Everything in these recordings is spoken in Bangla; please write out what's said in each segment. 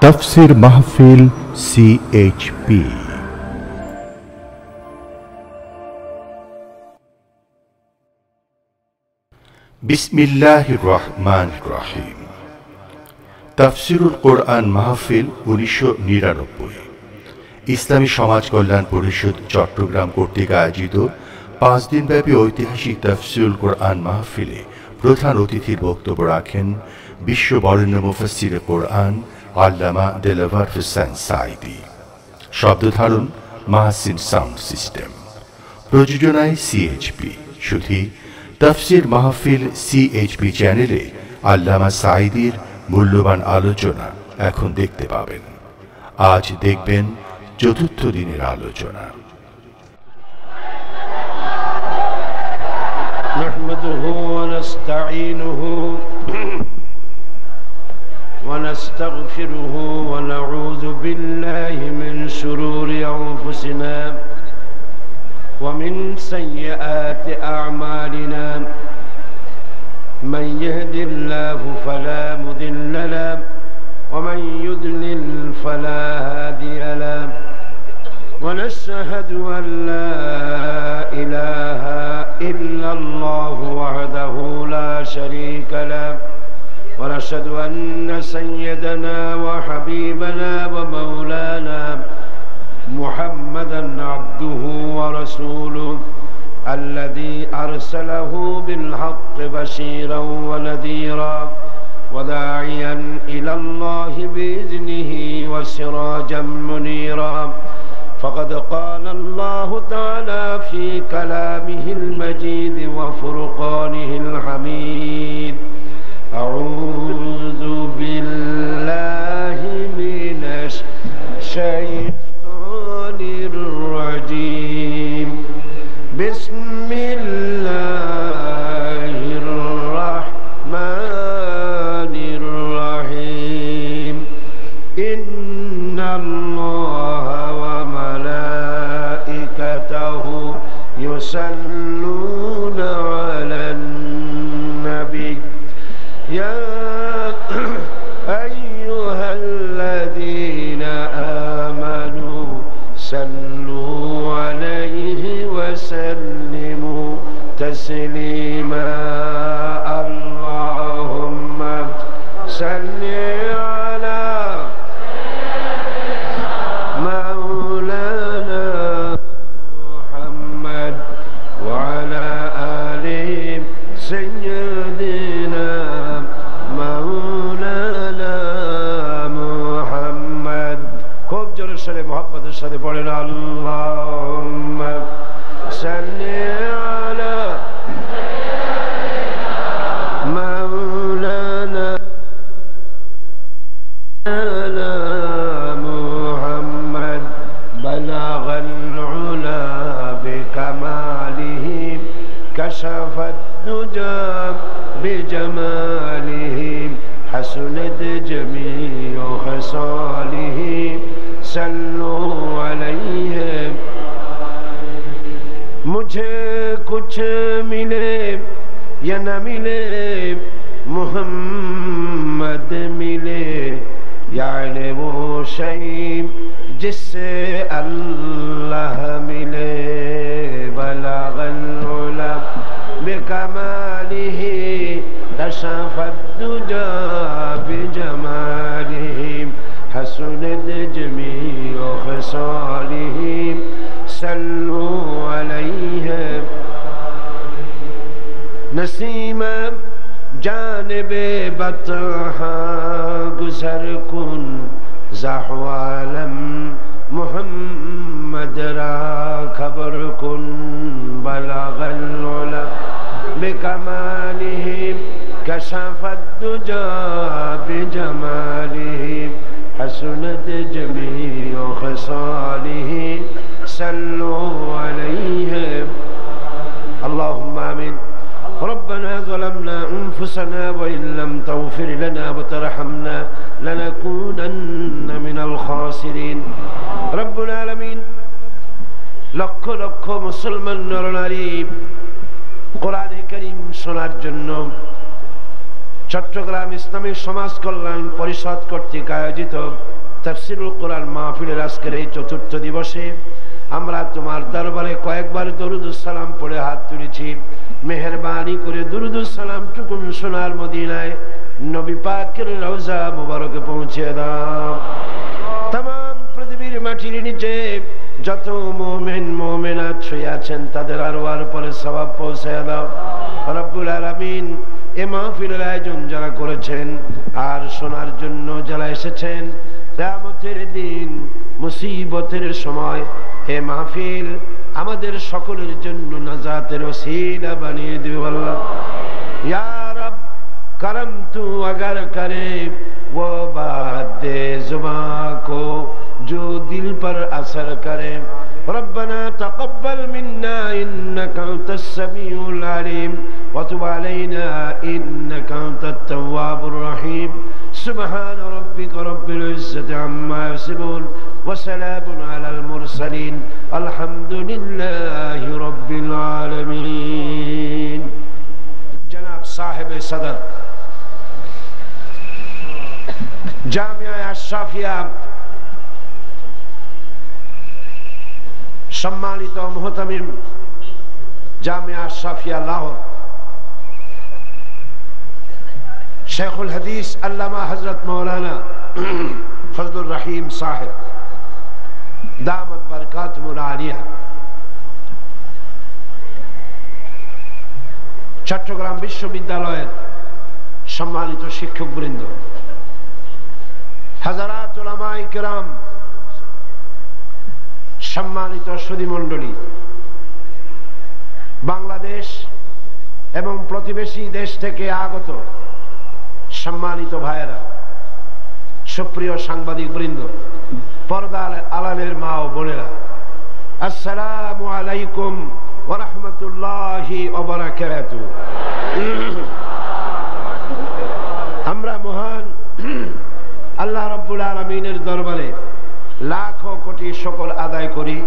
তাফসীর মাহফিল সিএইচপি। বিসমিল্লাহির রহমানির রহিম। তাফসীরুল কোরআন মাহফিল 1999 ইসলামী সমাজ কল্যাণ পরিষদ চট্টগ্রাম কর্তৃক আয়োজিত 5 দিনব্যাপী ঐতিহাসিক তাফসীরুল কোরআন মাহফিলে প্রধান অতিথির বক্তব্য রাখেন বিশ্ব বরেণ্য মুফাসসিরে কোরআন আল্লামা দেলাওয়ার হোসেন সাঈদী। শব্দধারণ মাহসিন সাউন্ড সিস্টেম। প্রযোজনায় সিএইচপি। শুধু তাফসীর মাহফিল সিএইচপি চ্যানেলে আল্লামা সাঈদীর মূল্যবান আলোচনা এখন দেখতে পাবেন। আজ দেখবেন চতুর্থ দিনের আলোচনা। নাহমাদুহু ওয়া নাস্তাঈনুহু ওয়া নাস্তাগফিরুহু ওয়া নাউযু বিল্লাহি মিন শুরুরি আনফুসিনা ওয়া মিন সাইয়্যাতি আ'মালিনা মান ইয়াহদিল্লাহু ফালা মুদিল্লা লাহু ওয়া মান ইউদ্লিল ফালা হাদিয়া লাহু ওয়া নাশহাদু আন লা ইলাহা ইল্লাল্লাহু ওয়াহদাহু লা শারীকা লাহু ওয়া নাশহাদু আন্না সাইয়্যিদানা ওয়া হাবিবানা ওয়া মাওলানা মুহাম্মাদান আবদুহু ওয়া রাসূলুহু الذي أرسله بالحق بشيرا ونذيرا وداعيا إلى الله بإذنه وسراجا منيرا فقد قال الله تعالى في كلامه المجيد وفرقانه الحميد أعوذ بالله من الشيطان الرجيم بسم الله الرحمن الرحيم إن الله وملائكته يصلون على النبي يا أيها الذين آمنوا صلوا عليه وسلموا تسليما اللهم صل على مولانا محمد وعلى آل سيدنا مولانا محمد খুব জোরের সাথে মুহাব্বতের সাথে পড়েন আল্লাহুম্মা সাল্লি আলা মাওলানা মুহাম্মদ বালাগাল উলা বিকামালিহি কাশাফাদ দুজা বিজামালিহি হাসুনাত জামিউ খাসালিহি सल्लू अलैहि मुझे कुछ मिले या न मिले मुहम्मद मिले यानी वो शई जिससे अल्लाह मिले बलगल उला बिकमालिही कशफद दुजा बिजमालिही حسنت جميع خصاله صلوا عليه نسیم جانب بطحا گزر کن زحوالم محمد را خبر کن بلغ العلا بکماله کشف الدجا بجماله حسنت جميع خصاله صلوا عليه اللهم آمين ربنا ظلمنا أنفسنا وإن لم تغفر لنا وترحمنا لنكونن من الخاسرين رب العالمين লক্ষ লক্ষ মুসলমান নরনারী কোরআনে কারীম শোনার জন্য চট্টগ্রাম ইসলামী সমাজ কল্যাণ পরিষদ কর্তৃক আয়োজিত তাফসীরুল কোরআন মাহফিলের আজকের এই চতুর্থ দিবসে আমরা তোমার দরবারে কয়েকবার দরুদুস সালাম পড়ে হাত তুলেছি। মেহেরবানি করে দরুদুস সালাম টুকুন সোনার মদিনায় নবী পাকের রওজা মুবারকে পৌঁছে দাও। तमाम পৃথিবীর মাটির নিচে যত মুমিন মুমিনাত শুয়ে আছেন তাদের আরওয়ার পরে সওয়াব পৌঁছে দাও রব্বুল আলামিন। এ মাহফিলের আয়োজন যারা করেছেন আর শোনার জন্য যারা এসেছেন, কিয়ামতের দিন মুসিবতের সময় এ মাহফিল আমাদের সকলের জন্য নাজাতের ওসিলা বানিয়ে দিও আল্লাহ। ইয়া রব करम तू अगर करे वो बात दे जुबान को जो दिल पर असर करे। रब्बना तक़ब्बल मिन्ना इन्नका अंतस समीउल अलीम व तुब अलैना इन्नका अंतत तव्वाबुर रहीम। सुब्हान रब्बिका रब्बिल इज्जति अम्मा यसिफून व सलामुन अलल मुरसलीन अल्हम्दुलिल्लाहि रब्बिल आलमीन। जनाब साहिब सदर জামিয়া আশরাফিয়া সম্মানিত মুহতামিম জামিয়া আশরাফিয়া লাহোর, শেখুল হাদিস আল্লামা হযরত মাওলানা ফজলুর রহিম সাহেব দামাত বরকাতুহুল আলিয়া, চট্টগ্রাম বিশ্ববিদ্যালয়ের সম্মানিত শিক্ষকবৃন্দ, হাজারাত উলামায়ে কেরাম, সম্মানিত সুধীমণ্ডলী, বাংলাদেশ এবং প্রতিবেশী দেশ থেকে আগত সম্মানিত ভাইয়েরা, সুপ্রিয় সাংবাদিক বৃন্দ, পর্দার আড়ালের মা ও বোনেরা, আসসালামু আলাইকুম ওয়া রাহমাতুল্লাহি ওয়া বারাকাতুহু। আমরা মহান আল্লাহ রাব্বুল আলামিনের দরবারে লাখো কোটি শুকর আদায় করি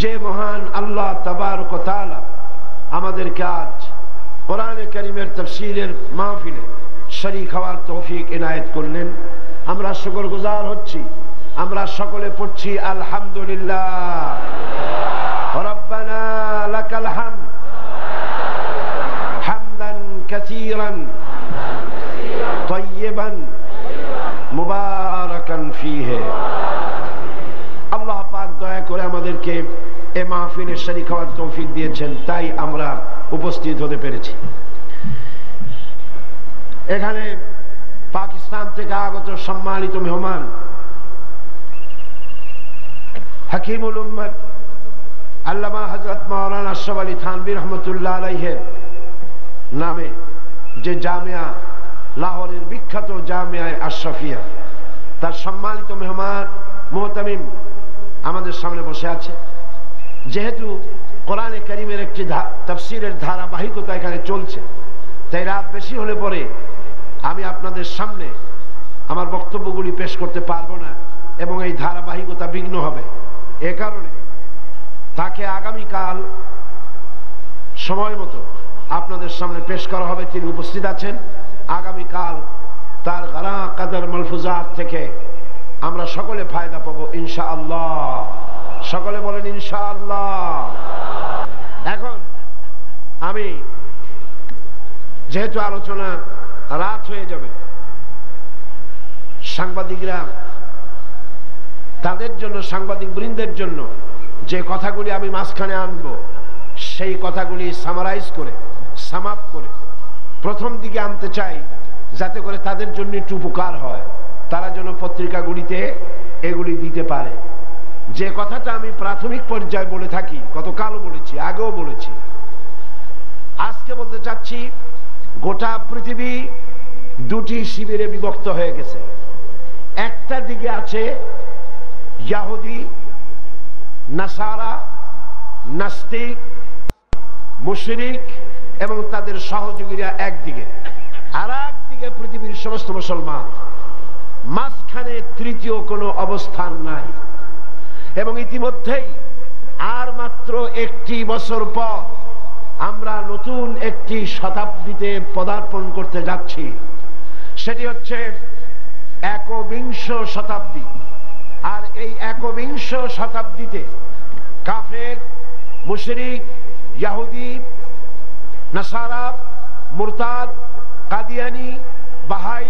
যে মহান আল্লাহ তাবারক ওয়া তাআলা আমাদেরকে আজ কোরআনে কারীমের তাফসীরের মাহফিলে শরীক হওয়ার তৌফিক ইনায়েত করলেন। আমরা শুকরগুজার হচ্ছি। আমরা সকলে পড়ছি আলহামদুলিল্লাহ। রব্বানা লাকাল হামদ হামদান কাসীরান তাইয়িবান মুবারাকান ফীহি। আল্লাহ পাক দয়া করে আমাদেরকে এই মাহফিলে শরীক হওয়ার তৌফিক দিয়েছেন, তাই আমরা উপস্থিত হতে পেরেছি। এখানে পাকিস্তান থেকে আগত সম্মানিত মেহমান হাকিমুল উম্মত আল্লামা হযরত মাওলানা আশরাফ আলী থানভী রহমাতুল্লাহ আলাইহির নামে যে জামিয়া লাহোরের বিখ্যাত জামিয়া আশরাফিয়া, তার সম্মানিত মেহমান মুহতামিম আমাদের সামনে বসে আছে। যেহেতু কোরআনে কারীমের একটি তাফসীরের ধারাবাহিকতা এখানে চলছে, তাই রাত বেশি হলে পরে আমি আপনাদের সামনে আমার বক্তব্যগুলি পেশ করতে পারবো না এবং এই ধারাবাহিকতা বিঘ্ন হবে। এ কারণে তাকে আগামীকাল সময় মতো আপনাদের সামনে পেশ করা হবে। তিনি উপস্থিত আছেন। আগামীকাল তার গারা কাদার মালফুজাত থেকে আমরা সকলে ফায়দা পাবো ইনশাআল্লাহ। সকলে বলেন ইনশাআল্লাহ। এখন আমি যেহেতু আলোচনা রাত হয়ে যাবে, সাংবাদিকরা তাদের জন্য, সাংবাদিক বৃন্দের জন্য যে কথাগুলি আমি মাঝখানে আনবো সেই কথাগুলি সামারাইজ করে, সামাপ করে প্রথম দিকে আনতে চাই, যাতে করে তাদের জন্য একটু উপকার হয়, তারা যেন পত্রিকাগুলিতে এগুলি দিতে পারে। যে কথাটা আমি প্রাথমিক পর্যায়ে বলে থাকি, গতকালও বলেছি, আগেও বলেছি, আজকে বলতে চাচ্ছি, গোটা পৃথিবী দুটি শিবিরে বিভক্ত হয়ে গেছে। একটা দিকে আছে ইহুদি, নাসারা, নাস্তিক, মুশরিক এবং তাদের সহযোগীরা একদিকে, আর একদিকে পৃথিবীর সমস্ত মুসলমান। মাঝখানে তৃতীয় কোনো অবস্থান নাই। এবং ইতিমধ্যেই আর মাত্র একটি বছর পর আমরা নতুন একটি শতাব্দীতে পদার্পণ করতে যাচ্ছি। সেটি হচ্ছে একবিংশ শতাব্দী। আর এই একবিংশ শতাব্দীতে কাফের, মুশরিক, ইহুদি, নাসারা, মুরতাদ, কাদিয়ানি, বাহাই,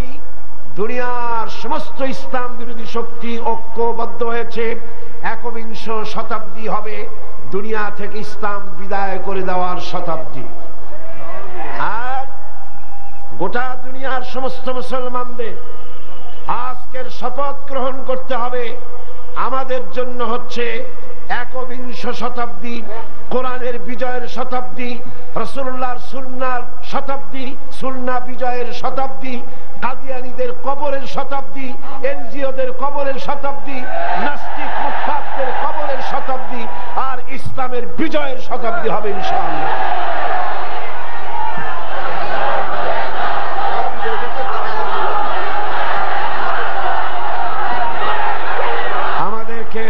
দুনিয়ার সমস্ত ইসলাম বিরোধী শক্তি ঐক্যবদ্ধ হয়েছে। একবিংশ শতাব্দী হবে দুনিয়া থেকে ইসলাম বিদায় করে দেওয়ার শতাব্দী। আর গোটা দুনিয়ার সমস্ত মুসলমানদের আজকের শপথ গ্রহণ করতে হবে, আমাদের জন্য হচ্ছে একবিংশ শতাব্দী, কোরআনের বিজয়ের শতাব্দী, রাসূলুল্লাহর সুন্নাহর শতাব্দী, সুন্নাহ বিজয়ের শতাব্দী, কাদিয়ানীদের কবরের শতাব্দী, এনজিওদের কবরের শতাব্দী, নাস্তিক মুরতাদদের কবরের শতাব্দী, আর ইসলামের বিজয়ের শতাব্দী হবে ইনশাআল্লাহ। আমাদেরকে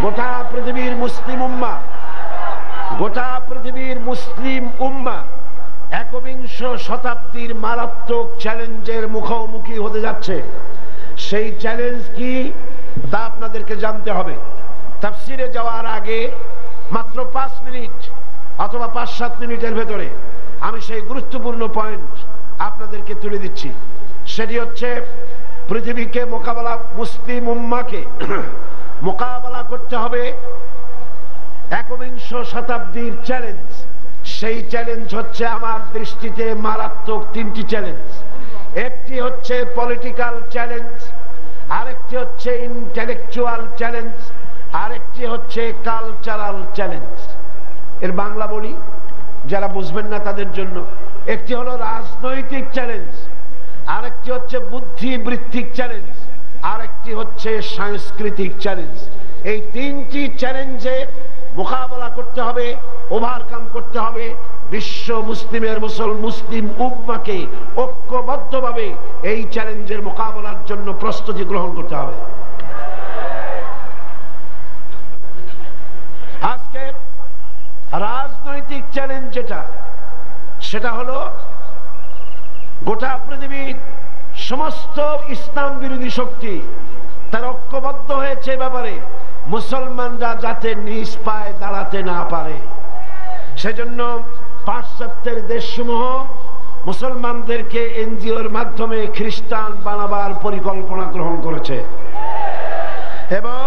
গোটা পৃথিবীর মুসলিম উম্মাহ, গোটা পৃথিবীর মুসলিম উম্মাহ একবিংশ শতাব্দীর মারাত্মক চ্যালেঞ্জের মুখোমুখি হতে যাচ্ছে। সেই চ্যালেঞ্জ কি তা আপনাদেরকে জানতে হবে। তাফসিরে যাওয়ার আগে মাত্র 5 মিনিট অথবা 5-7 মিনিটের ভেতরে আমি সেই গুরুত্বপূর্ণ পয়েন্ট আপনাদেরকে তুলে দিচ্ছি। সেটি হচ্ছে পৃথিবীকে মোকাবেলা, মুসলিম উম্মাহকে মোকাবেলা করতে হবে একবিংশ শতাব্দীর চ্যালেঞ্জ। সেই চ্যালেঞ্জ হচ্ছে আমার দৃষ্টিতে মারাত্মক 3টি চ্যালেঞ্জ। একটি হচ্ছে পলিটিক্যাল চ্যালেঞ্জ, আরেকটি হচ্ছে ইন্টেলেকচুয়াল চ্যালেঞ্জ, আরেকটি হচ্ছে কালচারাল চ্যালেঞ্জ। এর বাংলা বলি যারা বুঝবেন না তাদের জন্য। একটি হলো রাজনৈতিক চ্যালেঞ্জ, আরেকটি হচ্ছে বুদ্ধিবৃত্তিক চ্যালেঞ্জ, আরেকটি হচ্ছে সাংস্কৃতিক চ্যালেঞ্জ। এই 3টি চ্যালেঞ্জে মোকাবেলা করতে হবে, ওভারকাম করতে হবে। বিশ্ব মুসলিমের মুসলিম উম্মাহকে ঐক্যবদ্ধভাবে এই চ্যালেঞ্জের মোকাবেলার জন্য প্রস্তুতি গ্রহণ করতে হবে। আজকে রাজনৈতিক চ্যালেঞ্জ যেটা, সেটা হলো গোটা পৃথিবীর সমস্ত ইসলাম বিরোধী শক্তি তারা ঐক্যবদ্ধ হয়েছে ব্যাপারে মুসলমানরা যাতে নিজ পায়ে দাঁড়াতে না পারে। সেজন্য পাশ্চাত্যের দেশসমূহ মুসলমানদেরকে এনজিওর মাধ্যমে খ্রিস্টান বানাবার পরিকল্পনা গ্রহণ করেছে এবং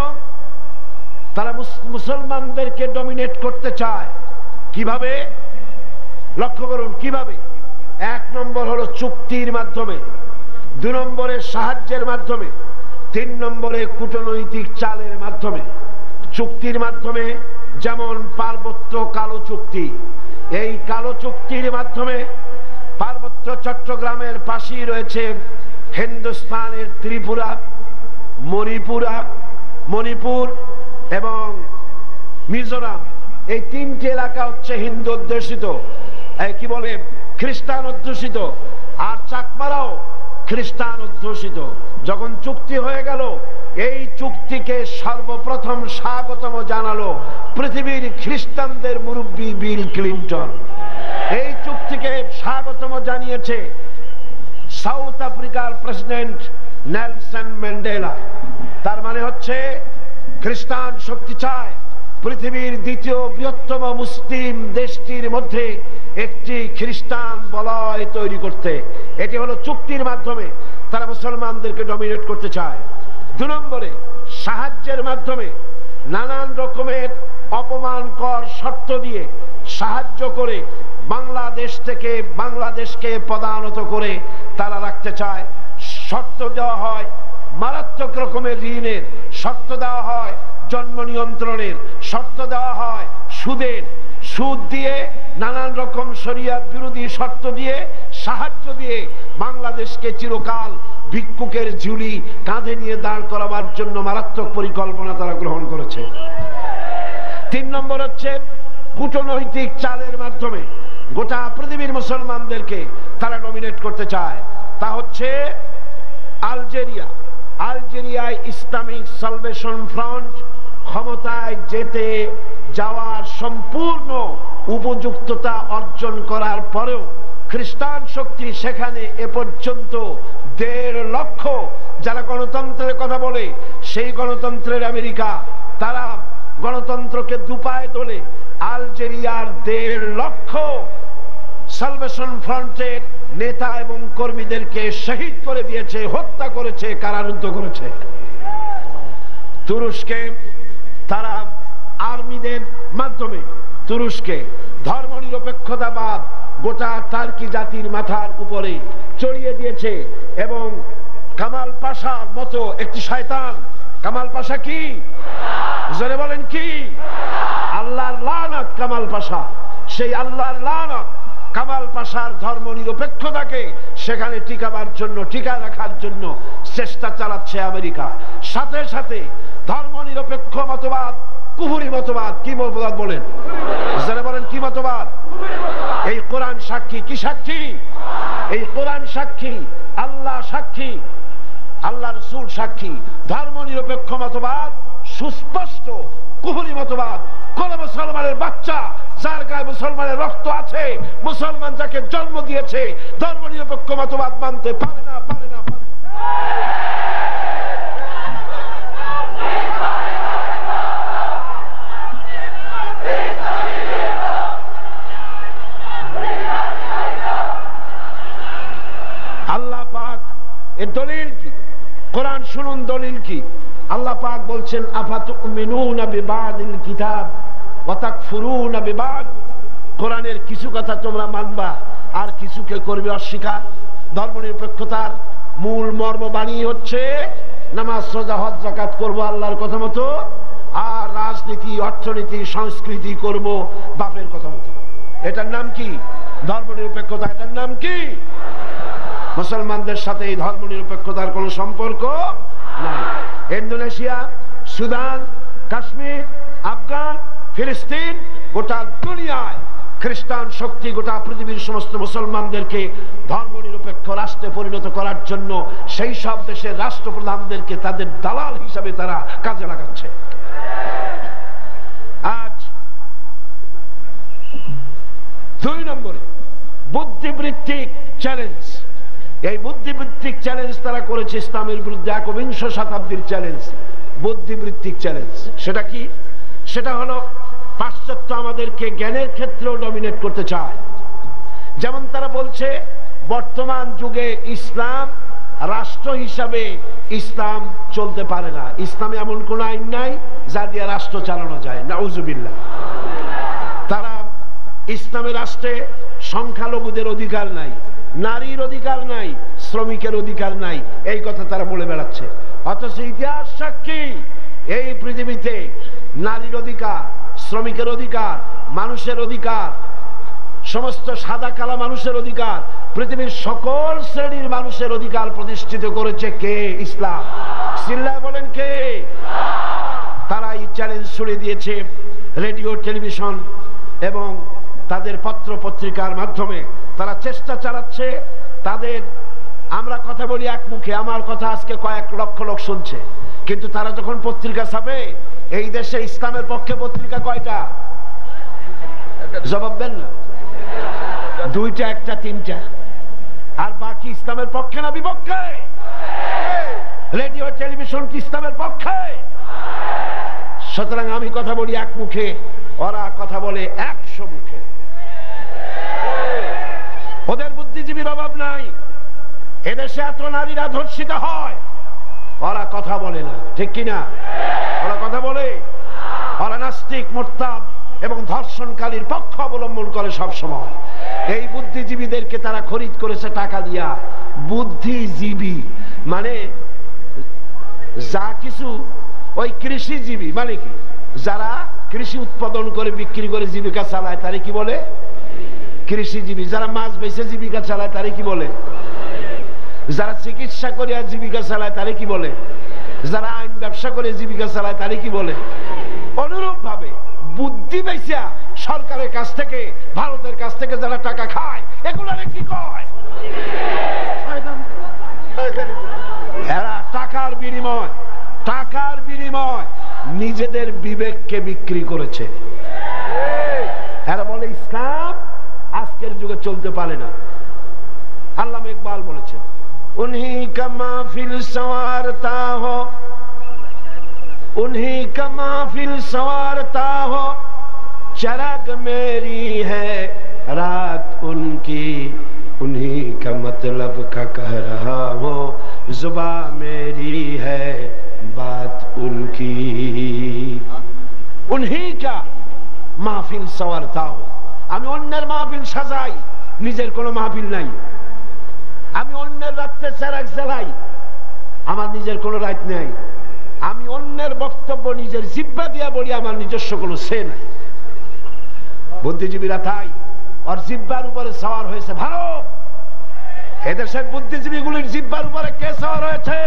তারা মুসলমানদেরকে ডমিনেট করতে চায়। কিভাবে? লক্ষ্য করুন কিভাবে। 1 নম্বর হলো চুক্তির মাধ্যমে, 2 নম্বরে সাহায্যের মাধ্যমে, 3 নম্বরে কূটনৈতিক চালের মাধ্যমে। চুক্তির মাধ্যমে যেমন পার্বত্য কালো চুক্তি, এই কালো চুক্তির মাধ্যমে পার্বত্য চট্টগ্রামের পাশেই রয়েছে হিন্দুস্তানের ত্রিপুরা, মণিপুর এবং মিজোরাম। এই 3টি এলাকা হচ্ছে হিন্দু অধ্যুষিত, কি বলে খ্রিস্টান অধ্যুষিত, আর চাকমারাও খ্রিস্টান অধ্যুষিত। যখন চুক্তি হয়ে গেল, এই চুক্তিকে সর্বপ্রথম স্বাগতম জানালো পৃথিবীর খ্রিস্টানদের মুরব্বী বিল ক্লিন্টন। এই চুক্তিকে স্বাগতম জানিয়েছে সাউথ আফ্রিকার প্রেসিডেন্ট নেলসন ম্যান্ডেলা। তার মানে হচ্ছে খ্রিস্টান শক্তি চায় পৃথিবীর দ্বিতীয় বৃহত্তম মুসলিম দেশটির মধ্যে একটি খ্রিস্টান বলয় তৈরি করতে। এটি হলো চুক্তির মাধ্যমে তারা মুসলমানদেরকে ডমিনেট করতে চায়। 2 নম্বরে সাহায্যের মাধ্যমে নানান রকমের অপমানকর শর্ত দিয়ে সাহায্য করে বাংলাদেশকে পদানত করে তারা রাখতে চায়। শর্ত দেওয়া হয় মারাত্মক রকমের ঋণের, শর্ত দেওয়া হয় জন্ম নিয়ন্ত্রণের, শর্ত দেওয়া হয় সুদের, সুদ দিয়ে নানান রকম শরিয়ত বিরোধী শর্ত দিয়ে সাহায্য দিয়ে বাংলাদেশকে চিরকাল ভিক্ষুকের ঝুলি কাঁধে নিয়ে দাঁড় করাবার জন্য মারাত্মক পরিকল্পনা তারা গ্রহণ করেছে। 3 নম্বর হচ্ছে কূটনৈতিক চালের মাধ্যমে গোটা পৃথিবীর মুসলমানদেরকে তারা ডমিনেট করতে চায়। তা হচ্ছে আলজেরিয়ায় ইসলামিক সালভেশন ফ্রন্ট ক্ষমতায় যেতে যাওয়ার সম্পূর্ণ উপযুক্ততা অর্জন করার পরেও খ্রিস্টান শক্তি সেখানে এ পর্যন্ত 1.5 লক্ষ যারা গণতন্ত্রের কথা বলে, সেই গণতন্ত্রের আমেরিকা, তারা গণতন্ত্রকে দুপায়ে তোলে। আলজেরিয়ার 1.5 লক্ষ সালভেশন ফ্রন্টের নেতা এবং কর্মীদেরকে শহীদ করে দিয়েছে, হত্যা করেছে, কারারুদ্ধ করেছে। তুরস্কে তারা আর্মিদের মাধ্যমে তুরস্কে ধর্মনিরপেক্ষতাবাদ গোটা টার্কি জাতির মাথার উপরে চড়িয়ে দিয়েছে। এবং কামাল পাশার মতো একটি শয়তান, কামাল পাশা কি জোরে বলেন কি? আল্লাহর লানত কামাল পাশা, সেই আল্লাহর লানত কামাল পাশার ধর্মনিরপেক্ষতাকে সেখানে টিকাবার জন্য, টিকা রাখার জন্য চেষ্টা চালাচ্ছে আমেরিকা। সাথে সাথে ধর্মনিরপেক্ষ মতবাদ, কুফরি মতবাদ, কি মতবাদ বলেন? যারা বলেন কি মতবাদ? এই কোরআন সাক্ষী। কি সাক্ষী? এই কোরআন সাক্ষী, আল্লাহ সাক্ষী, আল্লাহ রাসূল সাক্ষী। ধর্মনিরপেক্ষ মতবাদ সুস্পষ্ট কুফরি মতবাদ। কোন মুসলমানের বাচ্চা যার গায়ে মুসলমানের রক্ত আছে, মুসলমান যাকে জন্ম দিয়েছে, ধর্মনিরপেক্ষ মতবাদ মানতে পারে না, পারে না, পারে না। আল্লাহ পাক এর দলিল কি? কোরআন শুনুন, দলিল কি? আল্লাহ পাক বলছেন, আফাতুমিনুনা বিবাদিল কিতাব ওয়া তাকফুরুনা বিবাদ। কোরআনের কিছু কথা তোমরা মানবা আর কিছুকে করবে অস্বীকার। ধর্মনিরপেক্ষতার মূল মর্মবাণী হচ্ছে নামাজ, রোজা, হজ, যাকাত করব আল্লাহর কথা মতো, আর রাজনীতি, অর্থনীতি, সংস্কৃতি করব বাপের কথা মতো। এটার নাম কি? ধর্মনিরপেক্ষতা। এটার নাম কি? মুসলমানদের সাথে এই ধর্মনিরপেক্ষতার কোন সম্পর্ক নাই। ইন্দোনেশিয়া, সুদান, কাশ্মীর, আফগান, ফিলিস্তিন, গোটা দুনিয়ায় খ্রিস্টান শক্তি গোটা পৃথিবীর সমস্ত মুসলমানদেরকে ধর্মনিরপেক্ষ রাষ্ট্রে পরিণত করার জন্য সেই সব দেশের রাষ্ট্রপ্রধানদেরকে তাদের দালাল হিসাবে তারা কাজে লাগাচ্ছে। আজ 2 নম্বরে বুদ্ধিবৃত্তিক চ্যালেঞ্জ। এই বুদ্ধিবৃত্তিক চ্যালেঞ্জ তারা করেছে ইসলামের বিরুদ্ধে। একবিংশ শতাব্দীর চ্যালেঞ্জ, বুদ্ধিবৃত্তিক চ্যালেঞ্জ। সেটা কি? সেটা হলো পাশ্চাত্য আমাদেরকে জ্ঞানের ক্ষেত্রেও ডমিনেট করতে চায়। যেমন তারা বলছে বর্তমান যুগে ইসলাম রাষ্ট্র হিসাবে ইসলাম চলতে পারে না। ইসলামে এমন কোন আইন নাই যা দিয়ে রাষ্ট্র চালানো যায়, নাউজুবিল্লাহ। তারা ইসলামের রাষ্ট্রে সংখ্যালঘুদের অধিকার নাই, নারীর অধিকার নাই, শ্রমিকের অধিকার নাই, এই কথা তারা বলে বেড়াচ্ছে। অথচ ইতিহাস সাক্ষী এই পৃথিবীতে নারীর অধিকার, শ্রমিকের অধিকার, মানুষের অধিকার, সমস্ত সাদা কালা মানুষের অধিকার, পৃথিবীর সকল শ্রেণীর মানুষের অধিকার প্রতিষ্ঠিত করেছে কে? ইসলাম। চিল্লায় বলেন কে? তারা এই চ্যালেঞ্জ ছুড়ে দিয়েছে রেডিও, টেলিভিশন এবং তাদের পত্র পত্রিকার মাধ্যমে। তারা চেষ্টা চালাচ্ছে তাদের, আমরা কথা বলি এক মুখে, আমার কথা আজকে কয়েক লক্ষ লোক শুনছে, কিন্তু তারা যখন পত্রিকা ছাপে, এই দেশে ইসলামের পক্ষে পত্রিকা কয়টা? জবাব দেন না। 2টা, 1টা, 3টা। আর বাকি ইসলামের পক্ষে না বিপক্ষে? রেডিও টেলিভিশন কি ইসলামের পক্ষে? সুতরাং আমি কথা বলি এক মুখে, ওরা কথা বলে 100 মুখে। ওদের বুদ্ধিজীবীর অভাব নাই। এদেশে এত নারীরা ধর্ষিত হয়, ওরা কথা বলে না, ঠিক কিনা? ওরা কথা বলে? ওরা নাস্তিক, মুরতাদ এবং ধর্ষণকারীর পক্ষ অবলম্বন করে সব সময়। এই বুদ্ধিজীবীদেরকে তারা খরিদ করেছে টাকা দিয়া। বুদ্ধিজীবী মানে যা কিছু, ওই কৃষিজীবী মানে কি? যারা কৃষি উৎপাদন করে বিক্রি করে জীবিকা চালায় তারে কি বলে? কৃষিজীবী। যারা মাছ বেচে জীবিকা চালায় তারে কি বলে? যারা চিকিৎসা করে জীবিকা চালায় তারে কি বলে? যারা আইন ব্যবসা করে জীবিকা চালায় তারে কি বলে? অনুরূপ ভাবে বুদ্ধি বেচা সরকারের কাছ থেকে, ভারতের কাছ থেকে যারা টাকা খায়, এগুলারে কি কয়? এরা টাকার বিনিময়, টাকার বিনিময় নিজেদের বিবেককে বিক্রি করেছে। এরা বলে ইসলাম আজকের যুগে চলতে পারে না। ইকবাল বলেছেন, উনহি কা মাহফিল সওয়ারতা হো, उन्हीं का महफिल संवारता हो, चराग मेरी है रात उनकी, उन्हीं का मतलब का कह रहा हो, जुबा मेरी है बात उनकी। उन्हीं का महफिल संवारता हो, আমি অন্যের মাহফিল সাজাই, নিজের কোনো মাহফিল নাই। আমি অন্যের রাতে চেরাগ জ্বালাই, আমার নিজের কোনো রাত নাই। আমি অন্যের বক্তব্য নিজের জিহ্বা দিয়া বলি, আমার নিজস্ব কোনো সে নাই। বুদ্ধিজীবীরা তাই আর জিহ্বার উপরে সওয়ার হয়েছে ভারত। এদেশের বুদ্ধিজীবীগুলির জিহ্বার উপরে কে সওয়ার হয়েছে?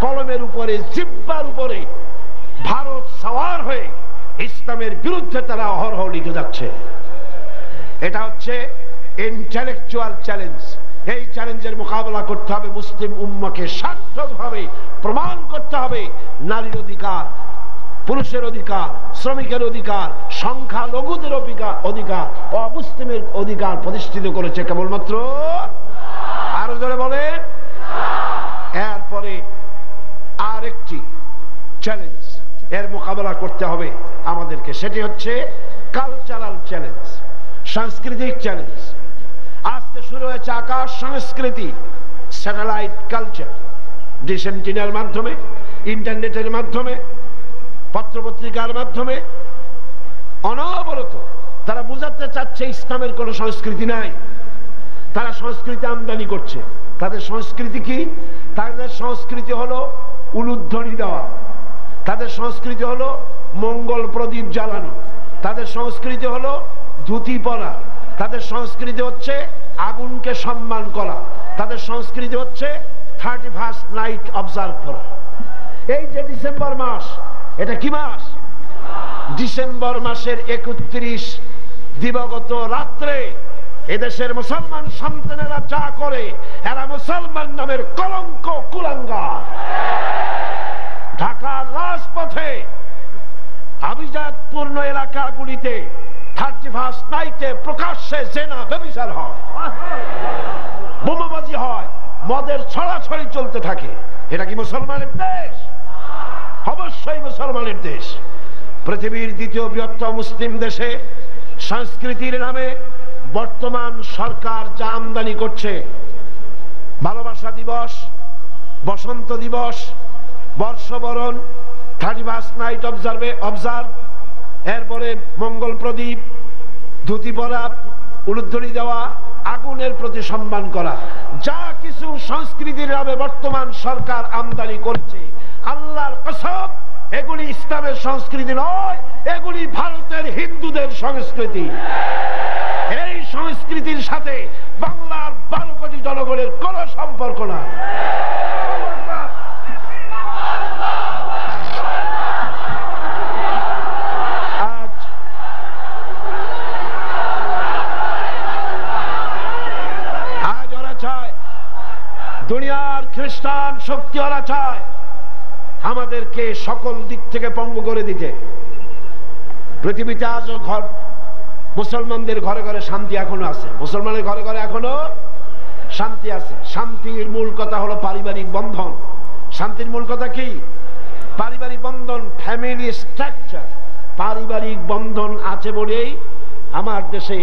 কলমের উপরে, জিহ্বার উপরে ভারত সওয়ার হয়ে ইসলামের বিরুদ্ধে তারা অহরহ লিখে যাচ্ছে। এটা হচ্ছে ইন্টেলেকচুয়াল চ্যালেঞ্জ। এই চ্যালেঞ্জের মোকাবেলা করতে হবে মুসলিম উম্মাহকে সার্থকভাবে প্রমাণ করতে হবে নারীর অধিকার, পুরুষের অধিকার, শ্রমিকের অধিকার, সংখ্যালঘুদের অধিকার, অমুসলিমের অধিকার প্রতিষ্ঠিত করেছে কেবলমাত্র, আরো জোরে বলেন। এরপরে আরেকটি চ্যালেঞ্জ এর মোকাবেলা করতে হবে আমাদেরকে, সেটি হচ্ছে কালচারাল চ্যালেঞ্জ, সাংস্কৃতিক চ্যালেঞ্জ। আজকে শুরু হয়েছে আকাশ সংস্কৃতি, স্যাটেলাইট কালচার। ডিশ এন্টিনার মাধ্যমে, ইন্টারনেটের মাধ্যমে, পত্রপত্রিকার মাধ্যমে অনবরত তারা বোঝাতে চাচ্ছে ইসলামের কোন সংস্কৃতি নাই। তারা সংস্কৃতি আমদানি করছে। তাদের সংস্কৃতি কি? তাদের সংস্কৃতি হলো উলুধ্বনি দেওয়া, তাদের সংস্কৃতি হলো মঙ্গল প্রদীপ জ্বালানো, তাদের সংস্কৃতি হলো ধুতি পরা, তাদের সংস্কৃতি হচ্ছে আগুনকে সম্মান করা, তাদের সংস্কৃতি হচ্ছে 31st নাইট অবজার্ভ করা। এই যে ডিসেম্বর মাস, এটা কি মাস? ডিসেম্বর মাসের 31 দিবাগত রাত্রে এদেশের মুসলমান সন্তানেরা যা করে, এরা মুসলমান নামের কলঙ্ক, কুলাঙ্গার। ঢাকার রাজপথে, আভিজাতপূর্ণ এলাকাগুলিতে 31st নাইটে প্রকাশ্যে জেনা ব্যভিচার হয়, বোমাবাজি হয়, মদের ছড়াছড়ি চলতে থাকে। এটা কি মুসলমানের দেশ? অবশ্যই মুসলমানের দেশ। পৃথিবীর দ্বিতীয় বৃহত্তম মুসলিম দেশে সংস্কৃতির নামে বর্তমান সরকার যা আমদানি করছে, ভালোবাসা দিবস, বসন্ত দিবস, বর্ষবরণ, 31st নাইট অবজার্ভ, এরপরে মঙ্গল প্রদীপ, ধুতি পরা, উলুধ্বনি দেওয়া, আগুনের প্রতি সম্মান করা, যা কিছু সংস্কৃতির নামে বর্তমান সরকার আমদানি করছে, আল্লাহর কসম এগুলি ইসলামের সংস্কৃতি নয়, এগুলি ভারতের হিন্দুদের সংস্কৃতি। এই সংস্কৃতির সাথে বাংলার 12 কোটি জনগণের কোন সম্পর্ক নাই। দুনিয়ার খ্রিস্টান শক্তি ওরা চায় আমাদেরকে সকল দিক থেকে পঙ্গু করে দিতে। পৃথিবীতে আজও মুসলমানদের ঘরে ঘরে শান্তি এখনো আছে, মুসলমানের ঘরে ঘরে এখনো শান্তি আছে। শান্তির মূল কথা হলো পারিবারিক বন্ধন। শান্তির মূল কথা কি? পারিবারিক বন্ধন, ফ্যামিলি স্ট্রাকচার। পারিবারিক বন্ধন আছে বলেই আমার দেশে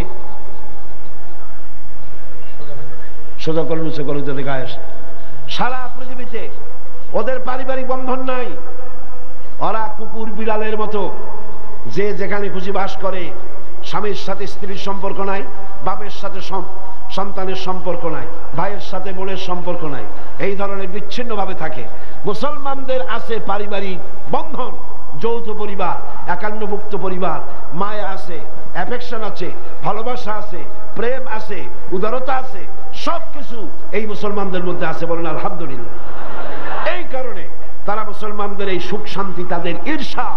সোজা কলমুছে করে যদি গায়ে আসে। সারা পৃথিবীতে ওদের পারিবারিক বন্ধন নাই। ওরা কুকুর বিড়ালের মতো, যে যেখানে খুশি বাস করে। স্বামীর সাথে স্ত্রীর সম্পর্ক নাই, বাপের সাথে সন্তানের সম্পর্ক নাই, ভাইয়ের সাথে বোনের সম্পর্ক নাই, এই ধরনের বিচ্ছিন্ন ভাবে থাকে। মুসলমানদের আছে পারিবারিক বন্ধন, যৌথ পরিবার, একান্নভুক্ত পরিবার, মায়া আছে, অ্যাফেকশন আছে, ভালোবাসা আছে, প্রেম আছে, উদারতা আছে, সবকিছু এই মুসলমানদের মধ্যে আছে। বলেন আলহামদুলিল্লাহ। এই কারণে তারা মুসলমানদের এই সুখ শান্তি, তাদের ঈর্ষা,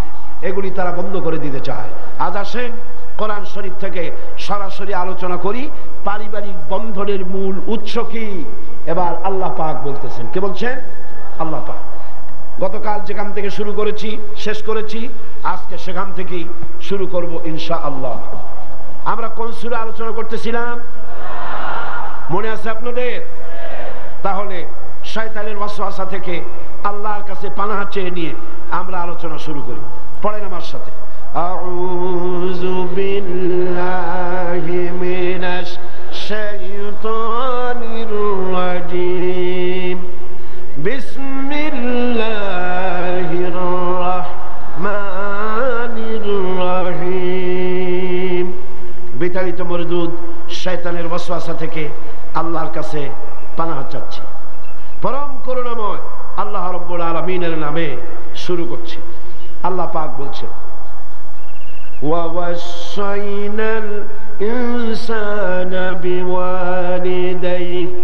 এগুলি তারা বন্ধ করে দিতে চায়। আজ আসেন কোরআন শরীফ থেকে সরাসরি আলোচনা করি পারিবারিক বন্ধনের মূল উৎস কি। এবার আল্লাহ পাক বলতেছেন। কে বলছেন? আল্লাহ পাক। গতকাল যেখান থেকে শুরু করেছি, শেষ করেছি, আজকে সেখান থেকেই শুরু করব ইনশাআল্লাহ। আমরা কোন সূরা আলোচনা করতেছিলাম? মনে আছে আপনাদের? তাহলে শয়তানের ওয়াসওয়াসা থেকে আল্লাহর কাছে পানাহ চেয়ে নিয়ে আমরা আলোচনা শুরু করি। পড়েন আমার সাথে, আউযু বিল্লাহি মিনাশ শাইতানির রাজিম, বিসমিল্লাহির রাহমানির রাহিম। বিতাড়িত মরদুদ শয়তানের ওয়াসওয়াসা থেকে আল্লাহর কাছে পানাহ চাচ্ছি। পরম করুণাময় আল্লাহ রাব্বুল আলামিনের নামে শুরু করছি। আল্লাহ পাক বলছেন, ওয়াওয়াসাইনাল ইনসানা বিওয়ালিদাইহি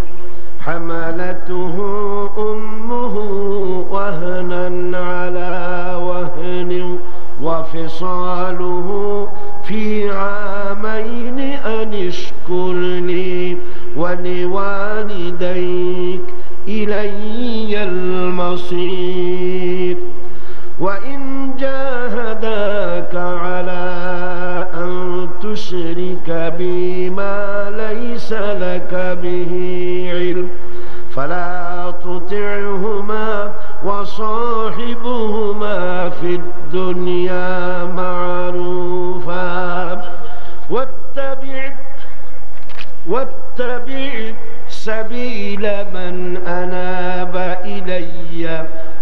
হামালাতুহু উম্মুহু ওয়াহনান আলা ওয়াহনিন ওয়া ফিসালুহু ফি আমাইনি আন ইশকুরনি ওয়া লিওয়ালিদাইক ইলাইয়াল মাসীর وإن جاهداك على أن تشرك بي ما ليس لك به علم فلا تطعهما وصاحبهما في الدنيا معروفا واتبع سبيل من أناب إلي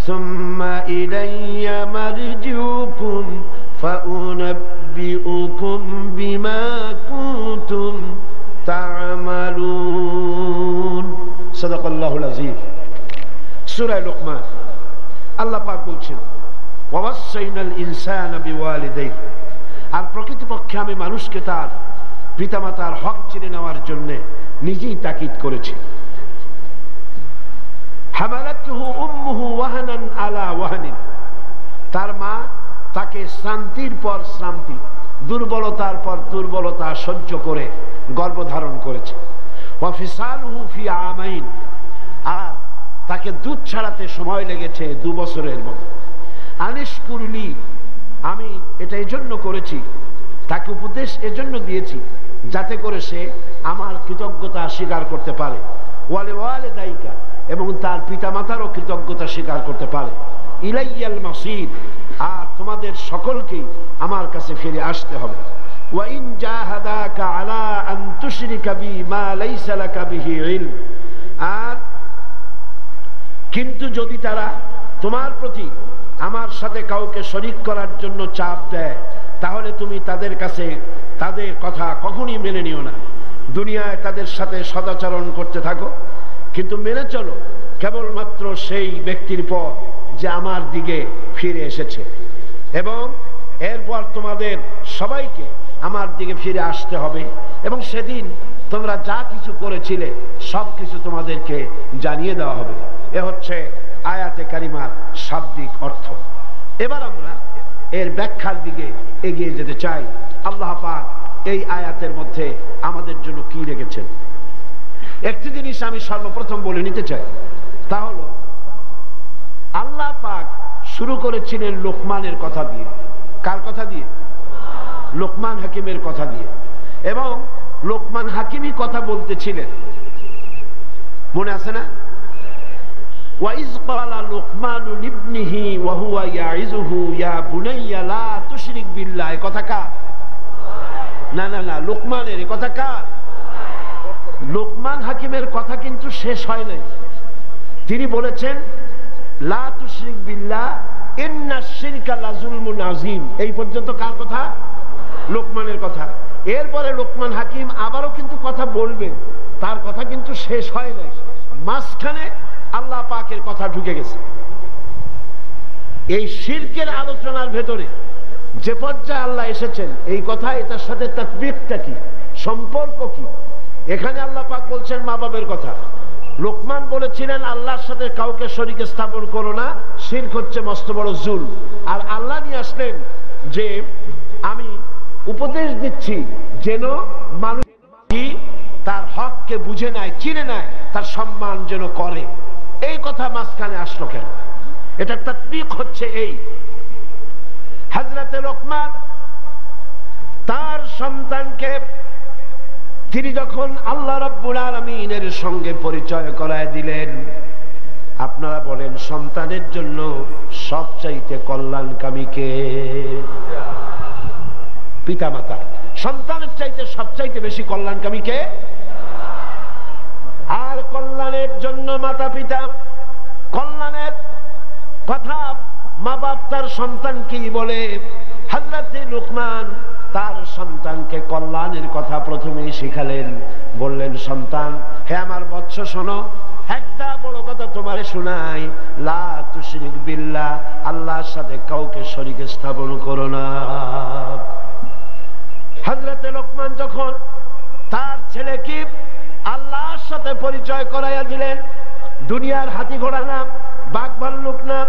ثم إلي مرجعكم فأنبئكم بما كنتم تعملون صدق الله العظيم। সূরা লুকমান আল্লাহ পাক বলছেন, ওয়াসাইনাল ইনসানা বিওয়ালিদাইহি, আর প্রকৃতপক্ষে আমি মানুষকে তার পিতামাতার হক চিনে নেওয়ার জন্য নিজেই তাকিদ করেছি। হামালাতুহু উম্মুহু ওয়াহনান আলা ওয়াহনিন, তার মা তাকে শ্রান্তির পর শ্রান্তি, দুর্বলতার পর দুর্বলতা সহ্য করে গর্ভধারণ করেছে। ওয়া ফিসালুহু ফি আমাইন, আর তাকে দুধ ছাড়াতে সময় লেগেছে 2 বছরের মতো। আনিশকুরলি, আমি এটা এজন্য করেছি, তাকে উপদেশ এজন্য দিয়েছি যাতে করে সে আমার কৃতজ্ঞতা স্বীকার করতে পারে। ওয়ালিদাইকা, এবং তার পিতামাতারও কৃতজ্ঞতা স্বীকার করতে পারে। ইলাইয়াল মাসির, আর তোমাদের সকলকেই আমার কাছে ফিরে আসতে হবে। ওয়া ইন জাহাদাকা আলা আন তুশরিকা বি মা লাইসা লাকা বিহি ইলম, আর কিন্তু যদি তারা তোমার প্রতি আমার সাথে কাউকে শরীক করার জন্য চাপ দেয়, তাহলে তুমি তাদের কাছে তাদের কথা কখনই মেনে নিও না। দুনিয়ায় তাদের সাথে সদাচরণ করতে থাকো, কিন্তু মেনে চলো কেবলমাত্র সেই ব্যক্তির পর যে আমার দিকে ফিরে এসেছে, এবং এরপর তোমাদের সবাইকে আমার দিকে ফিরে আসতে হবে, এবং সেদিন তোমরা যা কিছু করেছিলে সব কিছু তোমাদেরকে জানিয়ে দেওয়া হবে। এ হচ্ছে আয়াতে কারিমার শাব্দিক অর্থ। এবার আমরা এর ব্যাখ্যার দিকে এগিয়ে যেতে চাই। আল্লাহ পাক এই আয়াতের মধ্যে আমাদের জন্য কি রেখেছেন, একটি জিনিস আমি সর্বপ্রথম বলে নিতে চাই, তা হলো আল্লাহ পাক শুরু করেছিলেন লোকমানের কথা দিয়ে। কার কথা দিয়ে? লোকমান হাকিমের কথা দিয়ে। এবং লোকমান হাকিমই কথা বলতেছিলেন, মনে আছে না? ওয়াইজ ক্বালা লুকমানু লিবনিহি ওয়া হুয়া ইয়াইযুহু ইয়া বুনাইয়া লা তুশরিক বিল্লাহ। এই কথা কার? না না না, লোকমানের। এই কথা কার? লোকমান হাকিমের কথা কিন্তু শেষ হয় নাই। তিনি বলেছেন লা তুশরিক বিল্লাহ ইন্নাশ শিরকা লাযুলমুন আযীম। এই পর্যন্ত কার কথা? লোকমানের কথা। এরপরে লোকমান হাকিম আবারও কিন্তু কথা বলবেন, তার কথা কিন্তু শেষ হয় নাই। মাঝখানে আল্লাহ পাকের কথা ঢুকে গেছে। এই শিরকের আলোচনার ভেতরে যে পর্যায়ে আল্লাহ এসেছেন, এই কথা এটার সাথে তাকবীরটা কি, সম্পর্ক কি? এখানে আল্লাহ পাক বলছেন মা বাবার কথা। লোকমান বলেছিলেন আল্লাহর সাথে কাউকে শরীক স্থাপন করো না, শিরক হচ্ছে মস্ত বড় জুলম। আর আল্লাহ নিয়ে আসলেন যে আমি উপদেশ দিচ্ছি যেন মানুষ তার হককে বুঝে নেয়, চিনে নেয়, তার সম্মান যেন করে। এই কথা মাঝখানে আসলো কেন? এটা তাতবিক হচ্ছে এই। হযরতে লোকমান তার সন্তানকে তিনি যখন আল্লাহ রাব্বুল আলামিনের সঙ্গে পরিচয় করায় দিলেন, আপনারা বলেন সন্তানের জন্য সবচাইতে কল্যাণকামী কে? পিতামাতা। সন্তানের চাইতে সবচাইতে বেশি কল্যাণকামী কে? আর কল্যাণের জন্য মাতা পিতা, কল্যাণের কথা মা বাপ তার সন্তানকে বলে। হযরত লুকমান তার সন্তানকে কল্যাণের কথা প্রথমেই শিখালেন। বললেন, সন্তান, হে আমার বৎস, শোনো, একটা বড় কথা তোমারে শোনাই, লা তুশরিক বিল্লাহ, আল্লাহর সাথে কাউকে শরীক স্থাপন করো না। হযরত লুকমান যখন তার ছেলেকে আল্লাহর সাথে পরিচয় করাইয়া দিলেন, দুনিয়ার হাতি ঘোড়া না, বাঘ ভাল্লুক না,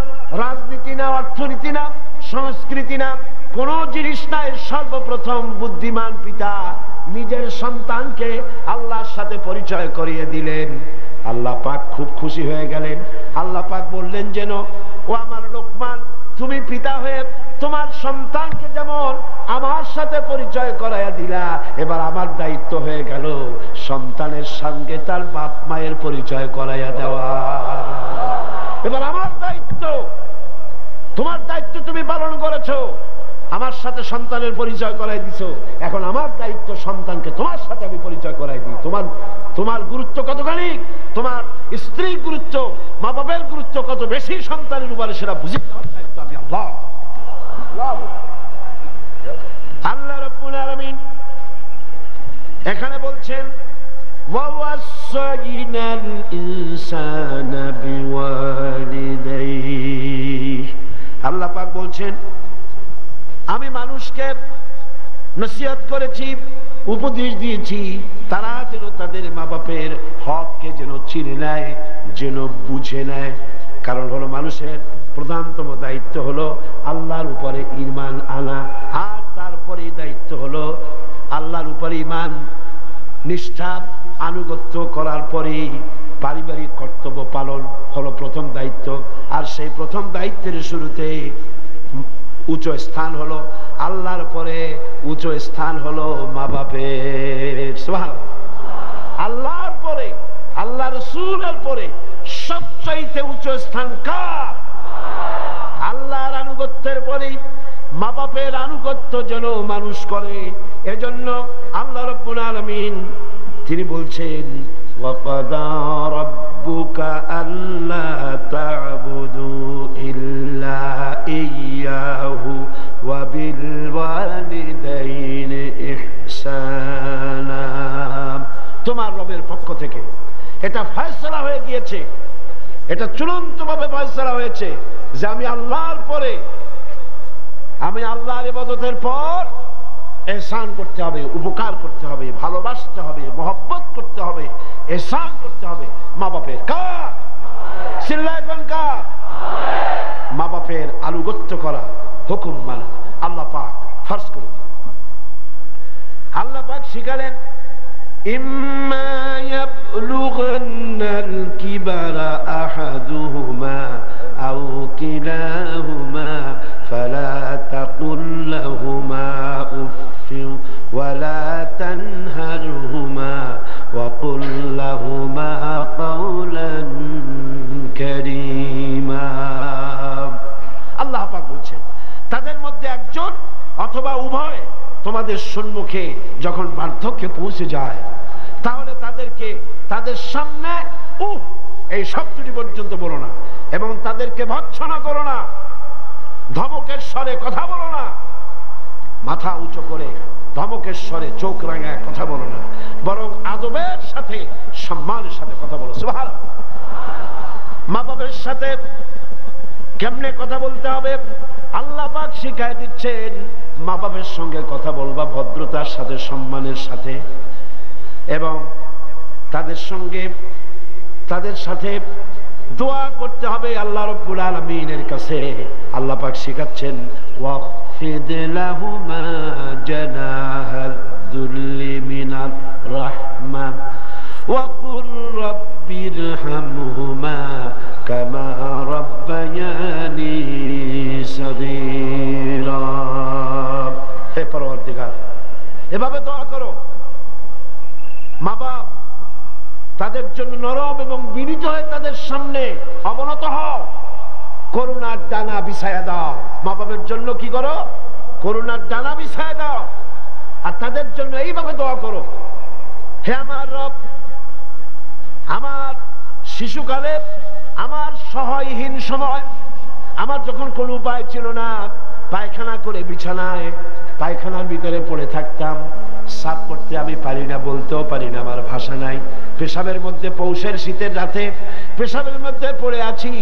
রাজনীতি না, অর্থনীতি না, সংস্কৃতি না, কোন জিনিস নাই, সর্বপ্রথম বুদ্ধিমান পিতা নিজের সন্তানকে আল্লাহর সাথে পরিচয় করিয়ে দিলেন। আল্লাহ পাক খুব খুশি হয়ে গেলেন। আল্লাহ পাক বললেন যেন, ও আমার লোকমান, তুমি পিতা হয়ে তোমার সন্তানকে যেমন আমার সাথে পরিচয় করাইয়া দিলা, এবার আমার দায়িত্ব হয়ে গেল সন্তানের সঙ্গে তার বাপ মায়ের পরিচয় করাইয়া দেওয়া। এবার আমার দায়িত্ব, তোমার দায়িত্ব তুমি পালন করেছো, আমার সাথে সন্তানের পরিচয় করাই দিছো, এখন আমার দায়িত্ব সন্তানকে তোমার সাথে আমি পরিচয় করাই দিই। তোমার গুরুত্ব কতখানি, তোমার স্ত্রীর গুরুত্ব, মা বাবার গুরুত্ব কত বেশি সন্তানের উপরে, সেটা বুঝে দেওয়ার দায়িত্ব আমি আল্লাহ। আল্লাহ রাব্বুল আলামিন এখানে বলছেন, ওয়াসাইনাল ইনসানা বিওয়ালিদাইহি। আল্লাহ পাক বলছেন, আমি মানুষকে নসিহত করেছি, উপদেশ দিয়েছি, তারা যেন তাদের মা বাপের হককে যেন চিনে নেয়, যেন বুঝে নেয়। কারণ হলো মানুষের প্রধানতম দায়িত্ব হলো আল্লাহর উপরে ঈমান আনা, আর তারপরে দায়িত্ব হলো আল্লাহর উপরে ঈমান নিষ্ঠা আনুগত্য করার পরে পারিবারিক কর্তব্য পালন হলো প্রথম দায়িত্ব। আর সেই প্রথম দায়িত্বের শুরুতে উচ্চ স্থান হলো আল্লাহর পরে, উচ্চ স্থান হলো মা বাপের। সুবহানাল্লাহ। আল্লাহর পরে, আল্লাহ রাসূলের পরে সবচাইতে উচ্চ স্থান কার? আল্লাহর আনুগত্যের পরে মা বাপের আনুগত্য যেন মানুষ করে। এজন্য আল্লাহ রাব্বুল আলামিন তিনি বলছেন, ওয়াকাদা রাব্বুকা আল্লা তা'বুদু ইল্লা ইয়্যাহু ওয়া বিল ওয়ালিদাইনি ইহসানা। তোমার রবের পক্ষ থেকে এটা ফয়সালা হয়ে গিয়েছে, এটা চূড়ান্তভাবে ফয়সালা হয়েছে যে আমি আল্লাহর পরে, আমি আল্লাহর ইবাদতের পর ইহসান করতে হবে, উপকার করতে হবে, ভালোবাসতে হবে, মহব্বত করতে হবে, ইহসান করতে হবে মা বাপের। কার? সিল্লাইবান কার? মা বাপের আনুগত্য করা, হুকুম মানা আল্লাহ পাক ফরজ করে দিলেন। আল্লাহ পাক শিখালেন, ইম্মা ইয়াবলুগান্নাল কিবারা আহাদুহুমা আও কিলাহুমা ফালা তাকুল লাহুমা উফফিন ওয়ালা তানহারহুমা ওয়া কুল লাহুমা কাওলান কারীমা। আল্লাহ পাক বলছেন, তাদের মধ্যে একজন অথবা উভয় তোমাদের সম্মুখে যখন বার্ধক্যে পৌঁছে যায়, তাহলে তাদেরকে তাদের সামনে এই শব্দটি পর্যন্ত বলো না, এবং তাদেরকে ভৎসনা করো না, ধমকের স্বরে কথা বলো না, মাথা উঁচু করে ধমকের স্বরে চোখ রাঙায় কথা বলো না, বরং আদবের সাথে সম্মানের সাথে কথা বলো। সুবহানাল্লাহ। মা বাবার সাথে কেমনে কথা বলতে হবে আল্লাহ পাক শিখায় দিচ্ছেন। মা বাবার সঙ্গে কথা বলবা ভদ্রতার সাথে, সম্মানের সাথে, এবং তাদের সঙ্গে তাদের সাথে দোয়া করতে হবে আল্লাহ রাব্বুল আলামিনের কাছে। আল্লাহ পাক শিখাচ্ছেন, ওয়াখফিদ লাহুমা জানাহাদ দুল্লি মিনার রাহমা ওয়া কুর রাব্বিরহামহুমা কামা রাব্বায়ানি সাগীরা। হে পরওয়ারদিগার, এভাবে দোয়া করো অবনত হও, করুণার ডানা বিছায়া দাও। মা বাবার জন্য কি করো? করুণার ডানা বিছায়া দাও, আর তাদের জন্য এইভাবে দোয়া করো, হে আমার রব, আমার শিশুকালে, আমার সহায়হীন সময়, আমার যখন কোনো উপায় ছিল না, পায়খানা করে বিছানায় পায়খানার ভিতরে পড়ে থাকতাম, সাফ করতে আমি পারি না, বলতেও পারি না, আমার ভাষা নাই, পেশাবের মধ্যে পৌষের শীতের রাতে পেশাবের মধ্যে পড়ে আছি,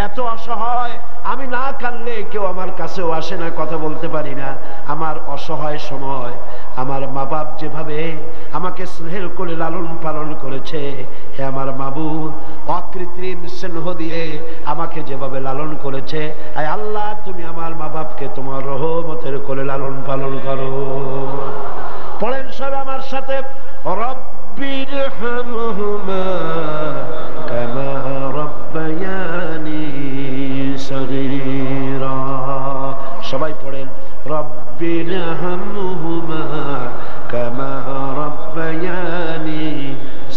এত অসহায়, আমি না কাঁদলে কেউ আমার কাছেও আসে না, কথা বলতে পারি না। আমার অসহায় সময় আমার মা বাপ যেভাবে আমাকে স্নেহ করে লালন পালন করেছে, হে আমার মাবুদ, অকৃত্রিম স্নেহ দিয়ে আমাকে যেভাবে লালন করেছে, আয় আল্লাহ তুমি আমার মা বাপকে তোমার রহমতের করে লালন পালন করো। পড়েন সব আমার সাথে, রব্বিরহামহুমা কামা রাব্বায়ানি সগীরা। সবাই পড়েন, রব্বিরহামহুমা কামা রাব্বায়ানি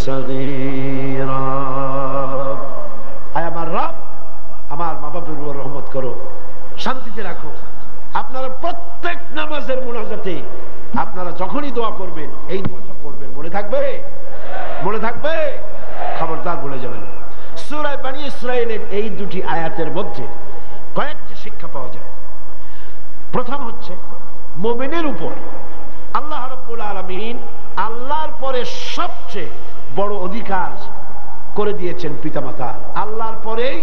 সগীরা। আয় আমার রব, আমার মা বাপের উপর রহমত করো, শান্তিতে রাখো। আপনারা প্রত্যেক নামাজের মুনাজাতে আপনারা যখনই দোয়া করবেন এই দোয়াটা পড়বেন, মনে থাকবে? মনে থাকবে? খবরদার ভুলে যাবেন। সূরা বনী ইসরাঈলের এই দুটি আয়াতের মধ্যে কয়েকটি শিক্ষা পাওয়া যায়। প্রথম হচ্ছে, মুমিনের উপর আল্লাহ রাব্বুল আলামিন আল্লাহর পরে সবচেয়ে বড় অধিকার করে দিয়েছেন পিতামাতা। আল্লাহর পরেই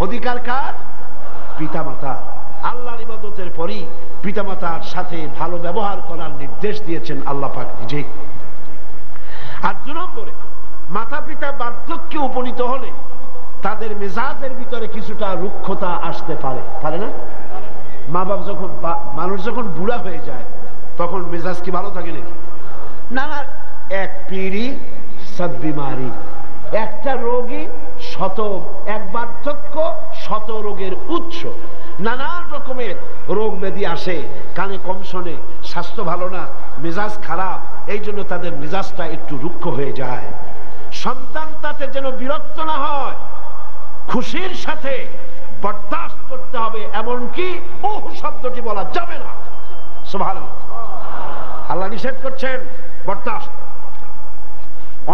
অধিকার কার? পিতামাতা। আল্লাহর ইবাদতের পরই পিতামাতার সাথে ভালো ব্যবহার করার নির্দেশ দিয়েছেন আল্লাহ পাক নিজেই। আর 2 নম্বরে, মাতা পিতা বার্ধক্যে উপনীত হলে তাদের মেজাজের ভিতরে কিছুটা রুক্ষতা আসতে পারে, পারে না? মা বাপ যখন, মানুষ যখন বুড়া হয়ে যায় তখন মেজাজ কি ভালো থাকে নাকি? না না, এক পিড়ি সব বিমারি, একটা রোগী শত, এক বার্ধক্য শত রোগের উৎস। নানান রকমের রোগ ব্যাধি আসে, কানে কম শোনে, স্বাস্থ্য ভালো না, মেজাজ খারাপ, এই জন্য তাদের মেজাজটা একটু রুক্ষ হয়ে যায়। সন্তান তাতে যেন বিরক্ত না হয়, খুশির সাথে বরদাস্ত করতে হবে, এমনকি ওহ শব্দটি বলা যাবে না। সুবহানাল্লাহ, আল্লাহ নিষেধ করছেন বরদাস্ত।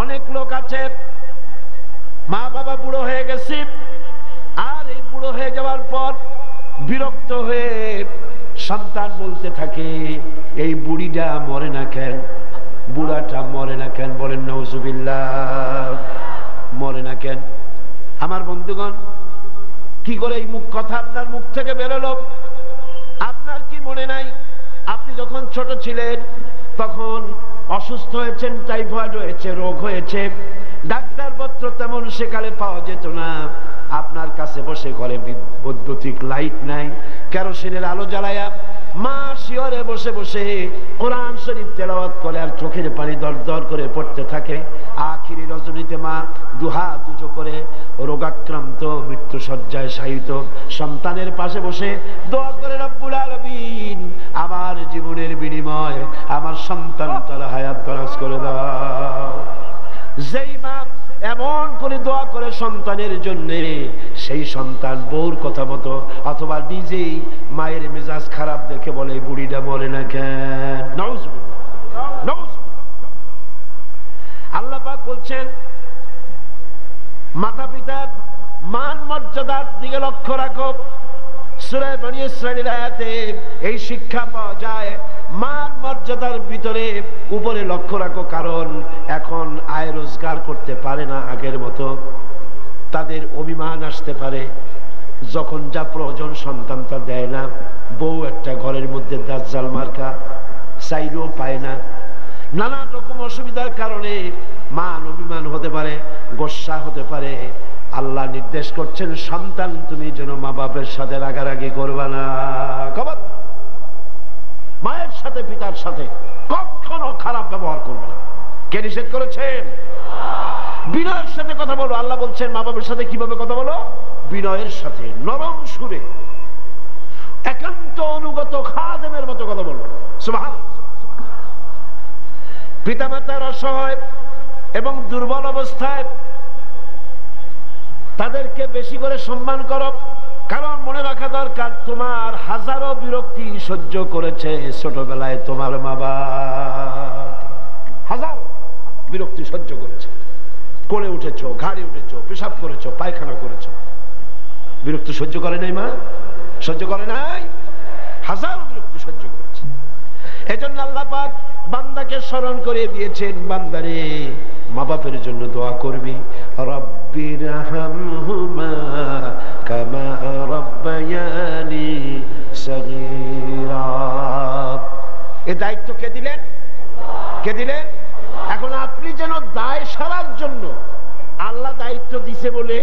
অনেক লোক আছে, মা বাবা বুড়ো হয়ে গেছে, আর এই বুড়ো হয়ে যাওয়ার পর বিরক্ত হয়ে সন্তান বলতে থাকে, এই বুড়িটা মরে না কেন, বুড়াটা মরে না কেন? বলেন নাউজুবিল্লাহ, মরে না কেন? আমার বন্ধুগণ, কি করে এই মুখ কথা আপনার মুখ থেকে বেরোলো? আপনার কি মনে নাই আপনি যখন ছোট ছিলেন তখন অসুস্থ হয়েছেন, টাইফয়েড হয়েছে, রোগ হয়েছে, ডাক্তারপত্র তেমন সেকালে পাওয়া যেত না, আপনার কাছে বসে ঘরে বৈদ্যুতিক লাইট নাই, কেরোসিনের আলো জ্বালায়া মা শিয়রে বসে বসে কোরআন শরীফ তেলাওয়াত করে আর চোখের পানি দরদর করে পড়তে থাকে। আখিরি রজনীতে মা দুহাত উঁচু করে রোগাক্রান্ত মৃত্যু শয্যায় শায়িত সন্তানের পাশে বসে দোয়া করে, রব্বুল আলামিন আমার জীবনের বিনিময় আমার সন্তান তার হায়াত দরাজ করে দাও। যেই মা এমন করে দোয়া করে সন্তানের জন্য, সেই সন্তান বউর কথা মতো অথবা নিজেই মায়ের মেজাজ খারাপ দেখে বলে, বুড়িটা মরে না কেন? নাউজুবিল্লাহ। আল্লাহ পাক বলছেন, মাতা পিতার মান মর্যাদার দিকে লক্ষ্য রাখো। সূরা বনী ইসরাঈলের আয়াতে এই শিক্ষা পাওয়া যায়, মান মর্যাদার ভিতরে উপরে লক্ষ্য রাখো, কারণ এখন আয় রোজগার করতে পারে না আগের মতো, তাদের অভিমান আসতে পারে, যখন যা প্রয়োজন সন্তান তা দেয় না, বউ একটা ঘরের মধ্যে দাজ্জাল মার্কা, চাইলেও পায় না, নানান রকম অসুবিধার কারণে মান অভিমান হতে পারে, গোসা হতে পারে। আল্লাহ নির্দেশ করছেন, সন্তান তুমি যেন মা বাপের সাথে রাগারাগি করবা না, মায়ের সাথে পিতার সাথে কখনো খারাপ ব্যবহার করবে না। কে নিষেধ করেছেন? বিনয়ের সাথে কথা বলো। আল্লাহ বলছেন মা বাবার সাথে কিভাবে কথা বলো? বিনয়ের সাথে, নরম সুরে, একান্ত অনুগত খাদেমের মতো কথা বলো। সুবহানাল্লাহ। পিতামাতার অসহায় এবং দুর্বল অবস্থায় তাদেরকে বেশি করে সম্মান করো, কারণ মনে রাখা দরকার তোমার হাজারো বিরক্তি সহ্য করেছে ছোটবেলায় তোমার মা বাবা, হাজার বিরক্তি সহ্য করেছে। কোলে উঠেছো, ঘাড়ে উঠেছো, পেশাব করেছো, পায়খানা করেছো, বিরক্তি সহ্য করে নাই মা? সহ্য করে নাই? হাজারো বিরক্তি সহ্য করেছে। এজন্য আল্লাহ পাক বান্দাকে স্মরণ করে দিয়েছেন, বান্দারে মা বাপের জন্য দোয়া করবি, রব্বিরহামহুমা কামা রাব্বায়ানি সগীরা। এই দায়িত্ব কে দিলেন? কে দিলেন? এখন আপনি যেন দায় সারার জন্য, আল্লাহ দায়িত্ব দিছে বলে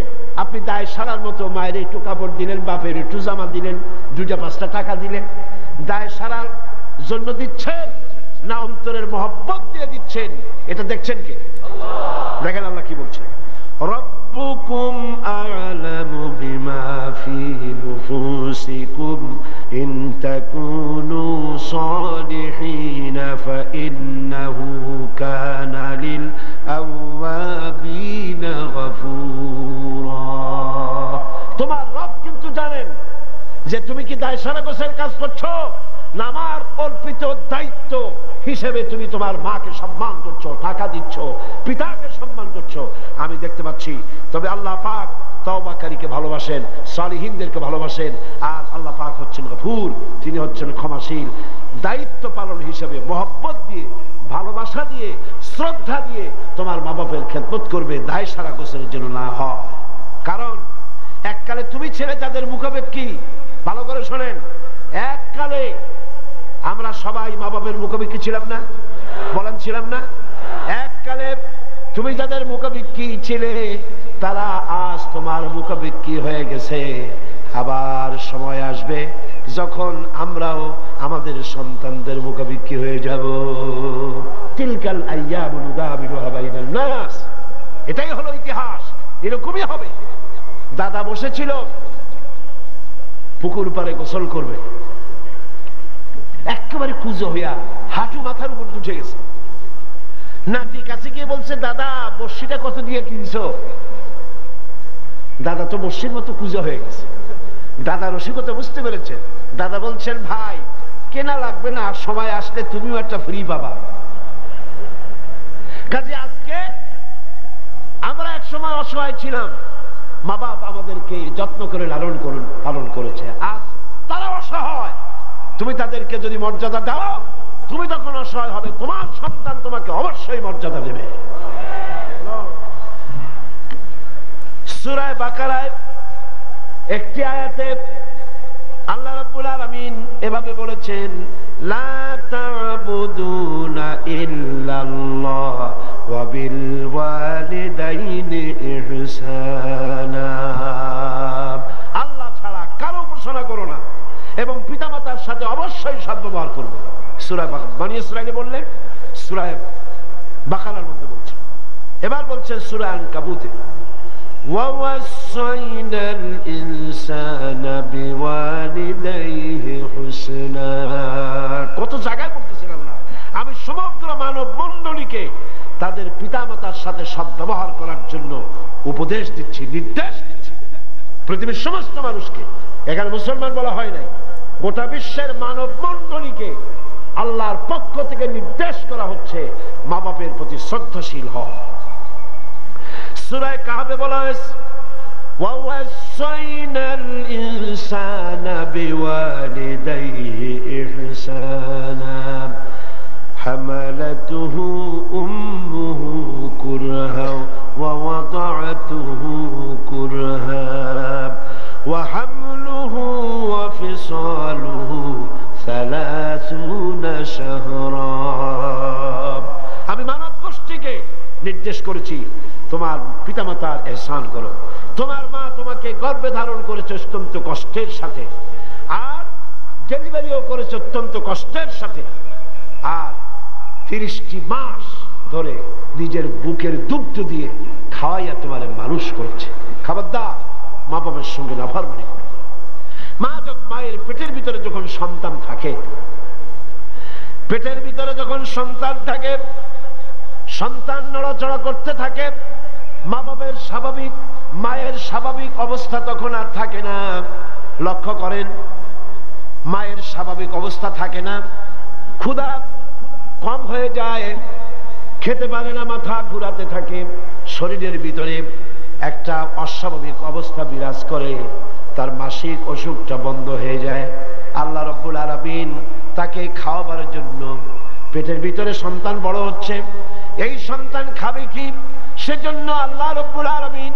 আপনি দায় সারার মতো মায়ের একটু কাপড় দিলেন, বাপের একটু জামা দিলেন, 2-5টা টাকা দিলেন, দায় সারার জন্য দিচ্ছেন না অন্তরের মহব্বত দিয়ে দিচ্ছেন? এটা দেখছেন কে? দেখেন আল্লাহ কি বলছেন, রব্বুকুম আ'লামু বিমা ফি নুফুসিকুম ইন তাকুনু সালিহিনা ফাইন্নাহু কানা লিল আওয়াবিনা গফুরা। তোমার রব কিন্তু জানেন যে তুমি কি দায় সারা গোছের কাজ করছো না আমার অর্পিত দায়িত্ব হিসেবে তুমি তোমার মাকে সম্মান করছো, টাকা দিচ্ছ, পিতাকে সম্মান করছো, আমি দেখতে পাচ্ছি। তবে আল্লাহ পাক তওবাকারীকে ভালোবাসেন, সালিহিনদেরকে ভালোবাসেন, আর আল্লাহ পাক হচ্ছেন গফুর, তিনি হচ্ছেন ক্ষমাশীল। দায়িত্ব পালন হিসেবে মহব্বত দিয়ে, ভালোবাসা দিয়ে, শ্রদ্ধা দিয়ে তোমার মা বাপের খেদমত করবে, দায় সারা গোছের জন্য না হয়। কারণ এককালে তুমি ছেলে যাদের মুখাপেক্ষী, ভালো করে শোনেন, এককালে আমরা সবাই মা বাপের মুখাপেক্ষী ছিলাম না? বলেন ছিলাম না? এককালে তুমি যাদের মুখাপেক্ষী ছিলে তারা আজ তোমার মুখাপেক্ষী হয়ে গেছে। আবার সময় আসবে যখন আমরাও আমাদের সন্তানদের মুখাপেক্ষী হয়ে যাব। তিলকাল আইয়ামু নুদাবিলুহা বাইনান নাস, এটাই হলো ইতিহাস, এরকমই হবে। দাদা বসেছিল পুকুর পাড়ে গোসল করবে, একেবারে কুজো হইয়া হাঁটু মাথার উপর উঠে গেছে। নাতি কাছে গিয়ে বলছে, দাদা বর্ষিটা কত দিয়ে কিনছো? দাদা তো বর্ষির মতো কুজো হয়ে গেছে। দাদা রসিকতা বুঝতে পেরেছেন। দাদা বলছেন, ভাই কেনা লাগবে না, সময় আসলে তুমিও একটা ফ্রি পাবা। কাজে আজকে আমরা এক সময় অসহায় ছিলাম, মা বাপ আমাদেরকে যত্ন করে লালন পালন করেছে, আজ তারা অসহায়। তুমি তাদেরকে যদি মর্যাদা দাও, তুমি তখন অসহায় হবে, তোমার সন্তান তোমাকে অবশ্যই মর্যাদা দেবে। সূরা বাকারায় একটি আয়াতে আল্লাহ রাব্বুল আলামিন এভাবে বলেছেন, লা তা'বুদুনা ইল্লাল্লাহ ওয়া বিল ওয়ালিদাইনি ইহসানা। আল্লাহ ছাড়া কারো উপাসনা করো না এবং পিতামাতার সাথে অবশ্যই সদ্ব্যবহার করবে। সূরা বনী ইসরাঈলে বললেন, সূরা বাকারার মধ্যে বলছেন। এবার বলছেন সূরা আনকাবুতে, ওয়া ওয়াসাইনাল ইনসানা বিওয়ালিদাইহি হুসনা। কত জায়গায় বলতেছেন আল্লাহ, আমি সমগ্র মানব মণ্ডলীকে তাদের পিতামাতার সাথে সদ্ব্যবহার করার জন্য উপদেশ দিচ্ছি, নির্দেশ দিচ্ছি। পৃথিবীর সমস্ত মানুষকে, এখানে মুসলমান বলা হয় নাই, গোটা বিশ্বের মানব মণ্ডলীকে আল্লাহর পক্ষ থেকে নির্দেশ করা হচ্ছে মা বাপের প্রতি শ্রদ্ধাশীল হও। সূরা কাহফে বলা হয়েছে, ওয়া ওয়াসাইনাল ইনসানা বিওয়ালিদাইহি ইহসানা হামালাতুহু উম্মুহু কুরহা ওয়া ওয়াদা'তুহু কুরহা ওয়া হামলুহু ওয়া ফিসালুহু 30 শাহরা। আমি মানব গোষ্ঠীকে নির্দেশ করেছি তোমার পিতামাতার ইহসান করো। তোমার মা তোমাকে গর্ভে ধারণ করেছে অত্যন্ত কষ্টের সাথে, আর ডেলিভারিও করেছে অত্যন্ত কষ্টের সাথে, আর 30টি মাস ধরে নিজের বুকের দুগ্ধ দিয়ে খাওয়াইয়া তোমার মানুষ করেছে। খবরদার মা বাবার সঙ্গে নাফরমানি করো। মায়ের পেটের ভিতরে যখন সন্তান থাকে, পেটের ভিতরে যখন সন্তান থাকে, সন্তান নড়াচড়া করতে থাকে, মা বাবার স্বাভাবিক মায়ের স্বাভাবিক অবস্থা তখন আর থাকে না। লক্ষ্য করেন, মায়ের স্বাভাবিক অবস্থা থাকে না, ক্ষুধা কম হয়ে যায়, খেতে পারে না, মাথা ঘুরাতে থাকে, শরীরের ভিতরে একটা অস্বাভাবিক অবস্থা বিরাজ করে, তার মাসিক অসুখটা বন্ধ হয়ে যায়। আল্লাহ রাব্বুল আলামিন তাকে খাওয়াবার জন্য, পেটের ভিতরে সন্তান বড় হচ্ছে, এই সন্তান খাবে কি, সেজন্য আল্লাহ রাব্বুল আলামিন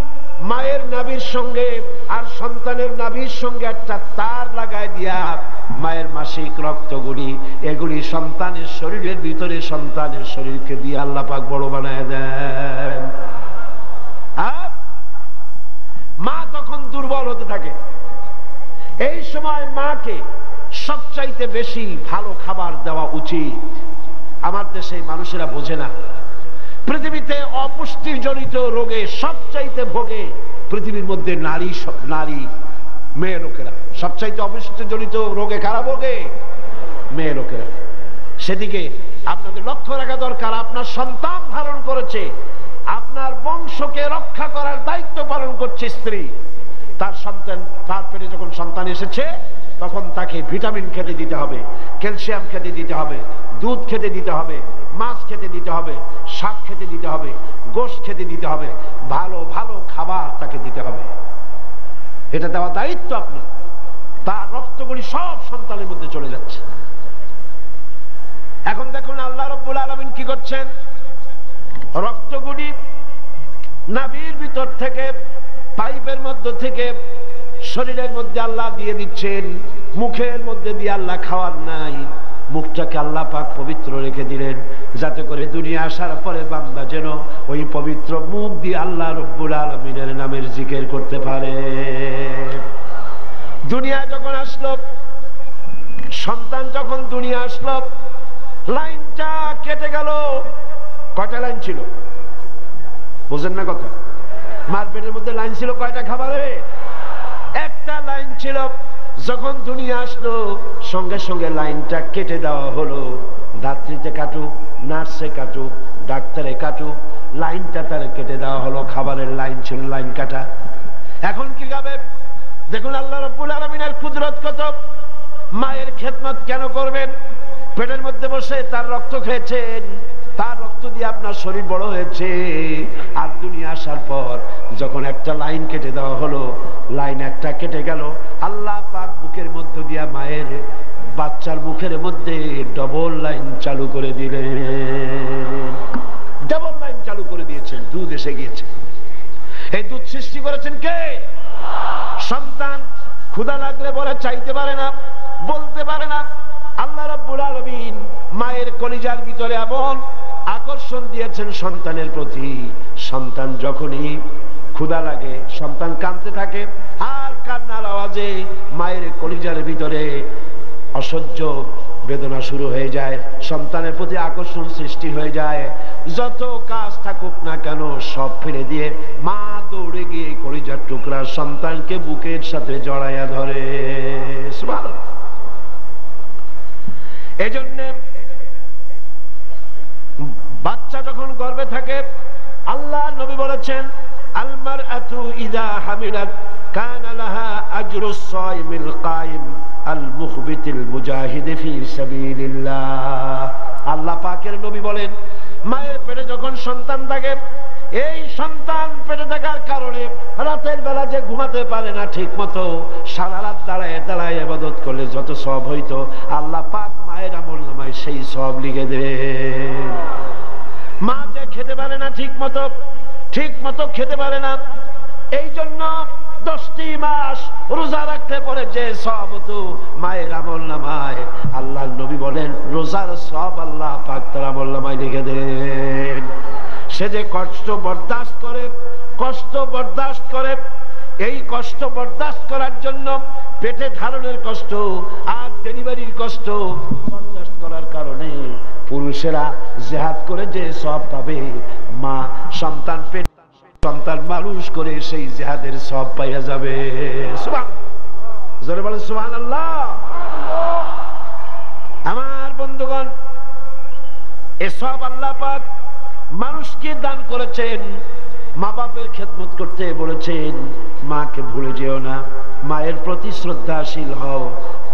মায়ের নাভির সঙ্গে আর সন্তানের নাভির সঙ্গে একটা তার লাগায় দিয়া মায়ের মাসিক রক্তগুলি এগুলি সন্তানের শরীরের ভিতরে সন্তানের শরীরকে দিয়ে আল্লাহ পাক বড় বানায় দেন। মা তখন দুর্বল হতে থাকে। এই সময় মাকে সবচাইতে বেশি ভালো খাবার দেওয়া উচিত। আমার দেশে মানুষেরা বোঝে না, পৃথিবীতে অপুষ্টি জনিত রোগে সবচাইতে ভোগে পৃথিবীর মধ্যে নারী মেয়ে লোকেরা। সবচাইতে অপুষ্টি জনিত রোগে কারা ভোগে? মেয়ে লোকেরা। সেদিকে আপনাদের লক্ষ্য রাখা দরকার। আপনার সন্তান ধারণ করেছে, আপনার বংশকে রক্ষা করার দায়িত্ব পালন করছে স্ত্রী। তার সন্তান, তার পেটে যখন সন্তান এসেছে তখন তাকে ভিটামিন খেতে দিতে হবে, ক্যালসিয়াম খেতে দিতে হবে, দুধ খেতে দিতে হবে, মাছ খেতে দিতে হবে, শাক খেতে দিতে হবে, গোশত খেতে দিতে হবে, ভালো ভালো খাবার তাকে দিতে হবে। এটা দেওয়া দায়িত্ব আপনার। তার রক্তগুলি সব সন্তানের মধ্যে চলে যাচ্ছে। এখন দেখুন আল্লাহ রাব্বুল আলামিন কি করছেন, রক্তগুলি নাভির ভিতর থেকে পাইপের মধ্য থেকে শরীরের মধ্যে আল্লাহ দিয়ে দিচ্ছেন, মুখের মধ্যে দিয়ে আল্লাহ খাওয়ার নাই, মুখটাকে আল্লাহ পাক পবিত্র রেখে দিলেন, যাতে করে দুনিয়া আসার পরে বান্দা যেন ওই পবিত্র মুখ দিয়ে আল্লাহ রাব্বুল আলামিনের নামের জিকির করতে পারে। দুনিয়া যখন আসলো, সন্তান যখন দুনিয়া আসলো, লাইনটা কেটে গেল। কয়টা লাইন ছিল বুঝেন না কথা? মার পেটের মধ্যে লাইন ছিল কয়টা খাবারে? একটা লাইন ছিল। যখন দুনিয়া আসলো সঙ্গে সঙ্গে লাইনটা কেটে দেওয়া হলো। দাত্রীতে কাটুক, নার্সে কাটুক, ডাক্তারে কাটুক, লাইনটা তার কেটে দেওয়া হলো। খাবারের লাইন ছিল, লাইন কাটা। এখন কি খাবে? দেখুন আল্লাহ রাব্বুল আলামিনের কুদরত কত। মায়ের খেদমত কেন করবেন? পেটের মধ্যে বসে তার রক্ত খেয়েছেন, তার রক্ত দিয়ে আপনার শরীর বড় হয়েছে। আর দুনিয়া আসার পর যখন একটা লাইন কেটে দেওয়া হলো, লাইন একটা কেটে গেল, আল্লাহ পাক বুকের মধ্য দিয়া মায়ের বাচ্চার মুখের মধ্যে ডবল লাইন চালু করে দিলেন। ডবল লাইন চালু করে দিয়েছেন, দুধ এসে গিয়েছে। এই দুধ সৃষ্টি করেছেন কে? সন্তান ক্ষুধা লাগলে বলে চাইতে পারে না, বলতে পারে না। আল্লাহ রাব্বুল আলামিন মায়ের কলিজার ভিতরে এমন আকর্ষণ দিয়েছেন সন্তানের প্রতি। সন্তান যখনই ক্ষুধা লাগে, সন্তান কাঁদতে থাকে, আর কান্নার আওয়াজে মায়ের কলিজার ভিতরে অসহ্য বেদনা শুরু হয়ে যায়, সন্তানের প্রতি আকর্ষণ সৃষ্টি হয়ে যায়। যত কাজ থাকুক না কেন সব ফেলে দিয়ে মা দৌড়ে গিয়ে কলিজার টুকরা সন্তানকে বুকের সাথে জড়াইয়া ধরে। সুবহানাল্লাহ। এজন্য বাচ্চা যখন গর্ভে থাকে, আল্লাহ নবী বলেছেন, আল মারআতু ইযা হামিলাত কানা লাহা আজরুস সাইমিল কায়েম আল মুখবিতিল মুজাহিদ ফি সাবিলিল্লাহ। আল্লাহ পাকের নবী বলেন, মায়ের পেটে যখন সন্তান থাকে, এই সন্তান পেটে থাকার কারণে রাতের বেলা যে ঘুমাতে পারে না ঠিক মতো, সারা রাত দাঁড়ায় দাঁড়ায় ইবাদত করলে যত সওয়াব হইতো, আল্লাহ পাক মায়ের আমলনামায় সেই সওয়াব লিখে দেন। মা যে খেতে পারে না ঠিক মতো খেতে পারে না, এই জন্য 10টি মাস রোজা রাখতে পারে যে সওয়াব হতো মায়ের আমলনামায়, আল্লাহর নবী বলেন রোজার সওয়াব আল্লাহ পাক তার আমলনামায় লিখে দেন। সে যে কষ্ট বরদাস্ত করে, এই কষ্ট বরদাস্ত করার জন্য পেটে ধারণের কষ্ট আর ডেলিভারির কষ্ট বরদাস্ত করার কারণে পুরুষেরা জিহাদ করে যে সওয়াব পাবে, মা সন্তান মানুষ করে সেই জিহাদের সওয়াব পাইয়া যাবে। সুবহানাল্লাহ, জোরে বলেন সুবহানাল্লাহ। আমার বন্ধুগণ, এই সওয়াব আল্লাহ পাক মানুষকে দান করেছেন মা বাপের খেদমত করতে বলেছেন, মাকে ভুলে যেও না, মায়ের প্রতি শ্রদ্ধাশীল হও,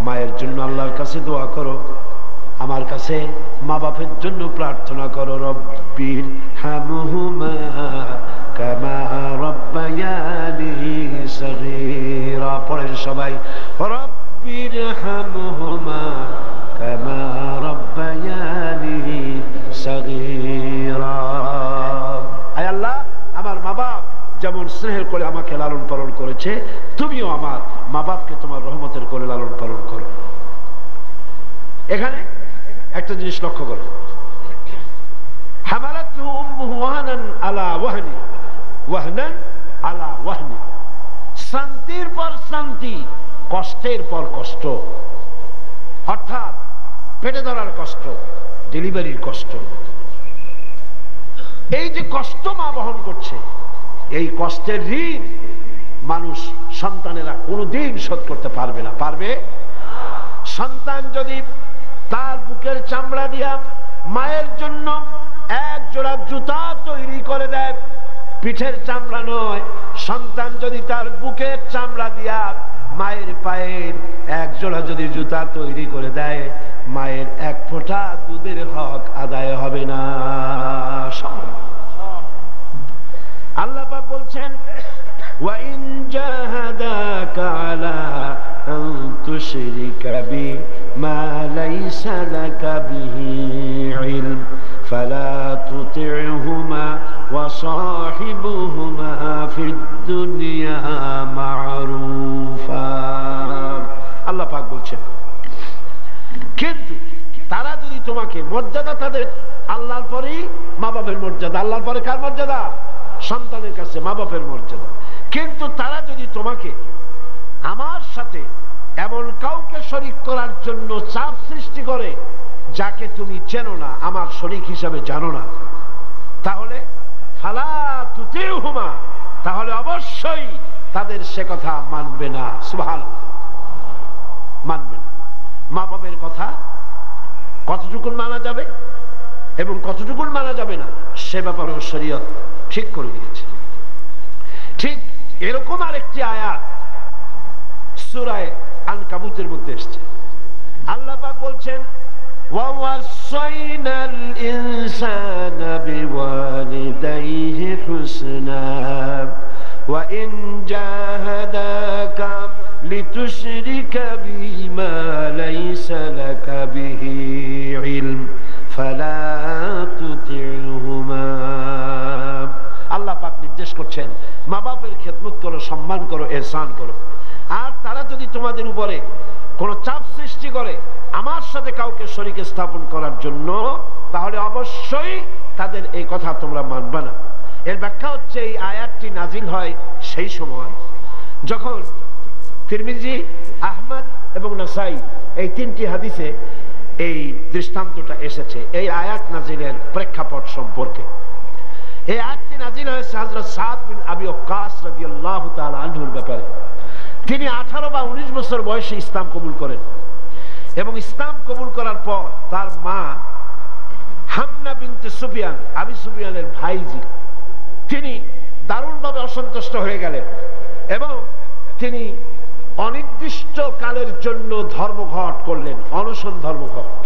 মায়ের জন্য আল্লাহর কাছে দোয়া করো, আমার কাছে মা বাপের জন্য প্রার্থনা করো। রব্বির হামহুমা কামা রাব্বায়ানি সগীরা। পড়েন সবাই, রব্বির হামহুমা কামা রাব্বায়ানি সগীরা। আয় আল্লাহ, আমার মা বাপ যেমন স্নেহের করে আমাকে লালন পালন করেছে, তুমিও আমার মা বাপকে তোমার রহমতের করে লালন পালন করো। এখানে একটা জিনিস লক্ষ্য করো, হামালাতুহু উম্মুহু ওয়াহনান আলা ওয়াহনি, ওয়াহনান আলা ওয়াহনি। শান্তির পর শান্তি, কষ্টের পর কষ্ট, অর্থাৎ পেটে ধরার কষ্ট, ডেলিভারির কষ্ট। এই যে কষ্ট মা বহন করছে, এই কষ্টের ঋণ মানুষ সন্তানেরা কোনোদিন শোধ করতে পারবে না। পারবে? সন্তান যদি তার বুকের চামড়া দিয়া মায়ের জন্য এক জোড়া জুতা তৈরি করে দেয়, পিঠের চামড়া নয়, সন্তান যদি তার বুকের চামড়া দিয়া মায়ের পায়ের এক জোড়া যদি জুতা তৈরি করে দেয়, মায়ের এক ফোঁটা দুধের হক আদায় হবে না। আল্লাহ পাক বলছেন, ওয়া ইন জাহাদাকা আলা আন তুশরিকা বি মা লাইসা লাকা বিহি ইলম ফালা তুতি'হুমা ওয়া সাহিবুহুমা ফিদ দুনিয়া মা'রুফা। আল্লাহ পাক বলছেন, কিন্তু তারা যদি তোমাকে, মর্যাদা তাদের আল্লাহর পরেই মা বাপের মর্যাদা, আল্লাহর পরে কার মর্যাদা? সন্তানের কাছে মা বাপের মর্যাদা। কিন্তু তারা যদি তোমাকে আমার সাথে এমন কাউকে শরীক করার জন্য চাপ সৃষ্টি করে যাকে তুমি চেনো না, আমার শরীক হিসাবে জানো না, তাহলে ফালা তুতি'হুমা, তাহলে অবশ্যই তাদের সে কথা মানবে না। সুবহানাল্লাহ, মানবে না। মা বাপের কথা কতটুকুন মানা যাবে এবং কতটুকুন মানা যাবে না, সে ব্যাপারেও শরীয়ত ঠিক করে দিয়েছে। ঠিক এরকম আরেকটি আয়াত সূরা আনকাবুতের মধ্যে এসেছে। আল্লাহ পাক বলছেন, ওয়া ওয়াসাইনাল ইনসানা বিওয়ালিদাইহি হুসনা ওয়া ইন জাহাদাকা লিতুশরিকা বিমা লাইসা লাকা বিহি ইলম ফালা তুতি'হুমা। আল্লাহ পাক নির্দেশ করছেন, মা বাপের খেদমত করো, সম্মান করো, ইহসান করো। আর তারা যদি তোমাদের উপরে কোন চাপ সৃষ্টি করে আমার সাথে কাউকে শরীক স্থাপন করার জন্য, তাহলে অবশ্যই তাদের এই কথা তোমরা মানবে না। এর ব্যাখ্যা হচ্ছে, এই আয়াতটি নাজিল হয় সেই সময় যখন তিরমিজি, আহমদ এবং নাসাই এই তিনটি হাদিসে এই দৃষ্টান্তটা এসেছে এই আয়াত নাজিলের প্রেক্ষাপট সম্পর্কে। এই আয়াতটি নাজিল হয়েছে হযরত সাদ বিন আবি ওয়াক্কাস রাদিয়াল্লাহু তাআলা আনহুর ব্যাপারে। তিনি 18 বা 19 বছর বয়সে ইসলাম কবুল করেন এবং ইসলাম কবুল করার পর তার মা হামনা বিনতে সুফিয়ান, আবি সুফিয়ানের ভাইজি, তিনি দারুণভাবে অসন্তুষ্ট হয়ে গেলেন এবং তিনি অনির্দিষ্ট কালের জন্য ধর্মঘট করলেন, অনশন ধর্মঘট।